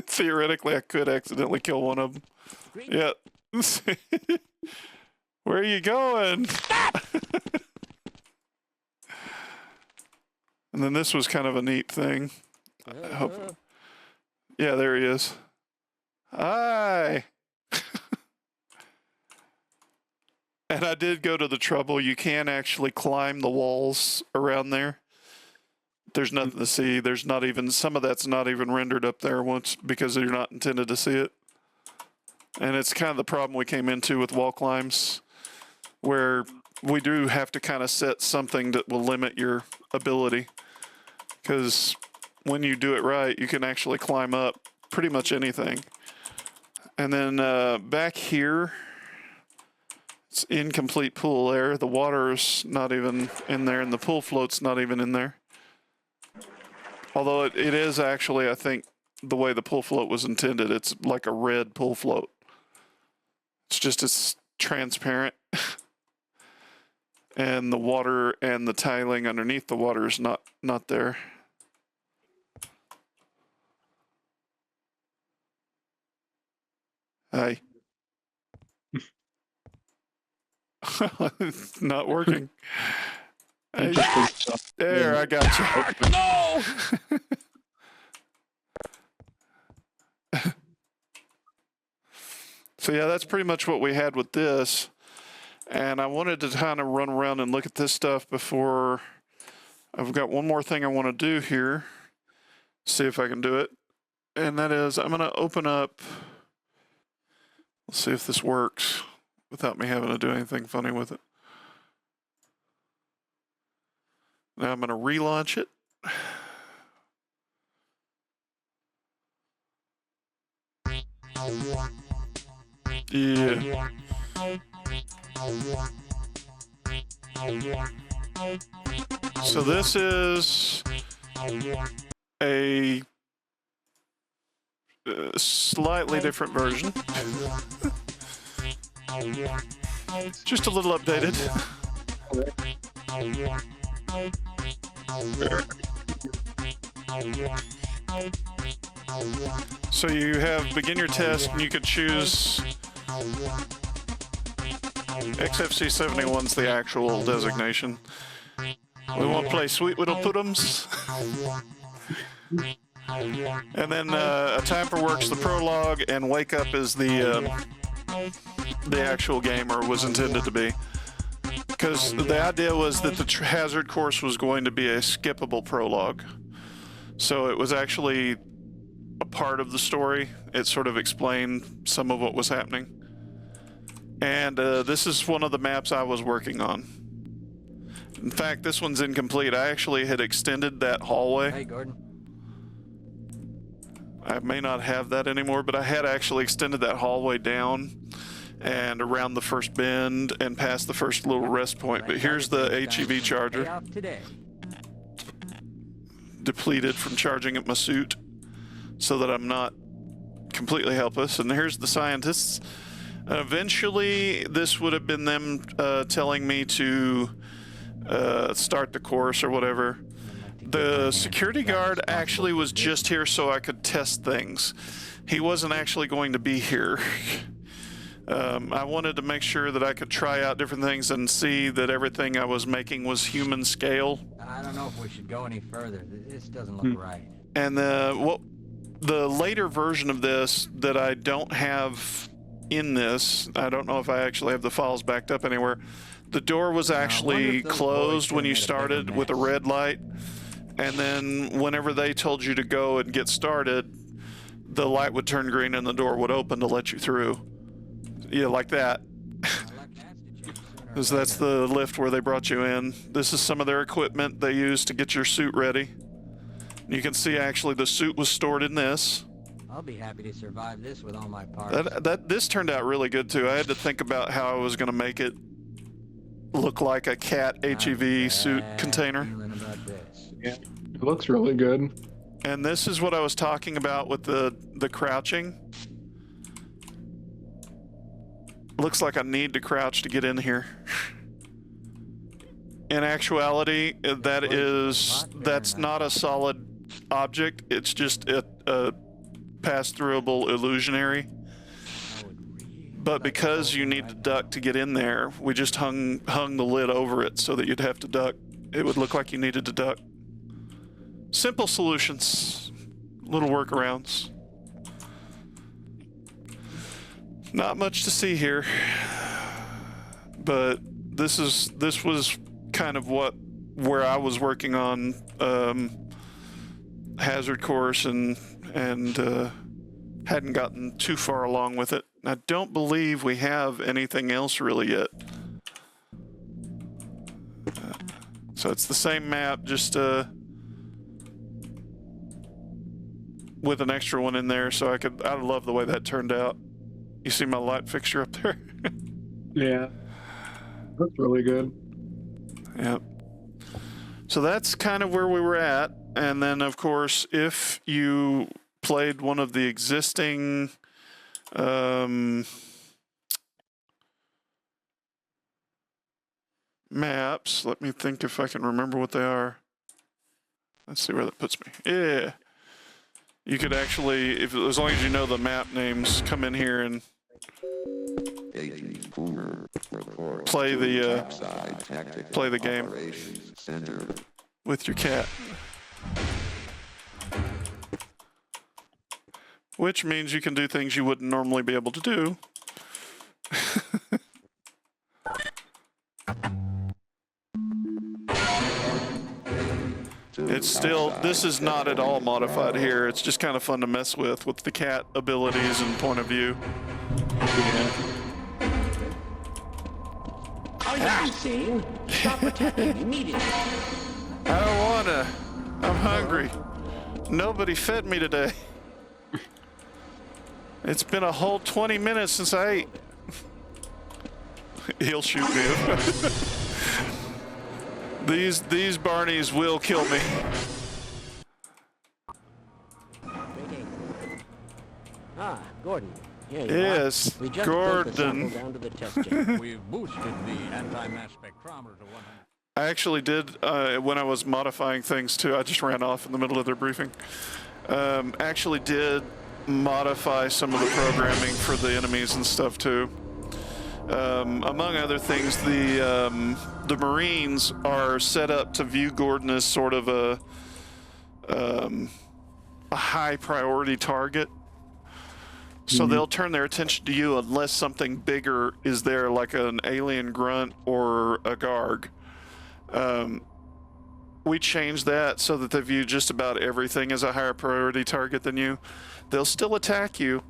Theoretically, I could accidentally kill one of them. Yeah. Where are you going? And then this was kind of a neat thing. I hope. Yeah, there he is. Hi. And I did go to the trouble. You can actually climb the walls around there. There's nothing to see. There's not even, some of that's not even rendered up there once because you're not intended to see it. And it's kind of the problem we came into with wall climbs, where we do have to kind of set something that will limit your ability. Because when you do it right, you can actually climb up pretty much anything. And then back here, it's incomplete pool there. The water's not even in there, and the pool float's not even in there. Although it is actually, I think, the way the pool float was intended. It's like a red pool float. It's just it's transparent. And the water and the tiling underneath the water is not there. Hi. It's not working. Hey, there, I got you. No! So yeah, that's pretty much what we had with this. And I wanted to kind of run around and look at this stuff before. I've got one more thing I want to do here. See if I can do it. And that is, I'm going to open up. Let's see if this works without me having to do anything funny with it. Now I'm going to relaunch it. Yeah. So this is a slightly different version. Just a little updated. So you have begin your test and you could choose XFC 71's the actual designation. We won't play Sweet Little Puddums. And then A Time for Work's the prologue, and Wake Up is the actual game, or was intended to be. Because the idea was that the hazard course was going to be a skippable prologue. So it was actually a part of the story. It sort of explained some of what was happening. And this is one of the maps I was working on. In fact, this one's incomplete. I actually had extended that hallway. Hey, Gordon. I may not have that anymore, but I had actually extended that hallway down and around the first bend and past the first little rest point. But here's the HEV charger. Depleted from charging at my suit so that I'm not completely helpless. And here's the scientists. Eventually, this would have been them telling me to start the course or whatever. The security guard actually was just here so I could test things. He wasn't actually going to be here. I wanted to make sure that I could try out different things and see that everything I was making was human scale. I don't know if we should go any further. This doesn't look right. And the later version of this that I don't have in this, I don't know if I actually have the files backed up anywhere. The door was actually closed when you started with a red light. And then whenever they told you to go and get started, the light would turn green and the door would open to let you through. Yeah, like that. Because that's the lift where they brought you in. This is some of their equipment they used to get your suit ready. You can see actually the suit was stored in this. I'll be happy to survive this with all my parts. This turned out really good too. I had to think about how I was going to make it look like a cat HEV suit container. Yeah, it looks really good. And this is what I was talking about with the crouching. Looks like I need to crouch to get in here. In actuality, that's not a solid object. It's just a pass-throughable illusionary. But because you need to duck to get in there, we just hung the lid over it so that you'd have to duck. It would look like you needed to duck. Simple solutions, little workarounds. Not much to see here, but this was kind of where I was working on hazard course and hadn't gotten too far along with it. I don't believe we have anything else really yet. So it's the same map, just with an extra one in there, so I love the way that turned out. You see my light fixture up there? Yeah, that's really good. Yep. So that's kind of where we were at. And then, of course, if you played one of the existing maps, let me think if I can remember what they are. Let's see where that puts me. Yeah. You could actually, as long as you know the map names, come in here and play the game with your cat. Which means you can do things you wouldn't normally be able to do. It's still, this is not at all modified here. It's just kind of fun to mess with the cat abilities and point of view. Are you insane? Stop attacking immediately. I don't wanna. I'm hungry. Nobody fed me today. It's been a whole 20 minutes since I ate. He'll shoot me. These Barneys will kill me. Ah, Gordon. Here you Yes, are. We just built the Gordon. sample down to the test chamber. We've boosted the anti-mass spectrometer to 100. I actually did, when I was modifying things too, I just ran off in the middle of their briefing. Actually did modify some of the programming for the enemies and stuff too. Among other things, the Marines are set up to view Gordon as sort of a high priority target. So they'll turn their attention to you unless something bigger is there, like an alien grunt or a Garg. We changed that so that they view just about everything as a higher priority target than you. They'll still attack you,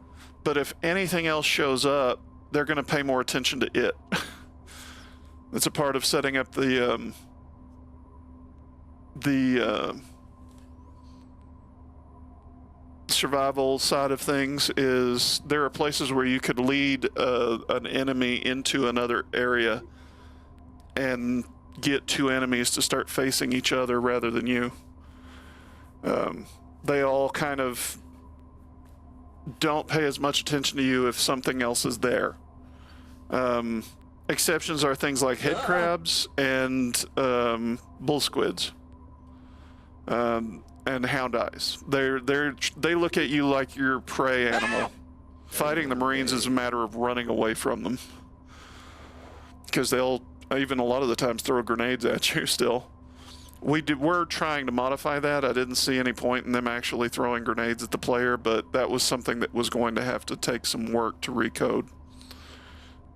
but if anything else shows up, they're going to pay more attention to it. It's a part of setting up the survival side of things. Is there are places where you could lead an enemy into another area and get two enemies to start facing each other rather than you. They all kind of don't pay as much attention to you if something else is there. Exceptions are things like head crabs and bull squids and hound eyes. They look at you like you're prey animal. Fighting the Marines is a matter of running away from them, because they'll even a lot of the times throw grenades at you still. We're trying to modify that. I didn't see any point in them actually throwing grenades at the player, but that was something that was going to have to take some work to recode.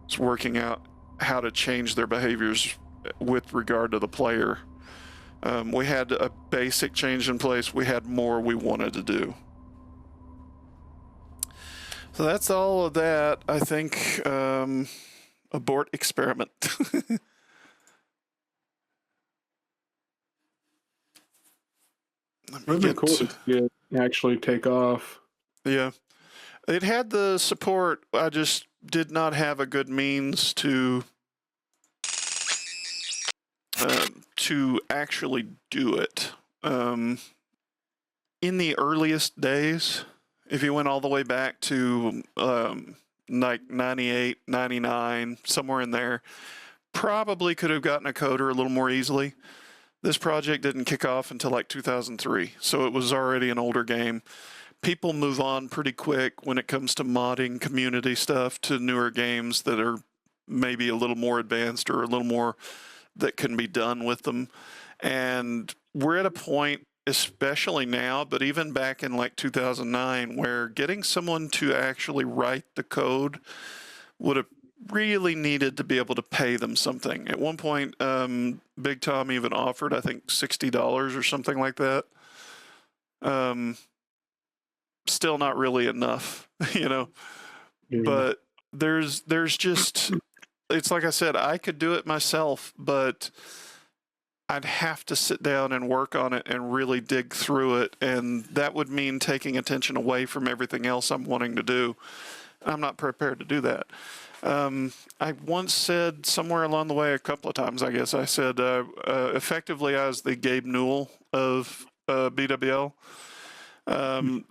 It's working out how to change their behaviors with regard to the player. We had a basic change in place. We had more we wanted to do. So that's all of that. I think abort experiment. It would be cool to see it actually take off. Yeah. It had the support. I just did not have a good means to actually do it. In the earliest days, if you went all the way back to like 98, 99, somewhere in there, probably could have gotten a coder a little more easily. This project didn't kick off until like 2003, so it was already an older game. People move on pretty quick when it comes to modding community stuff to newer games that are maybe a little more advanced or a little more that can be done with them. And we're at a point, especially now, but even back in like 2009, where getting someone to actually write the code would have really needed to be able to pay them something. At one point, Big Tom even offered, I think, $60 or something like that. Still not really enough, you know. But there's just, it's like I said, I could do it myself, but I'd have to sit down and work on it and really dig through it, and that would mean taking attention away from everything else I'm wanting to do. I'm not prepared to do that. I once said somewhere along the way, a couple of times, I guess, I said, effectively, I was the Gabe Newell of BWL.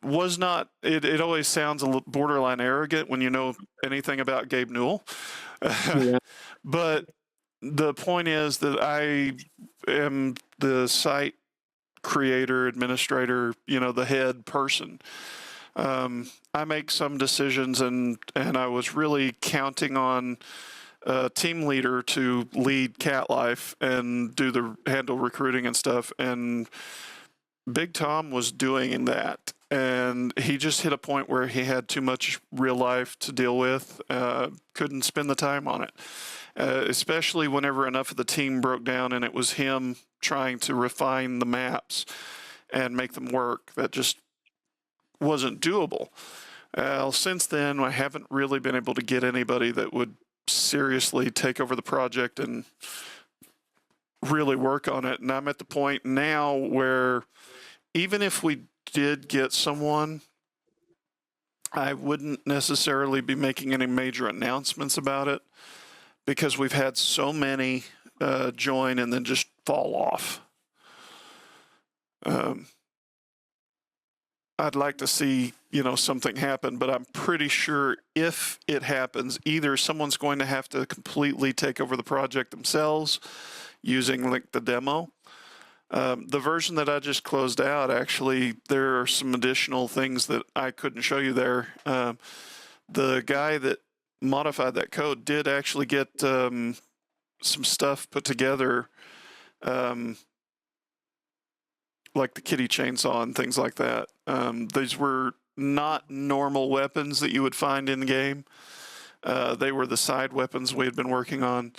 Was not, it always sounds a little borderline arrogant when you know anything about Gabe Newell. But the point is that I am the site creator, administrator, you know, the head person. I make some decisions, and I was really counting on a team leader to lead Cat Life and handle recruiting and stuff. And Big Tom was doing that, and he just hit a point where he had too much real life to deal with. Couldn't spend the time on it, especially whenever enough of the team broke down and it was him trying to refine the maps and make them work. That just wasn't doable. Since then, I haven't really been able to get anybody that would seriously take over the project and really work on it. And I'm at the point now where even if we did get someone, I wouldn't necessarily be making any major announcements about it, because we've had so many join and then just fall off. I'd like to see, something happen, but I'm pretty sure if it happens, either someone's going to have to completely take over the project themselves using like the demo. The version that I just closed out, actually, there are some additional things that I couldn't show you there. The guy that modified that code did actually get some stuff put together, like the kitty chainsaw and things like that. These were not normal weapons that you would find in the game. They were the side weapons we had been working on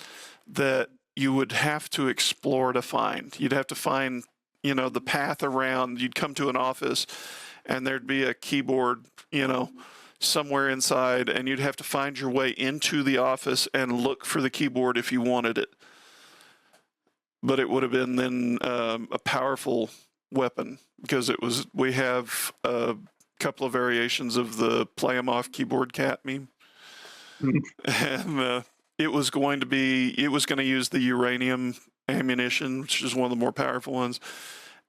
that you would have to explore to find. You'd have to find, the path around. You'd come to an office and there'd be a keyboard, somewhere inside, and you'd have to find your way into the office and look for the keyboard if you wanted it. But it would have been then a powerful weapon, because we have a couple of variations of the play 'em off keyboard cat meme. And it was going to use the uranium ammunition, which is one of the more powerful ones,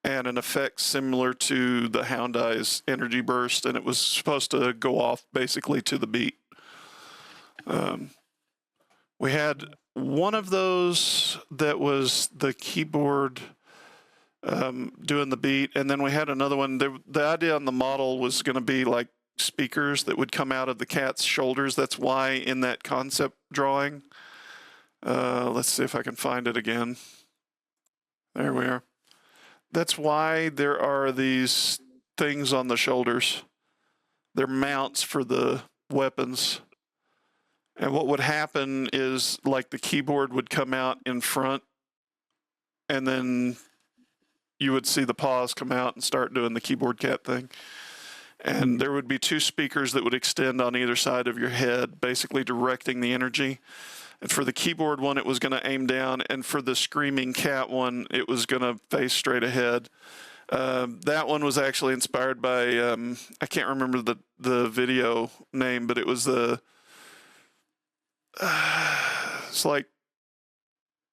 and an effect similar to the Hound Eye's energy burst, and it was supposed to go off basically to the beat. We had one of those that was the keyboard doing the beat, and then we had another one. The idea on the model was going to be like speakers that would come out of the cat's shoulders. That's why in that concept drawing, let's see if I can find it again. There we are. That's why there are these things on the shoulders. They're mounts for the weapons. And what would happen is, like, the keyboard would come out in front, and then you would see the paws come out and start doing the keyboard cat thing. And there would be two speakers that would extend on either side of your head, basically directing the energy. And for the keyboard one, it was going to aim down, and for the screaming cat one, it was going to face straight ahead. That one was actually inspired by, I can't remember the video name, but it was it's like,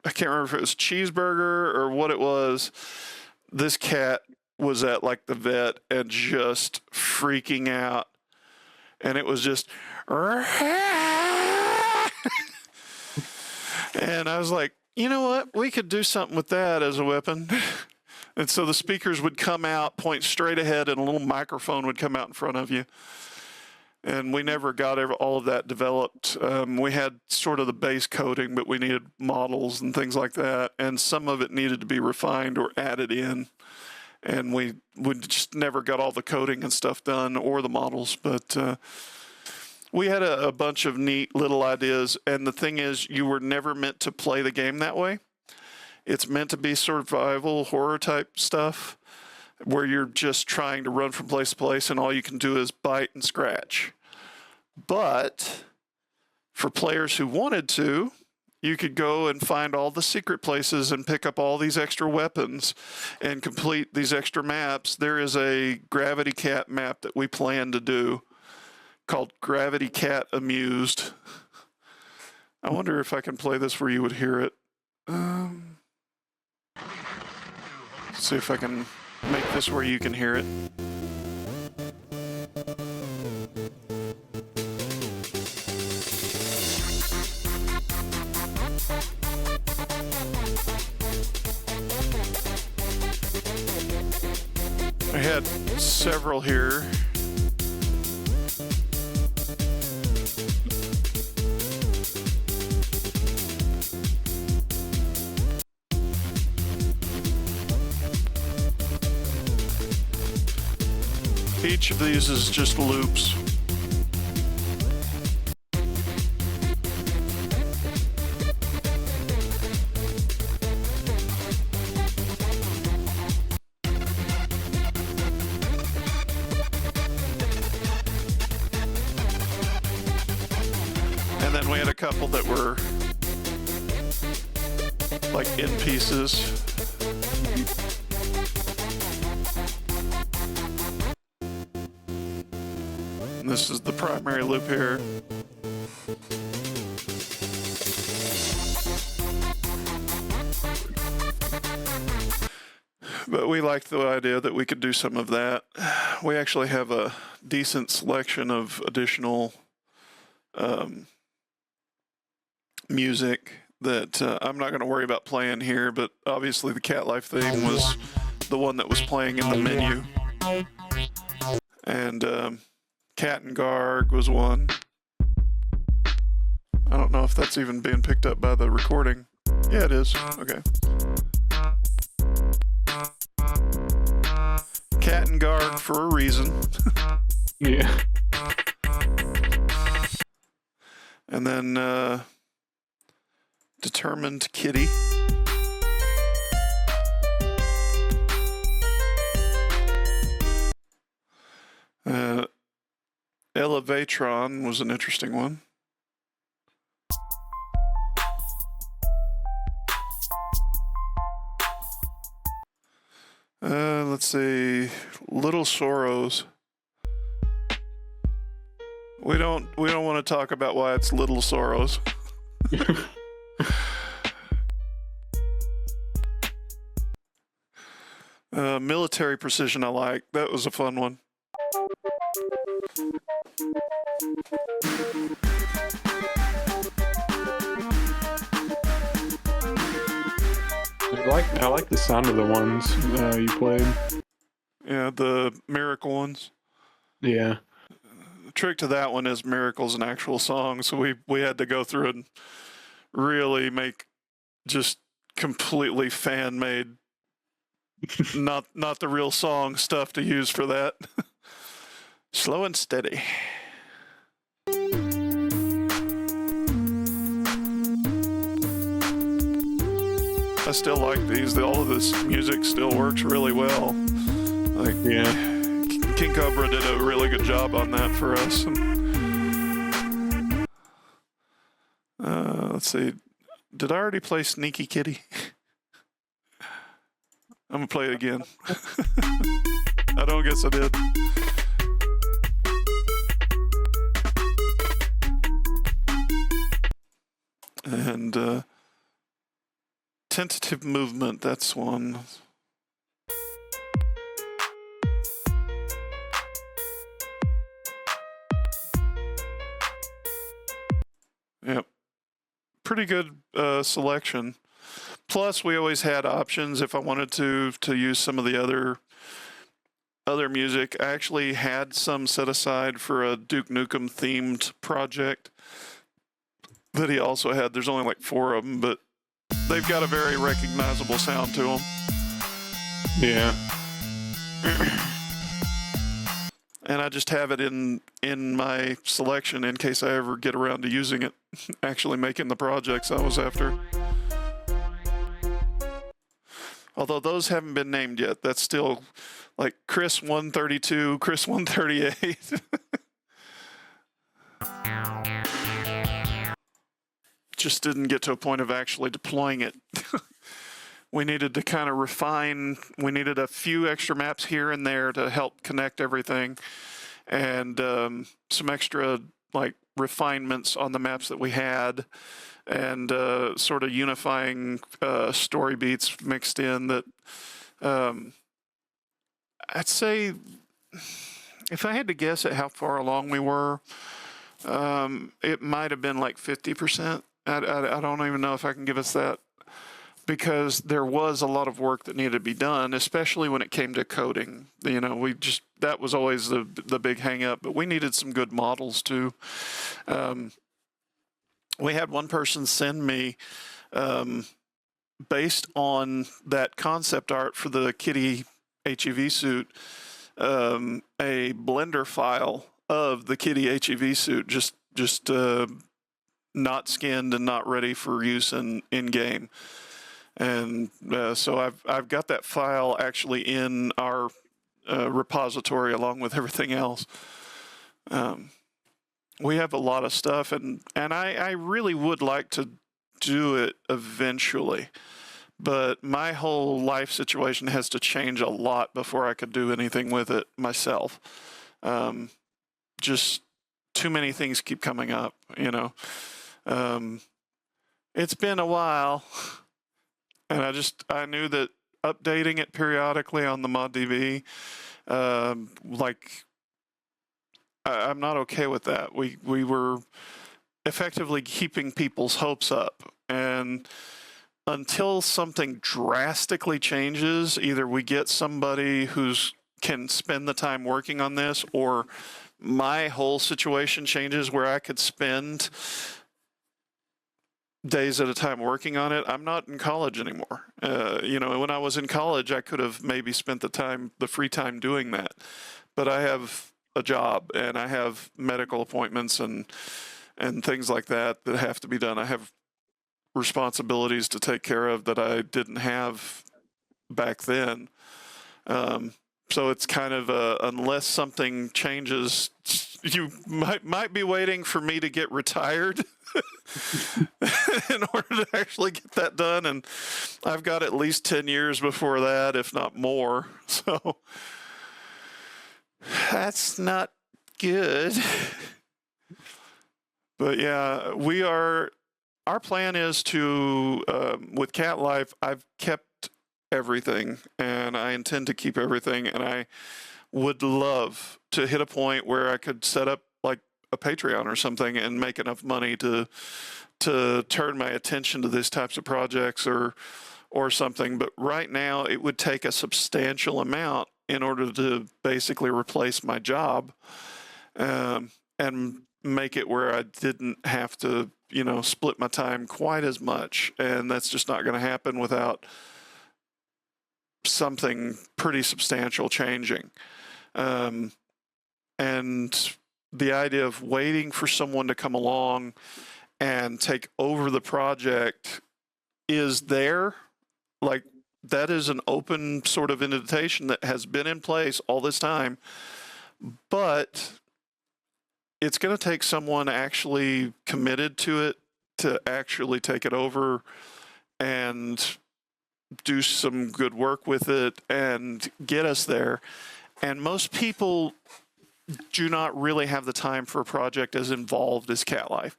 I can't remember if it was cheeseburger or what it was. This cat was at like the vet and just freaking out, and it was just and I was like, you know what, we could do something with that as a weapon. And so the speakers would come out, point straight ahead, and a little microphone would come out in front of you. And we never got all of that developed. We had sort of the base coding, but we needed models and things like that. And some of it needed to be refined or added in. And we just never got all the coding and stuff done, or the models. But we had a bunch of neat little ideas. And the thing is, you were never meant to play the game that way. It's meant to be survival horror type stuff, where you're just trying to run from place to place and all you can do is bite and scratch. But for players who wanted to, you could go and find all the secret places and pick up all these extra weapons and complete these extra maps. There is a Gravity Cat map that we plan to do called Gravity Cat Amused. I wonder if I can play this where you would hear it. See if I can make this where you can hear it. I had several here. each of these is just loops. And then we had a couple that were like in pieces. And this is the primary loop here. But we liked the idea that we could do some of that. We actually have a decent selection of additional music that I'm not going to worry about playing here, but obviously the Cat Life theme was the one that was playing in the menu. And Cat and Garg was one. I don't know if that's even being picked up by the recording. Yeah, it is. Okay. Cat and Garg for a reason. Yeah. And then Determined Kitty. Elevatron was an interesting one. Let's see, Little Sorrows. We don't want to talk about why it's Little Sorrows. Military Precision I like. That was a fun one. I like the sound of the ones you played. Yeah, the Miracle ones. Yeah. The trick to that one is Miracle's an actual song, so we had to go through and really make just completely fan-made, not the real song stuff to use for that. Slow and Steady. I still like these. All of this music still works really well. Like, Yeah. King Cobra did a really good job on that for us. Let's see. Did I already play Sneaky Kitty? I'm gonna play it again. I don't guess I did. And Tentative Movement, that's one. Yep. Pretty good selection. Plus, we always had options if I wanted to use some of the other music. I actually had some set aside for a Duke Nukem themed project that he also had. There's only like 4 of them, but they've got a very recognizable sound to them. Yeah. And I just have it in my selection in case I ever get around to using it, actually making the projects I was after. Although those haven't been named yet. That's still like Chris 132, Chris 138. Just didn't get to a point of actually deploying it. We needed to kind of refine. We needed a few extra maps here and there to help connect everything, and some extra like refinements on the maps that we had, and sort of unifying story beats mixed in that. I'd say, if I had to guess at how far along we were, it might have been like 50%. I don't even know if I can give us that, because there was a lot of work that needed to be done, especially when it came to coding. You know, that was always the big hang up, but we needed some good models too. We had one person send me, based on that concept art for the Kitty HEV suit, a Blender file of the Kitty HEV suit, just not skinned and not ready for use in game. And so I've got that file actually in our repository along with everything else. We have a lot of stuff, and I really would like to do it eventually, but my whole life situation has to change a lot before I could do anything with it myself. Just too many things keep coming up, you know. It's been a while, and I knew that updating it periodically on the ModDB, I'm not okay with that. We were effectively keeping people's hopes up, and until something drastically changes, either we get somebody who's can spend the time working on this, or my whole situation changes where I could spend days at a time working on it. I'm not in college anymore. You know, when I was in college, I could have maybe spent the free time doing that, but I have a job and I have medical appointments and things like that have to be done. I have responsibilities to take care of that I didn't have back then. So it's kind of unless something changes, you might be waiting for me to get retired in order to actually get that done. And I've got at least 10 years before that, if not more. So that's not good. But yeah, our plan is to, with Cat Life, I've kept everything and I intend to keep everything, and I would love to hit a point where I could set up like a Patreon or something and make enough money to turn my attention to these types of projects or something. But right now it would take a substantial amount in order to basically replace my job, and make it where I didn't have to, you know, split my time quite as much. And that's just not going to happen without something pretty substantial changing. And the idea of waiting for someone to come along and take over the project is there. Like, that is an open sort of invitation that has been in place all this time, but it's going to take someone actually committed to it to actually take it over and do some good work with it and get us there. And most people do not really have the time for a project as involved as Cat Life.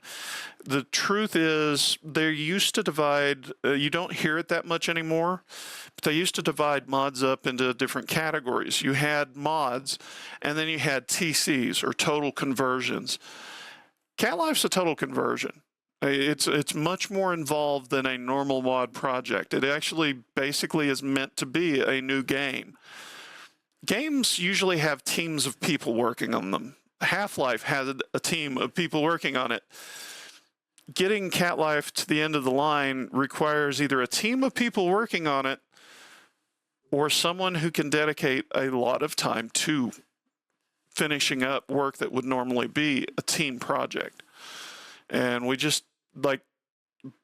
The truth is, they used to divide, you don't hear it that much anymore, but they used to divide mods up into different categories. You had mods, and then you had TCs, or total conversions. Cat Life's a total conversion. It's much more involved than a normal mod project. It actually basically is meant to be a new game. Games usually have teams of people working on them. Half-Life had a team of people working on it. Getting Cat Life to the end of the line requires either a team of people working on it or someone who can dedicate a lot of time to finishing up work that would normally be a team project. And we just, like,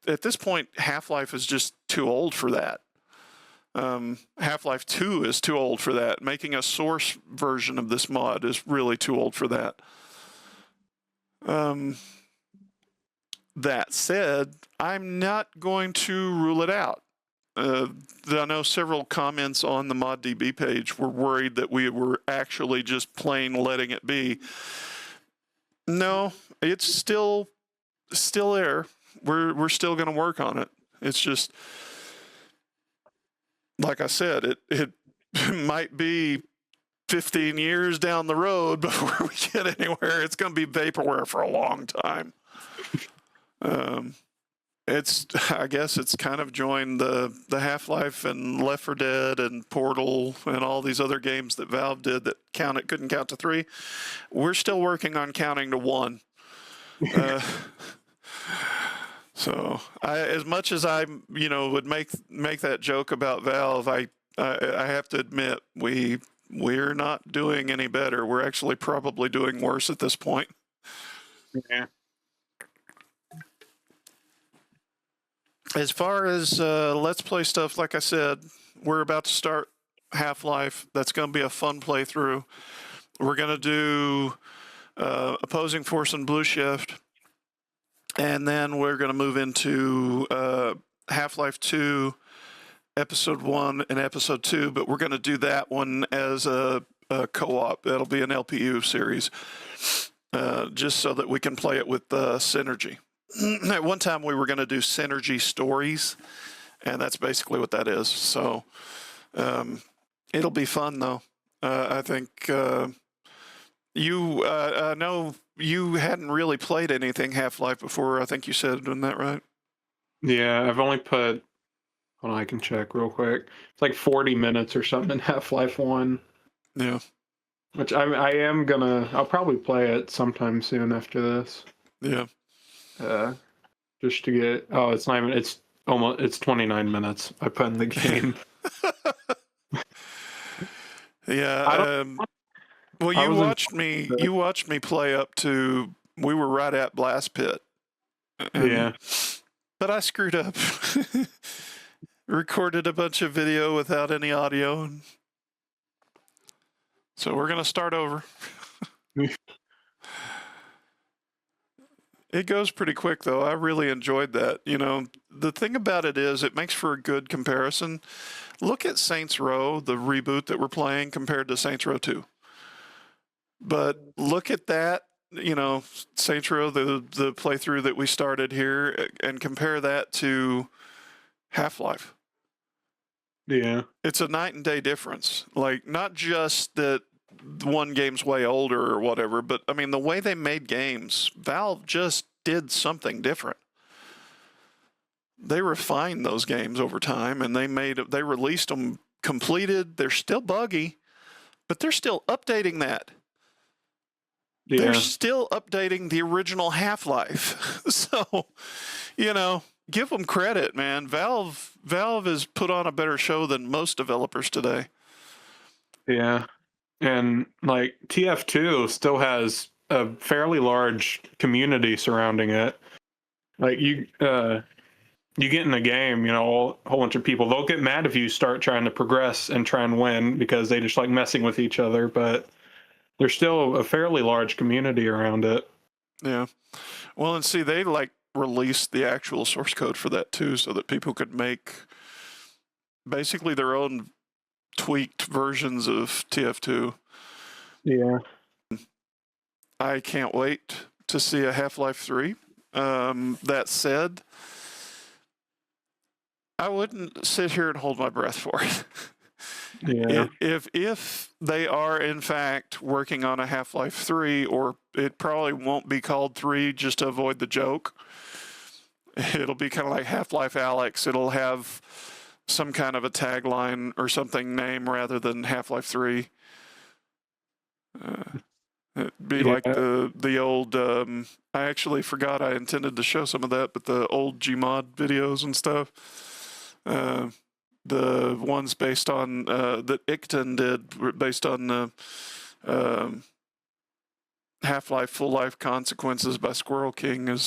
at this point, Half-Life is just too old for that. Half-Life 2 is too old for that. Making a source version of this mod is really too old for that. That said, I'm not going to rule it out. I know several comments on the ModDB page were worried that we were actually just plain letting it be. No, it's still there. We're still going to work on it. It's just, like I said, it might be 15 years down the road before we get anywhere. It's going to be vaporware for a long time. I guess it's kind of joined the Half-Life and Left 4 Dead and Portal and all these other games that Valve did that couldn't count to 3. We're still working on counting to 1. So as much as I, would make that joke about Valve, I have to admit we we're not doing any better. We're actually probably doing worse at this point. Yeah. As far as Let's Play stuff, like I said, we're about to start Half-Life. That's going to be a fun playthrough. We're going to do Opposing Force and Blue Shift. And then we're going to move into Half-Life 2, Episode 1 and Episode 2. But we're going to do that one as a co-op. That'll be an LPU series. Just so that we can play it with Synergy. At one time, we were going to do Synergy Stories, and that's basically what that is. So it'll be fun, though. I think you know you hadn't really played anything Half-Life before. I think you said, isn't that right? Yeah, I've only put. Hold on, I can check real quick. It's like 40 minutes or something in Half-Life 1. Yeah. Which I am gonna. I'll probably play it sometime soon after this. Yeah. Just to get. Oh, it's not even. It's almost. It's 29 minutes. I put in the game. Yeah. Well, you watched me play up to. We were right at Blast Pit. Yeah. But I screwed up. Recorded a bunch of video without any audio. So we're gonna start over. It goes pretty quick, though. I really enjoyed that. You know, the thing about it is it makes for a good comparison. Look at Saints Row, the reboot that we're playing, compared to Saints Row 2. But look at that, you know, Saints Row, the playthrough that we started here, and compare that to Half-Life. Yeah. It's a night and day difference. Like, not just that one game's way older or whatever, but I mean, the way they made games, Valve just did something different. They refined those games over time, and they released them completed. They're still buggy, but they're still updating that. Yeah. They're still updating the original Half-Life. So, you know, give them credit, man. Valve has put on a better show than most developers today. Yeah. And like TF2 still has a fairly large community surrounding it. Like you get in a game, you know, a whole bunch of people, they'll get mad if you start trying to progress and try and win because they just like messing with each other, but there's still a fairly large community around it. Yeah. Well, and see, they like released the actual source code for that too, so that people could make basically their own tweaked versions of TF2. Yeah. I can't wait to see a Half-Life 3. That said, I wouldn't sit here and hold my breath for it. Yeah. If they are in fact working on a Half-Life 3, or it probably won't be called 3 just to avoid the joke. It'll be kind of like Half-Life Alyx. It'll have some kind of a tagline or something name rather than Half-Life 3. It'd be like the old. I actually forgot I intended to show some of that, but the old Gmod videos and stuff. The ones based on that Icton did, were based on the Half-Life Full Life Consequences by Squirrel King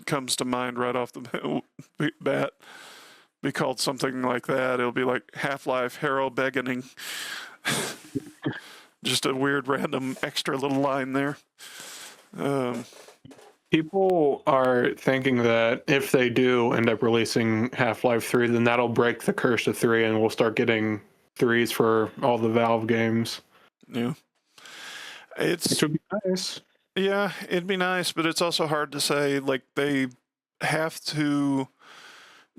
comes to mind right off the bat. Be called something like that. It'll be like Half-Life Hero Beginning. Just a weird random extra little line there. People are thinking that if they do end up releasing Half-Life 3, then that'll break the curse of 3 and we'll start getting 3s for all the Valve games. Yeah. Which would be nice. Yeah, it'd be nice, but it's also hard to say. Like, they have to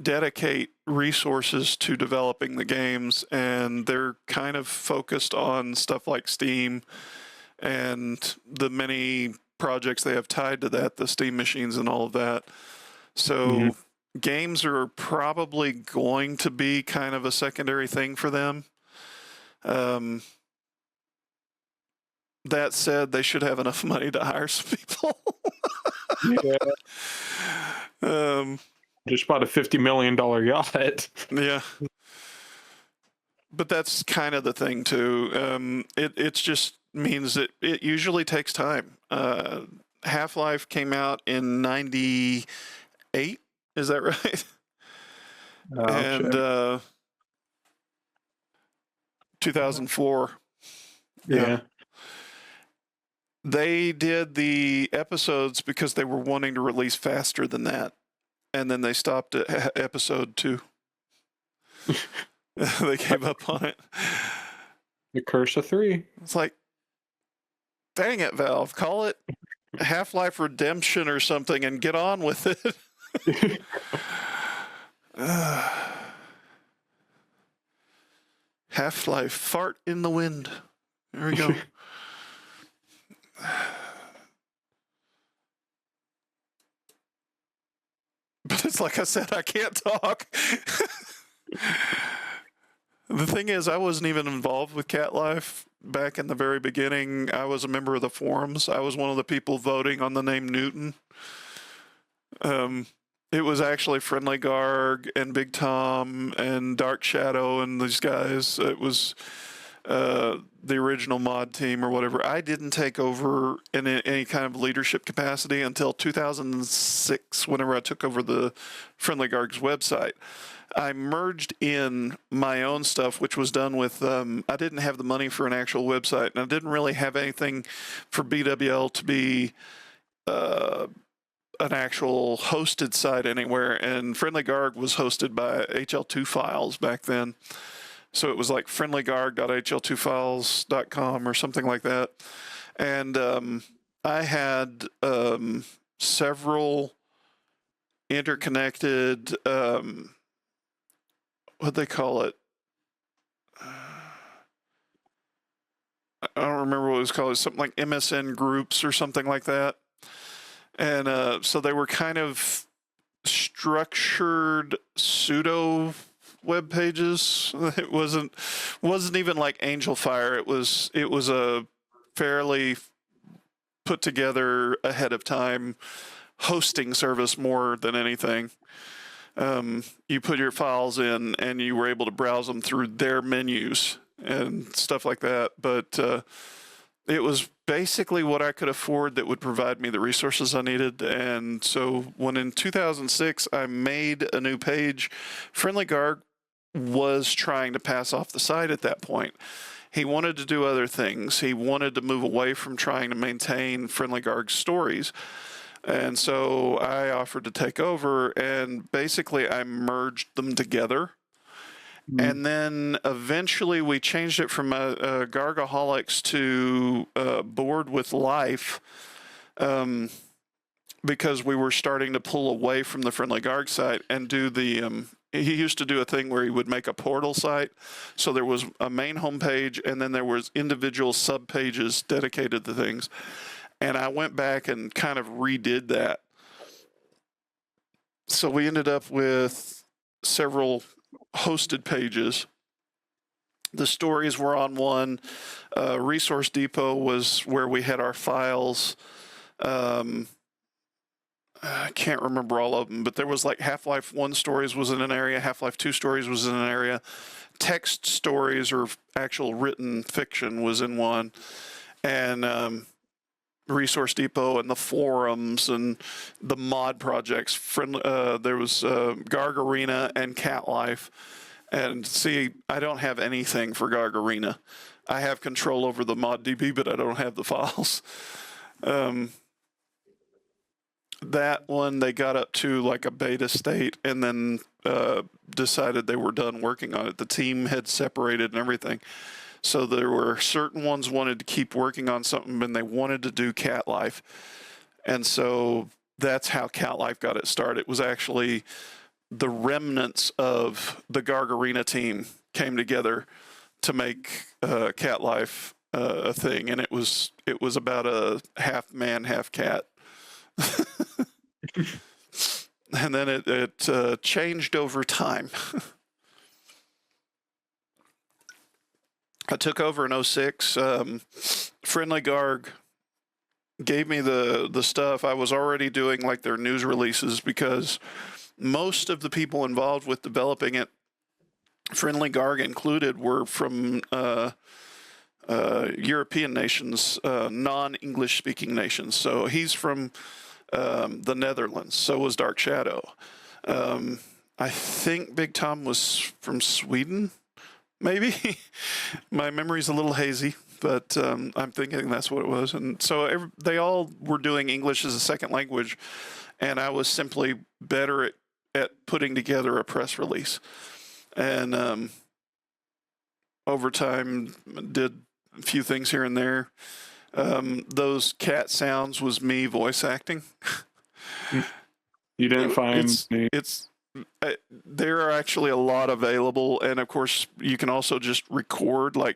dedicate resources to developing the games, and they're kind of focused on stuff like Steam and the many projects they have tied to that, the Steam machines and all of that. So games are probably going to be kind of a secondary thing for them. That said, they should have enough money to hire some people. Just bought a $50 million yacht. Yeah. but that's kind of the thing too. It just means that it usually takes time. Half-Life came out in '98. Is that right? And 2004. Yeah. They did the episodes because they were wanting to release faster than that. And then they stopped at episode 2. They gave up on it. The Curse of 3. It's like, dang it, Valve. Call it Half-Life Redemption or something and get on with it. Half-Life Fart in the Wind. There we go. But it's like I said, I can't talk. The thing is, I wasn't even involved with Cat Life back in the very beginning. I was a member of the forums. I was one of the people voting on the name Newton. It was actually Friendly Garg and Big Tom and Dark Shadow and these guys. It was the original mod team or whatever. I didn't take over in any kind of leadership capacity until 2006, whenever I took over the Friendly Garg's website. I merged in my own stuff, which was done with, I didn't have the money for an actual website, and I didn't really have anything for BWL to be an actual hosted site anywhere, and Friendly Garg was hosted by HL2 Files back then. So it was like friendlygarg.hl2files.com or something like that. And I had several interconnected, what'd they call it? I don't remember what it was called. It was something like MSN groups or something like that. And so they were kind of structured pseudo web pages. It wasn't even like Angel Fire. It was a fairly put together ahead of time hosting service more than anything. You put your files in and you were able to browse them through their menus and stuff like that. But it was basically what I could afford that would provide me the resources I needed. And so when in 2006 I made a new page, Friendly Garg was trying to pass off the site at that point. He wanted to do other things. He wanted to move away from trying to maintain Friendly Garg stories. And so I offered to take over, and basically I merged them together. And then eventually we changed it from Gargaholics to Bored with Life, because we were starting to pull away from the Friendly Garg site and do the he used to do a thing where he would make a portal site. So there was a main homepage, and then there was individual sub pages dedicated to things. And I went back and kind of redid that. So we ended up with several hosted pages. The stories were on one. Resource Depot was where we had our files. I can't remember all of them, but there was like Half-Life 1 stories was in an area, Half-Life 2 stories was in an area, text stories or actual written fiction was in one, and Resource Depot and the forums and the mod projects. There was Garg Arena and Cat Life. And see, I don't have anything for Garg Arena. I have control over the mod DB, but I don't have the files. That one, they got up to like a beta state and then decided they were done working on it. The team had separated and everything. So there were certain ones wanted to keep working on something, and they wanted to do Cat Life. And so that's how Cat Life got its start. It was actually the remnants of the Garg Arena team came together to make Cat Life a thing, and it was about a half man, half cat. And then it changed over time. I took over in 06. Friendly Garg gave me the stuff. I was already doing like their news releases because most of the people involved with developing it Friendly Garg included, were from European nations, non-English speaking nations. So he's from the Netherlands. So was Dark Shadow. I think Big Tom was from Sweden, maybe. My memory's a little hazy, but I'm thinking that's what it was. And so they all were doing English as a second language, and I was simply better at putting together a press release. And over time, did a few things here and there. Those cat sounds was me voice acting. You didn't find there are actually a lot available, and of course you can also just record, like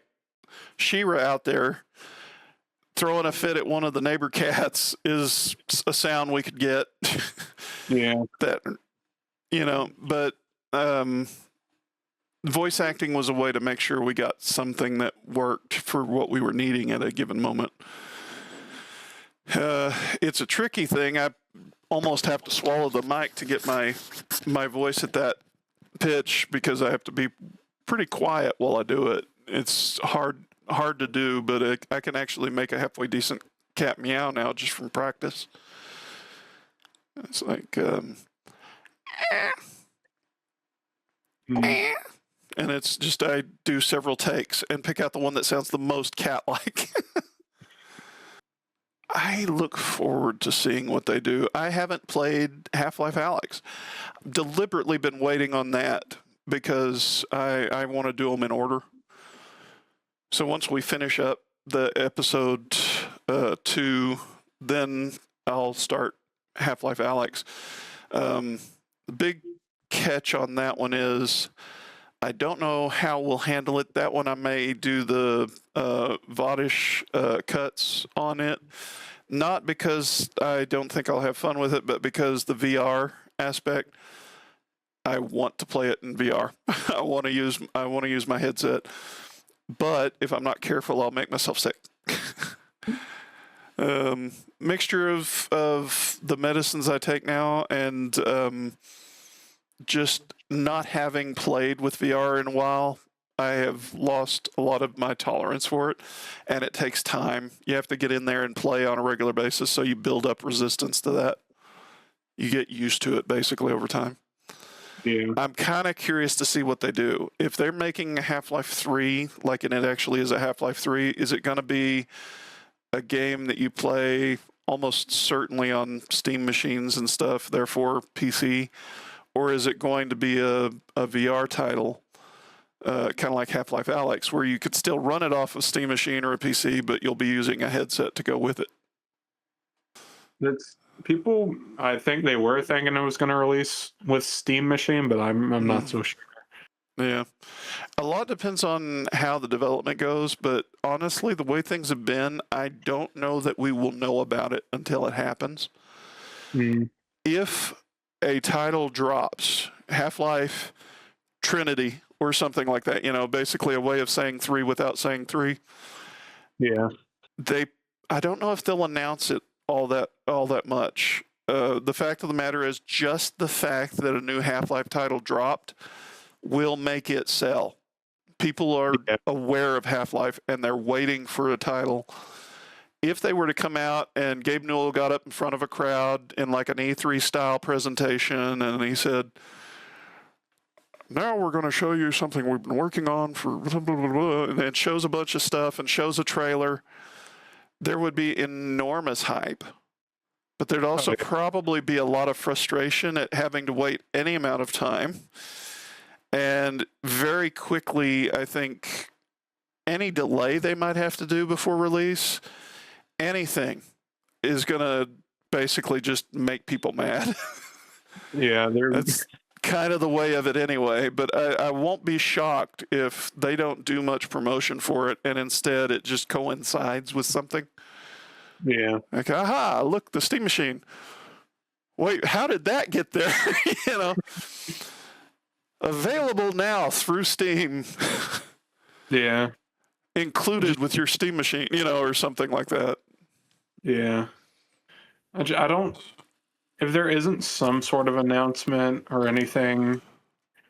She-Ra out there throwing a fit at one of the neighbor cats is a sound we could get. Yeah. That, but voice acting was a way to make sure we got something that worked for what we were needing at a given moment. It's a tricky thing. I almost have to swallow the mic to get my voice at that pitch, because I have to be pretty quiet while I do it. It's hard to do, but I can actually make a halfway decent cat meow now just from practice. It's like and it's just, I do several takes and pick out the one that sounds the most cat-like. I look forward to seeing what they do. I haven't played Half-Life Alyx. Deliberately been waiting on that because I want to do them in order. So once we finish up the episode 2, then I'll start Half-Life Alyx. The big catch on that one is I don't know how we'll handle it. That one I may do the Vodish cuts on it. Not because I don't think I'll have fun with it, but because the VR aspect, I want to play it in VR. I want to use my headset. But if I'm not careful, I'll make myself sick. Mixture of the medicines I take now and just not having played with VR in a while, I have lost a lot of my tolerance for it, and it takes time. You have to get in there and play on a regular basis, so you build up resistance to that. You get used to it basically over time. Yeah. I'm kind of curious to see what they do. If they're making a Half-Life 3, like it actually is a Half-Life 3, is it going to be a game that you play almost certainly on Steam machines and stuff, therefore PC? Or is it going to be a VR title, kind of like Half-Life Alyx, where you could still run it off a Steam machine or a PC, but you'll be using a headset to go with it? People, I think they were thinking it was going to release with Steam machine, but I'm not so sure. Yeah. A lot depends on how the development goes, but honestly, the way things have been, I don't know that we will know about it until it happens. If a title drops, Half-Life Trinity or something like that, basically a way of saying 3 without saying 3. Yeah. I don't know if they'll announce it all that much. The fact of the matter is, just the fact that a new Half-Life title dropped will make it sell. People are aware of Half-Life and they're waiting for a title. If they were to come out and Gabe Newell got up in front of a crowd in like an E3 style presentation and he said, now we're going to show you something we've been working on for blah, blah, blah, blah, and then shows a bunch of stuff and shows a trailer, there would be enormous hype. But there'd also probably be a lot of frustration at having to wait any amount of time. And very quickly, I think any delay they might have to do before release, anything, is going to basically just make people mad. Yeah, that's kind of the way of it anyway. But I won't be shocked if they don't do much promotion for it and instead it just coincides with something. Yeah. Like, aha, look, the Steam machine. Wait, how did that get there? Available now through Steam. Yeah. Included with your Steam machine, or something like that. Yeah. I don't, if there isn't some sort of announcement or anything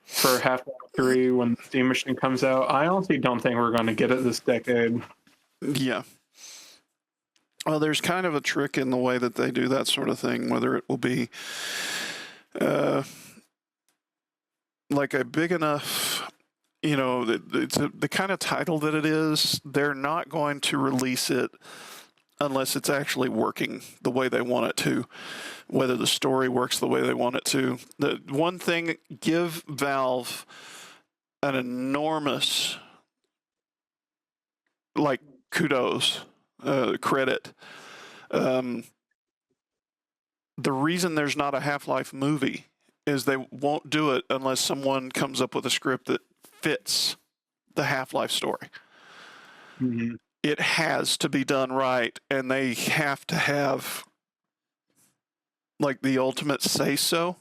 for Half-Life 3 when the Steam Machine comes out. I honestly don't think we're going to get it this decade. Yeah. Well, there's kind of a trick in the way that they do that sort of thing, whether it will be like a big enough, you know, it's the kind of title that it is, they're not going to release it unless it's actually working the way they want it to, whether the story works the way they want it to. The one thing, give Valve an enormous, like, kudos, credit. The reason there's not a Half-Life movie is they won't do it unless someone comes up with a script that fits the Half-Life story. Mm-hmm. It has to be done right, and they have to have, like, the ultimate say-so,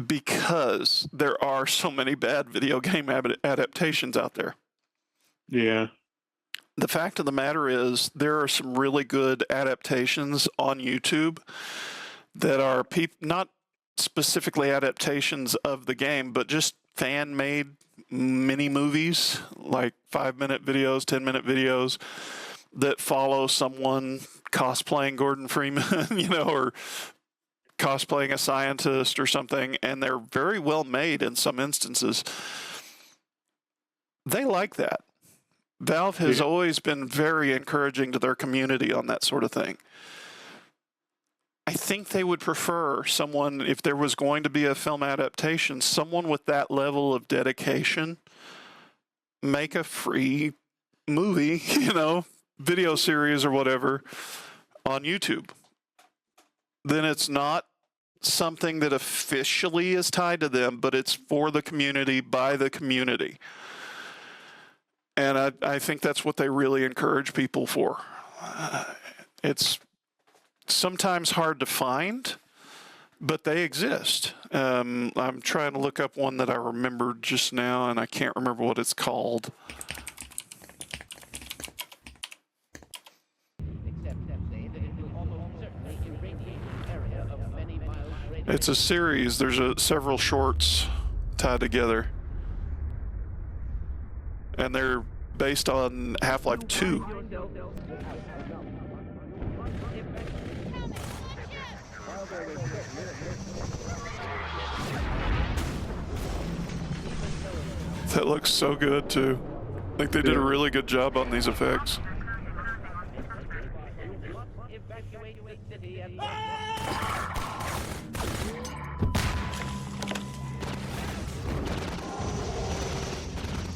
because there are so many bad video game adaptations out there. Yeah. The fact of the matter is, there are some really good adaptations on YouTube that are not specifically adaptations of the game, but just fan-made mini movies, like 5-minute videos, 10-minute videos that follow someone cosplaying Gordon Freeman, you know, or cosplaying a scientist or something, and they're very well made in some instances. They like that. Valve has always been very encouraging to their community on that sort of thing. I think they would prefer someone, if there was going to be a film adaptation, someone with that level of dedication, make a free movie, you know, video series or whatever on YouTube. Then it's not something that officially is tied to them, but it's for the community, by the community. And I think that's what they really encourage people for. It's sometimes hard to find, but they exist. I'm trying to look up one that I remembered just now, and I can't remember what it's called. It's a series. There's several shorts tied together, and they're based on Half-Life 2. That looks so good too. I think they did a really good job on these effects.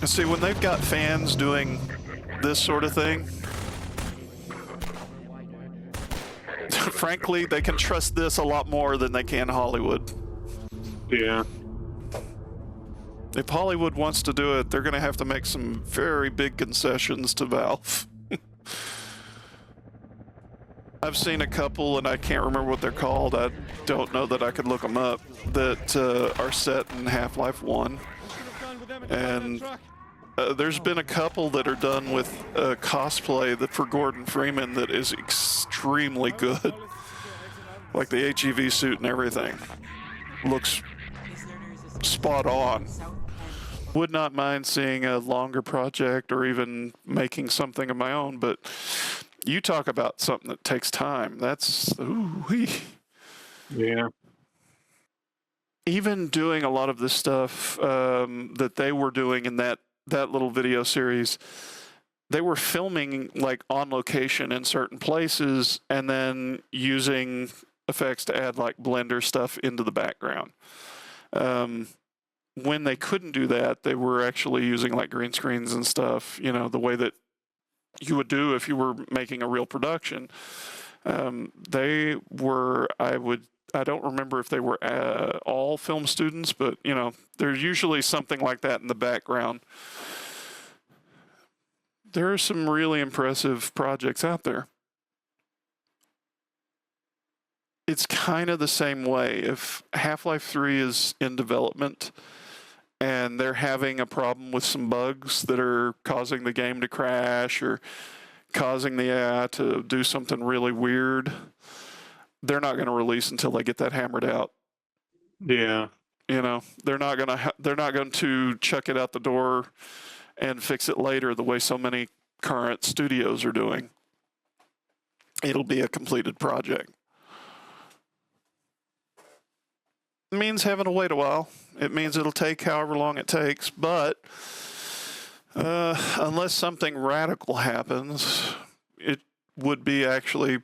And see, when they've got fans doing this sort of thing, frankly, they can trust this a lot more than they can Hollywood. Yeah. If Hollywood wants to do it, they're going to have to make some very big concessions to Valve. I've seen a couple, and I can't remember what they're called. I don't know that I could look them up, that are set in Half-Life 1. And there's been a couple that are done with cosplay for Gordon Freeman that is extremely good. Like the HEV suit and everything. Looks spot on. Would not mind seeing a longer project or even making something of my own, but you talk about something that takes time. That's, ooh-wee. Yeah. Even doing a lot of this stuff that they were doing in that little video series, they were filming like on location in certain places and then using effects to add like Blender stuff into the background. When they couldn't do that, they were actually using like green screens and stuff, you know, the way that you would do if you were making a real production. They were, I don't remember if they were all film students, but, you know, there's usually something like that in the background. There are some really impressive projects out there. It's kind of the same way. If Half-Life 3 is in development and they're having a problem with some bugs that are causing the game to crash or causing the AI to do something really weird, they're not going to release until they get that hammered out. Yeah. You know, they're not going to chuck it out the door and fix it later the way so many current studios are doing. It'll be a completed project. It means having to wait a while. It means it'll take however long it takes, but unless something radical happens, it would be actually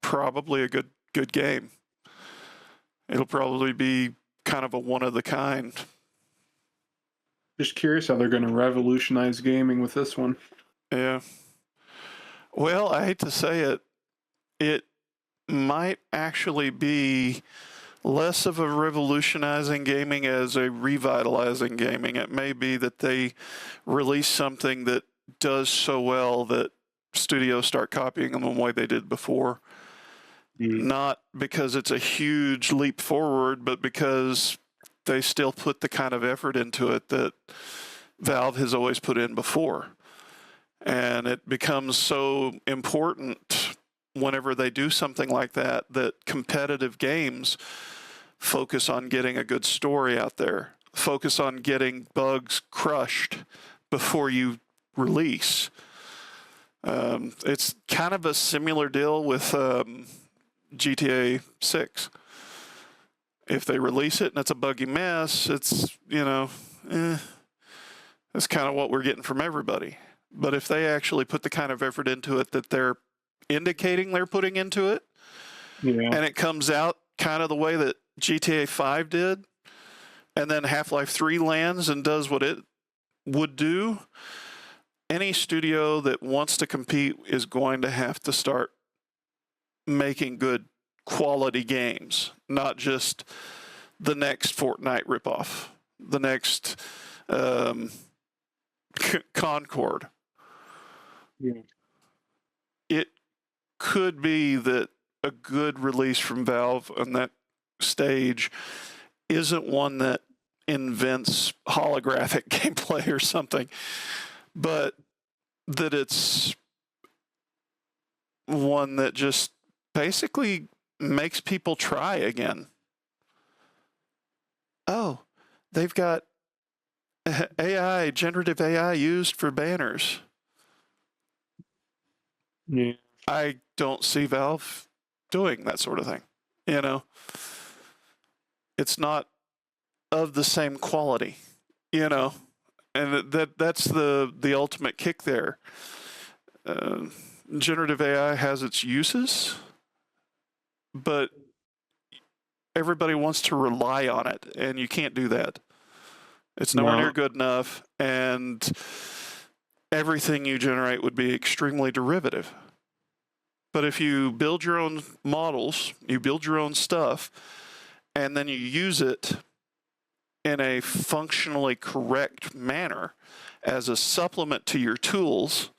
probably a good game. It'll probably be kind of a one of the kind. Just curious how they're going to revolutionize gaming with this one. Yeah. Well, I hate to say it, it might actually be less of a revolutionizing gaming as a revitalizing gaming. It may be that they release something that does so well that studios start copying them the way they did before. Not because it's a huge leap forward, but because they still put the kind of effort into it that Valve has always put in before. And it becomes so important whenever they do something like that, that competitive games focus on getting a good story out there, focus on getting bugs crushed before you release. It's kind of a similar deal with GTA 6. If they release it and it's a buggy mess, it's, you know, that's kind of what we're getting from everybody. But if they actually put the kind of effort into it that they're indicating they're putting into it, and it comes out kind of the way that GTA 5 did, and then Half-Life 3 lands and does what it would do, any studio that wants to compete is going to have to start making good quality games, not just the next Fortnite ripoff, the next Concord. It could be that a good release from Valve on that stage isn't one that invents holographic gameplay or something, but that it's one that just basically makes people try again. Oh, they've got AI, generative AI used for banners. Yeah. I don't see Valve doing that sort of thing. You know, it's not of the same quality, you know, and that's the ultimate kick there. Generative AI has its uses, but everybody wants to rely on it, and you can't do that. It's nowhere near good enough, and everything you generate would be extremely derivative. But if you build your own models, you build your own stuff, and then you use it in a functionally correct manner as a supplement to your tools,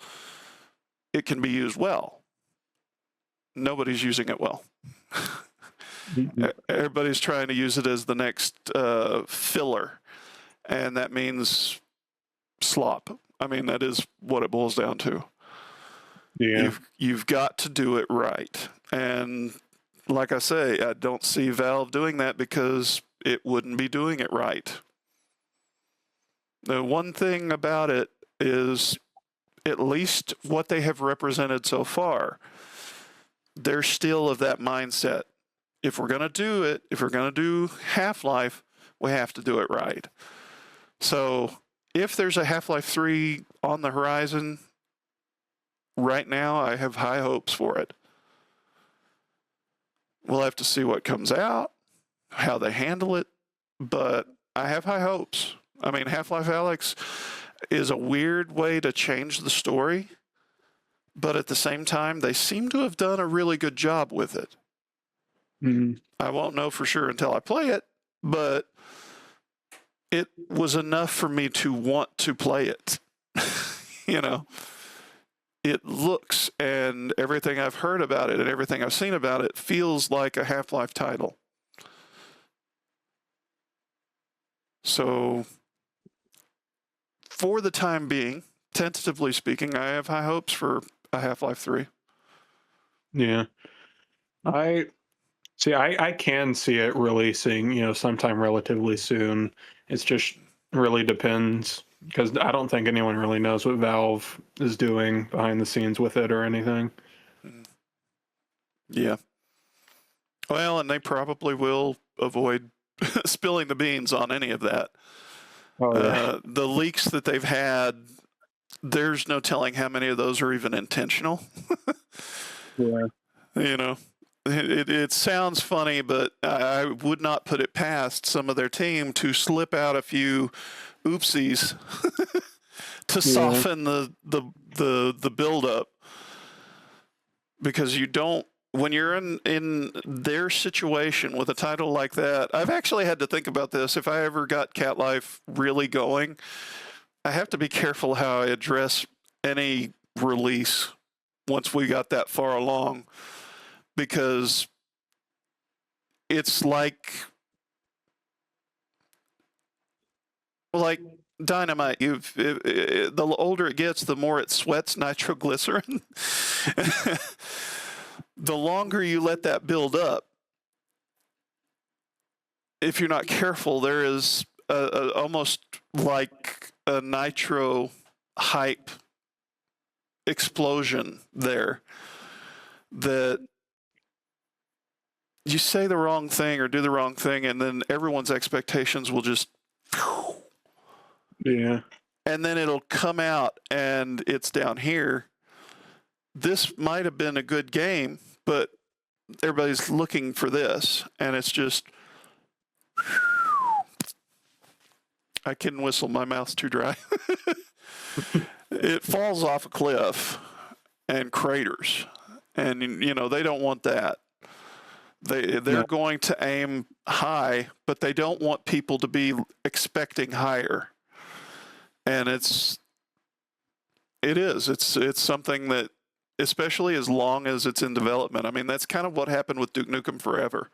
it can be used well. Nobody's using it well. Everybody's trying to use it as the next filler, and that means slop. I mean, that is what it boils down to. Yeah. You've got to do it right. And like I say, I don't see Valve doing that because it wouldn't be doing it right. The one thing about it is, at least what they have represented so far, they're still of that mindset. If we're going to do it, if we're going to do Half-Life, we have to do it right. So if there's a Half-Life 3 on the horizon, right now I have high hopes for it. We'll have to see what comes out, how they handle it, but I have high hopes. I mean, Half-Life Alyx is a weird way to change the story, but at the same time, they seem to have done a really good job with it. I won't know for sure until I play it, but it was enough for me to want to play it. You know, it looks, and everything I've heard about it and everything I've seen about it feels like a Half-Life title. So for the time being, tentatively speaking, I have high hopes for a Half-Life 3. Yeah. See, I can see it releasing, sometime relatively soon. It's just really depends because I don't think anyone really knows what Valve is doing behind the scenes with it or anything. Yeah. Well, and they probably will avoid spilling the beans on any of that. Oh, yeah. The leaks that they've had, there's no telling how many of those are even intentional. Yeah. It sounds funny, but I would not put it past some of their team to slip out a few oopsies to soften the buildup, because you don't. When you're in their situation with a title like that, I've actually had to think about this. If I ever got Cat Life really going, I have to be careful how I address any release once we got that far along, because it's like dynamite. The older it gets, the more it sweats nitroglycerin. The longer you let that build up, if you're not careful, there is almost like a nitro hype explosion there, that you say the wrong thing or do the wrong thing, and then everyone's expectations will just Yeah. and then it'll come out and it's down here. This might have been a good game, but everybody's looking for this, and it's just I can whistle, my mouth's too dry. It falls off a cliff and craters, and they don't want that. They're going to aim high, but they don't want people to be expecting higher. And it's something that, especially as long as it's in development. I mean, that's kind of what happened with Duke Nukem Forever.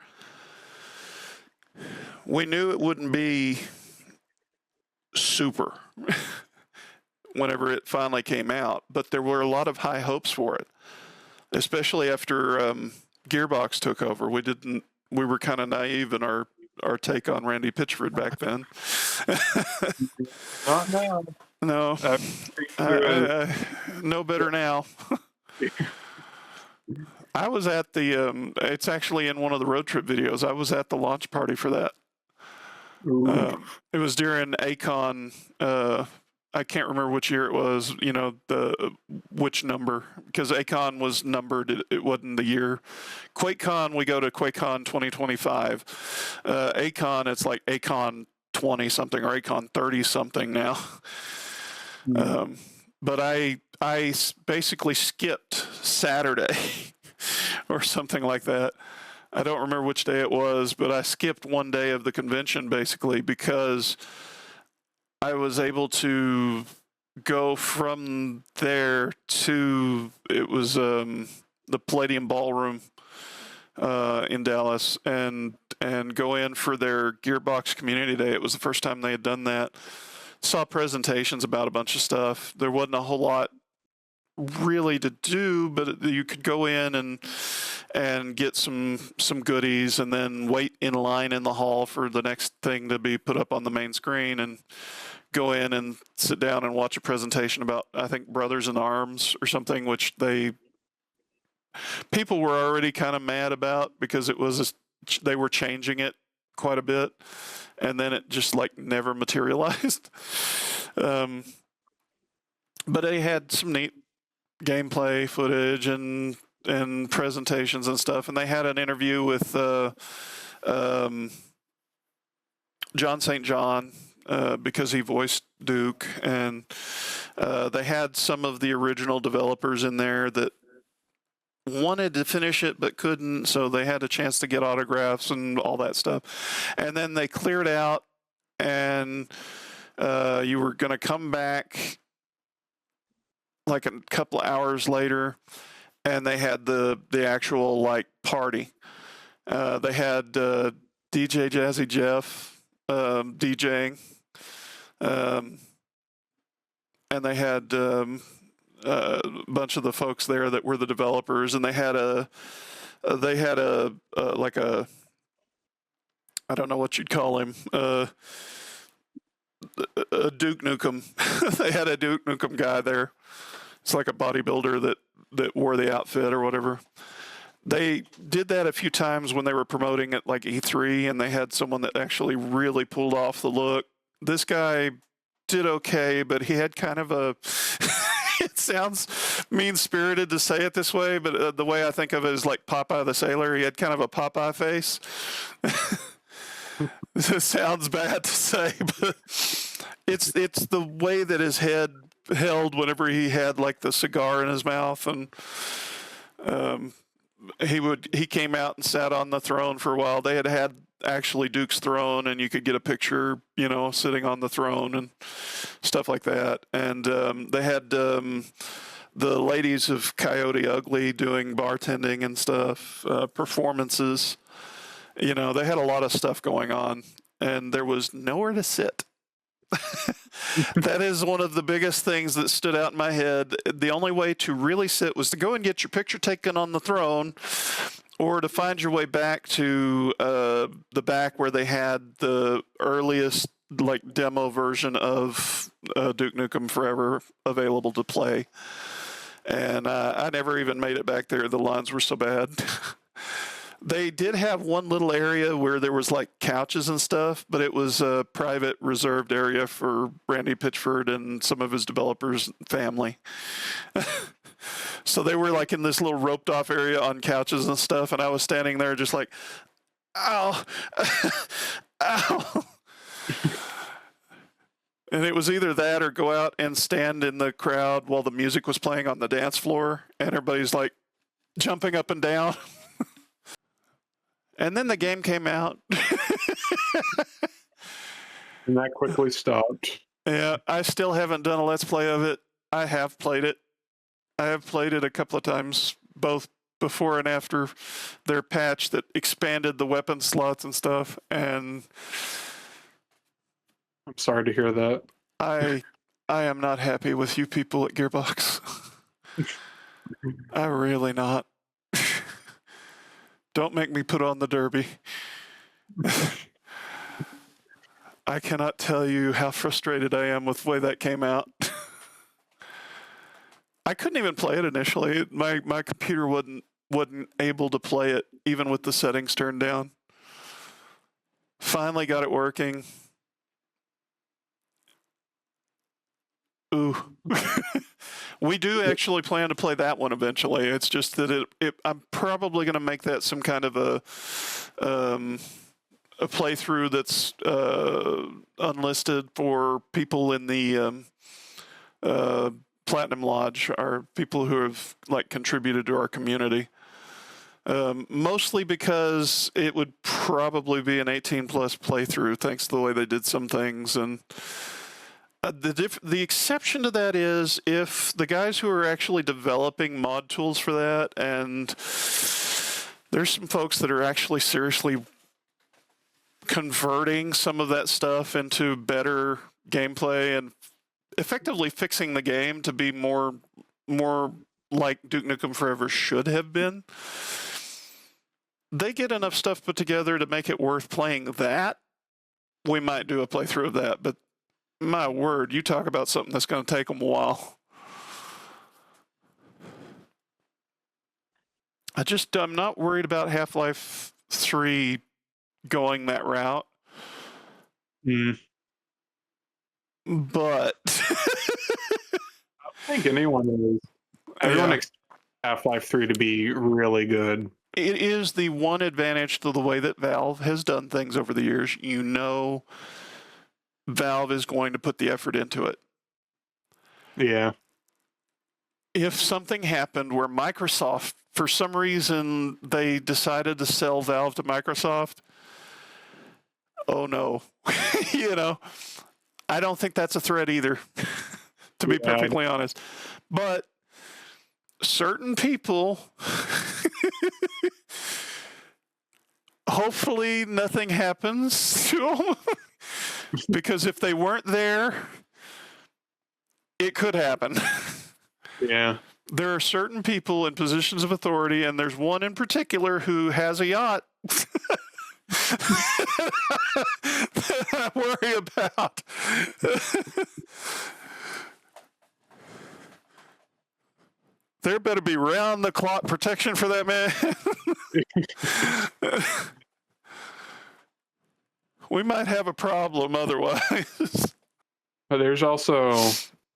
We knew it wouldn't be super whenever it finally came out, but there were a lot of high hopes for it, especially after Gearbox took over. We were kind of naive in our take on Randy Pitchford back then. Not now. No, I know better now. I was at the, it's actually in one of the road trip videos. I was at the launch party for that. It was during Acon. I can't remember which year it was, which number, because Acon was numbered. It wasn't the year. QuakeCon, we go to QuakeCon 2025. Acon, it's like Acon 20 something or Acon 30 something now. But I basically skipped Saturday or something like that. I don't remember which day it was, but I skipped one day of the convention basically because I was able to go from there to, it was the Palladium Ballroom in Dallas, and go in for their Gearbox Community Day. It was the first time they had done that. Saw presentations about a bunch of stuff. There wasn't a whole lot really to do, but you could go in and get some goodies, and then wait in line in the hall for the next thing to be put up on the main screen, and go in and sit down and watch a presentation about, I think, Brothers in Arms or something, which people were already kind of mad about because they were changing it quite a bit, and then it just never materialized. But they had some neat gameplay footage and presentations and stuff, and they had an interview with John St. John because he voiced Duke, and they had some of the original developers in there that wanted to finish it but couldn't, so they had a chance to get autographs and all that stuff. And then they cleared out, and you were going to come back like a couple of hours later, and they had the actual party. They had DJ Jazzy Jeff DJing, and they had a bunch of the folks there that were the developers, and they had they had a like a, I don't know what you'd call him, a Duke Nukem. They had a Duke Nukem guy there. It's like a bodybuilder that wore the outfit or whatever. They did that a few times when they were promoting at like E3, and they had someone that actually really pulled off the look. This guy did okay, but he had kind of a it sounds mean-spirited to say it this way, but the way I think of it is like Popeye the Sailor. He had kind of a Popeye face. It sounds bad to say, but it's the way that his head held whenever he had like the cigar in his mouth, and he came out and sat on the throne for a while. They had actually Duke's throne, and you could get a picture, sitting on the throne and stuff like that. And they had the ladies of Coyote Ugly doing bartending and stuff, performances. They had a lot of stuff going on, and there was nowhere to sit. That is one of the biggest things that stood out in my head. The only way to really sit was to go and get your picture taken on the throne, or to find your way back to the back where they had the earliest like demo version of Duke Nukem Forever available to play. And I never even made it back there. The lines were so bad. They did have one little area where there was like couches and stuff, but it was a private reserved area for Randy Pitchford and some of his developers' family. So they were like in this little roped off area on couches and stuff, and I was standing there just like, ow, ow. And it was either that or go out and stand in the crowd while the music was playing on the dance floor, and everybody's like jumping up and down. And then the game came out. And that quickly stopped. Yeah, I still haven't done a Let's Play of it. I have played it. I have played it a couple of times, both before and after their patch that expanded the weapon slots and stuff. And I'm sorry to hear that. I am not happy with you people at Gearbox. I'm really not. Don't make me put on the derby. I cannot tell you how frustrated I am with the way that came out. I couldn't even play it initially. My computer wasn't able to play it even with the settings turned down. Finally got it working. Ooh. We do actually plan to play that one eventually. It's just that I'm probably going to make that some kind of a playthrough that's unlisted for people in the Platinum Lodge, or people who have like contributed to our community. Mostly because it would probably be an 18+ playthrough, thanks to the way they did some things. And the exception to that is if the guys who are actually developing mod tools for that, and there's some folks that are actually seriously converting some of that stuff into better gameplay and effectively fixing the game to be more like Duke Nukem Forever should have been. They get enough stuff put together to make it worth playing that. We might do a playthrough of that, but my word, you talk about something that's going to take them a while. I'm not worried about Half-Life 3 going that route. But I think anyone expects Half-Life 3 to be really good. It is the one advantage to the way that Valve has done things over the years. Valve is going to put the effort into it. Yeah. If something happened where Microsoft, for some reason, they decided to sell Valve to Microsoft, oh no. I don't think that's a threat either, to be perfectly honest. But certain people, hopefully nothing happens to them. Because if they weren't there, it could happen. Yeah. There are certain people in positions of authority, and there's one in particular who has a yacht that I worry about. There better be round-the-clock protection for that man. We might have a problem otherwise. But there's also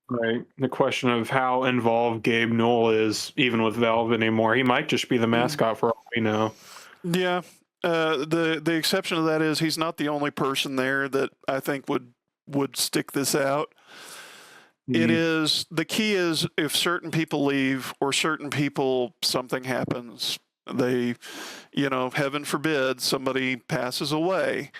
the question of how involved Gabe Newell is, even with Valve anymore. He might just be the mascot for all we know. Yeah. The exception to that is he's not the only person there that I think would stick this out. It is, the key is if certain people leave or certain people, something happens, they, heaven forbid, somebody passes away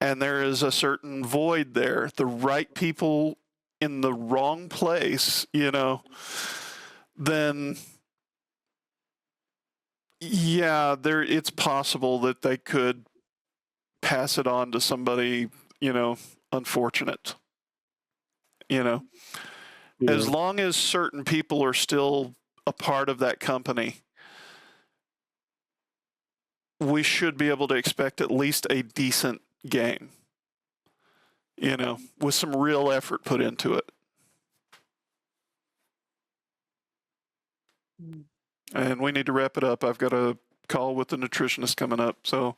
and there is a certain void there, the right people in the wrong place, then yeah, it's possible that they could pass it on to somebody, unfortunate, Yeah. As long as certain people are still a part of that company, we should be able to expect at least a decent game, with some real effort put into it. And we need to wrap it up. I've got a call with the nutritionist coming up. So,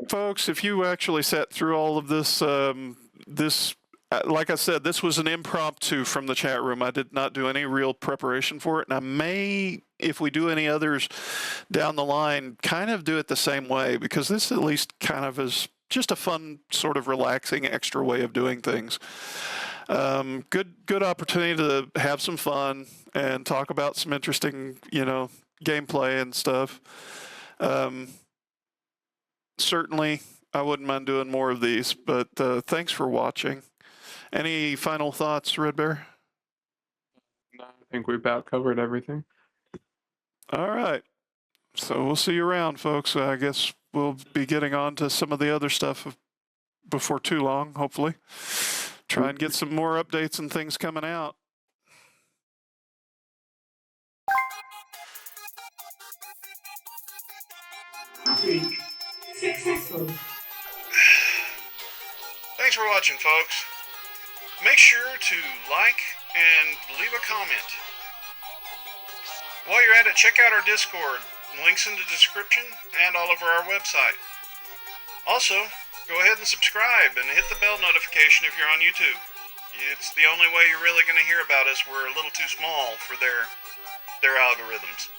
folks, if you actually sat through all of this, like I said, this was an impromptu from the chat room. I did not do any real preparation for it. And I may, if we do any others down the line, kind of do it the same way, because this at least kind of is just a fun, sort of relaxing, extra way of doing things. Good opportunity to have some fun and talk about some interesting, gameplay and stuff. Certainly, I wouldn't mind doing more of these, but thanks for watching. Any final thoughts, WredBear? No, I think we about covered everything. All right. So we'll see you around, folks. I guess we'll be getting on to some of the other stuff before too long, hopefully. Try and get some more updates and things coming out. Successful. Thanks for watching, folks. Make sure to like and leave a comment. While you're at it, check out our Discord. Links in the description and all over our website. Also, go ahead and subscribe and hit the bell notification if you're on YouTube. It's the only way you're really going to hear about us. We're a little too small for their algorithms.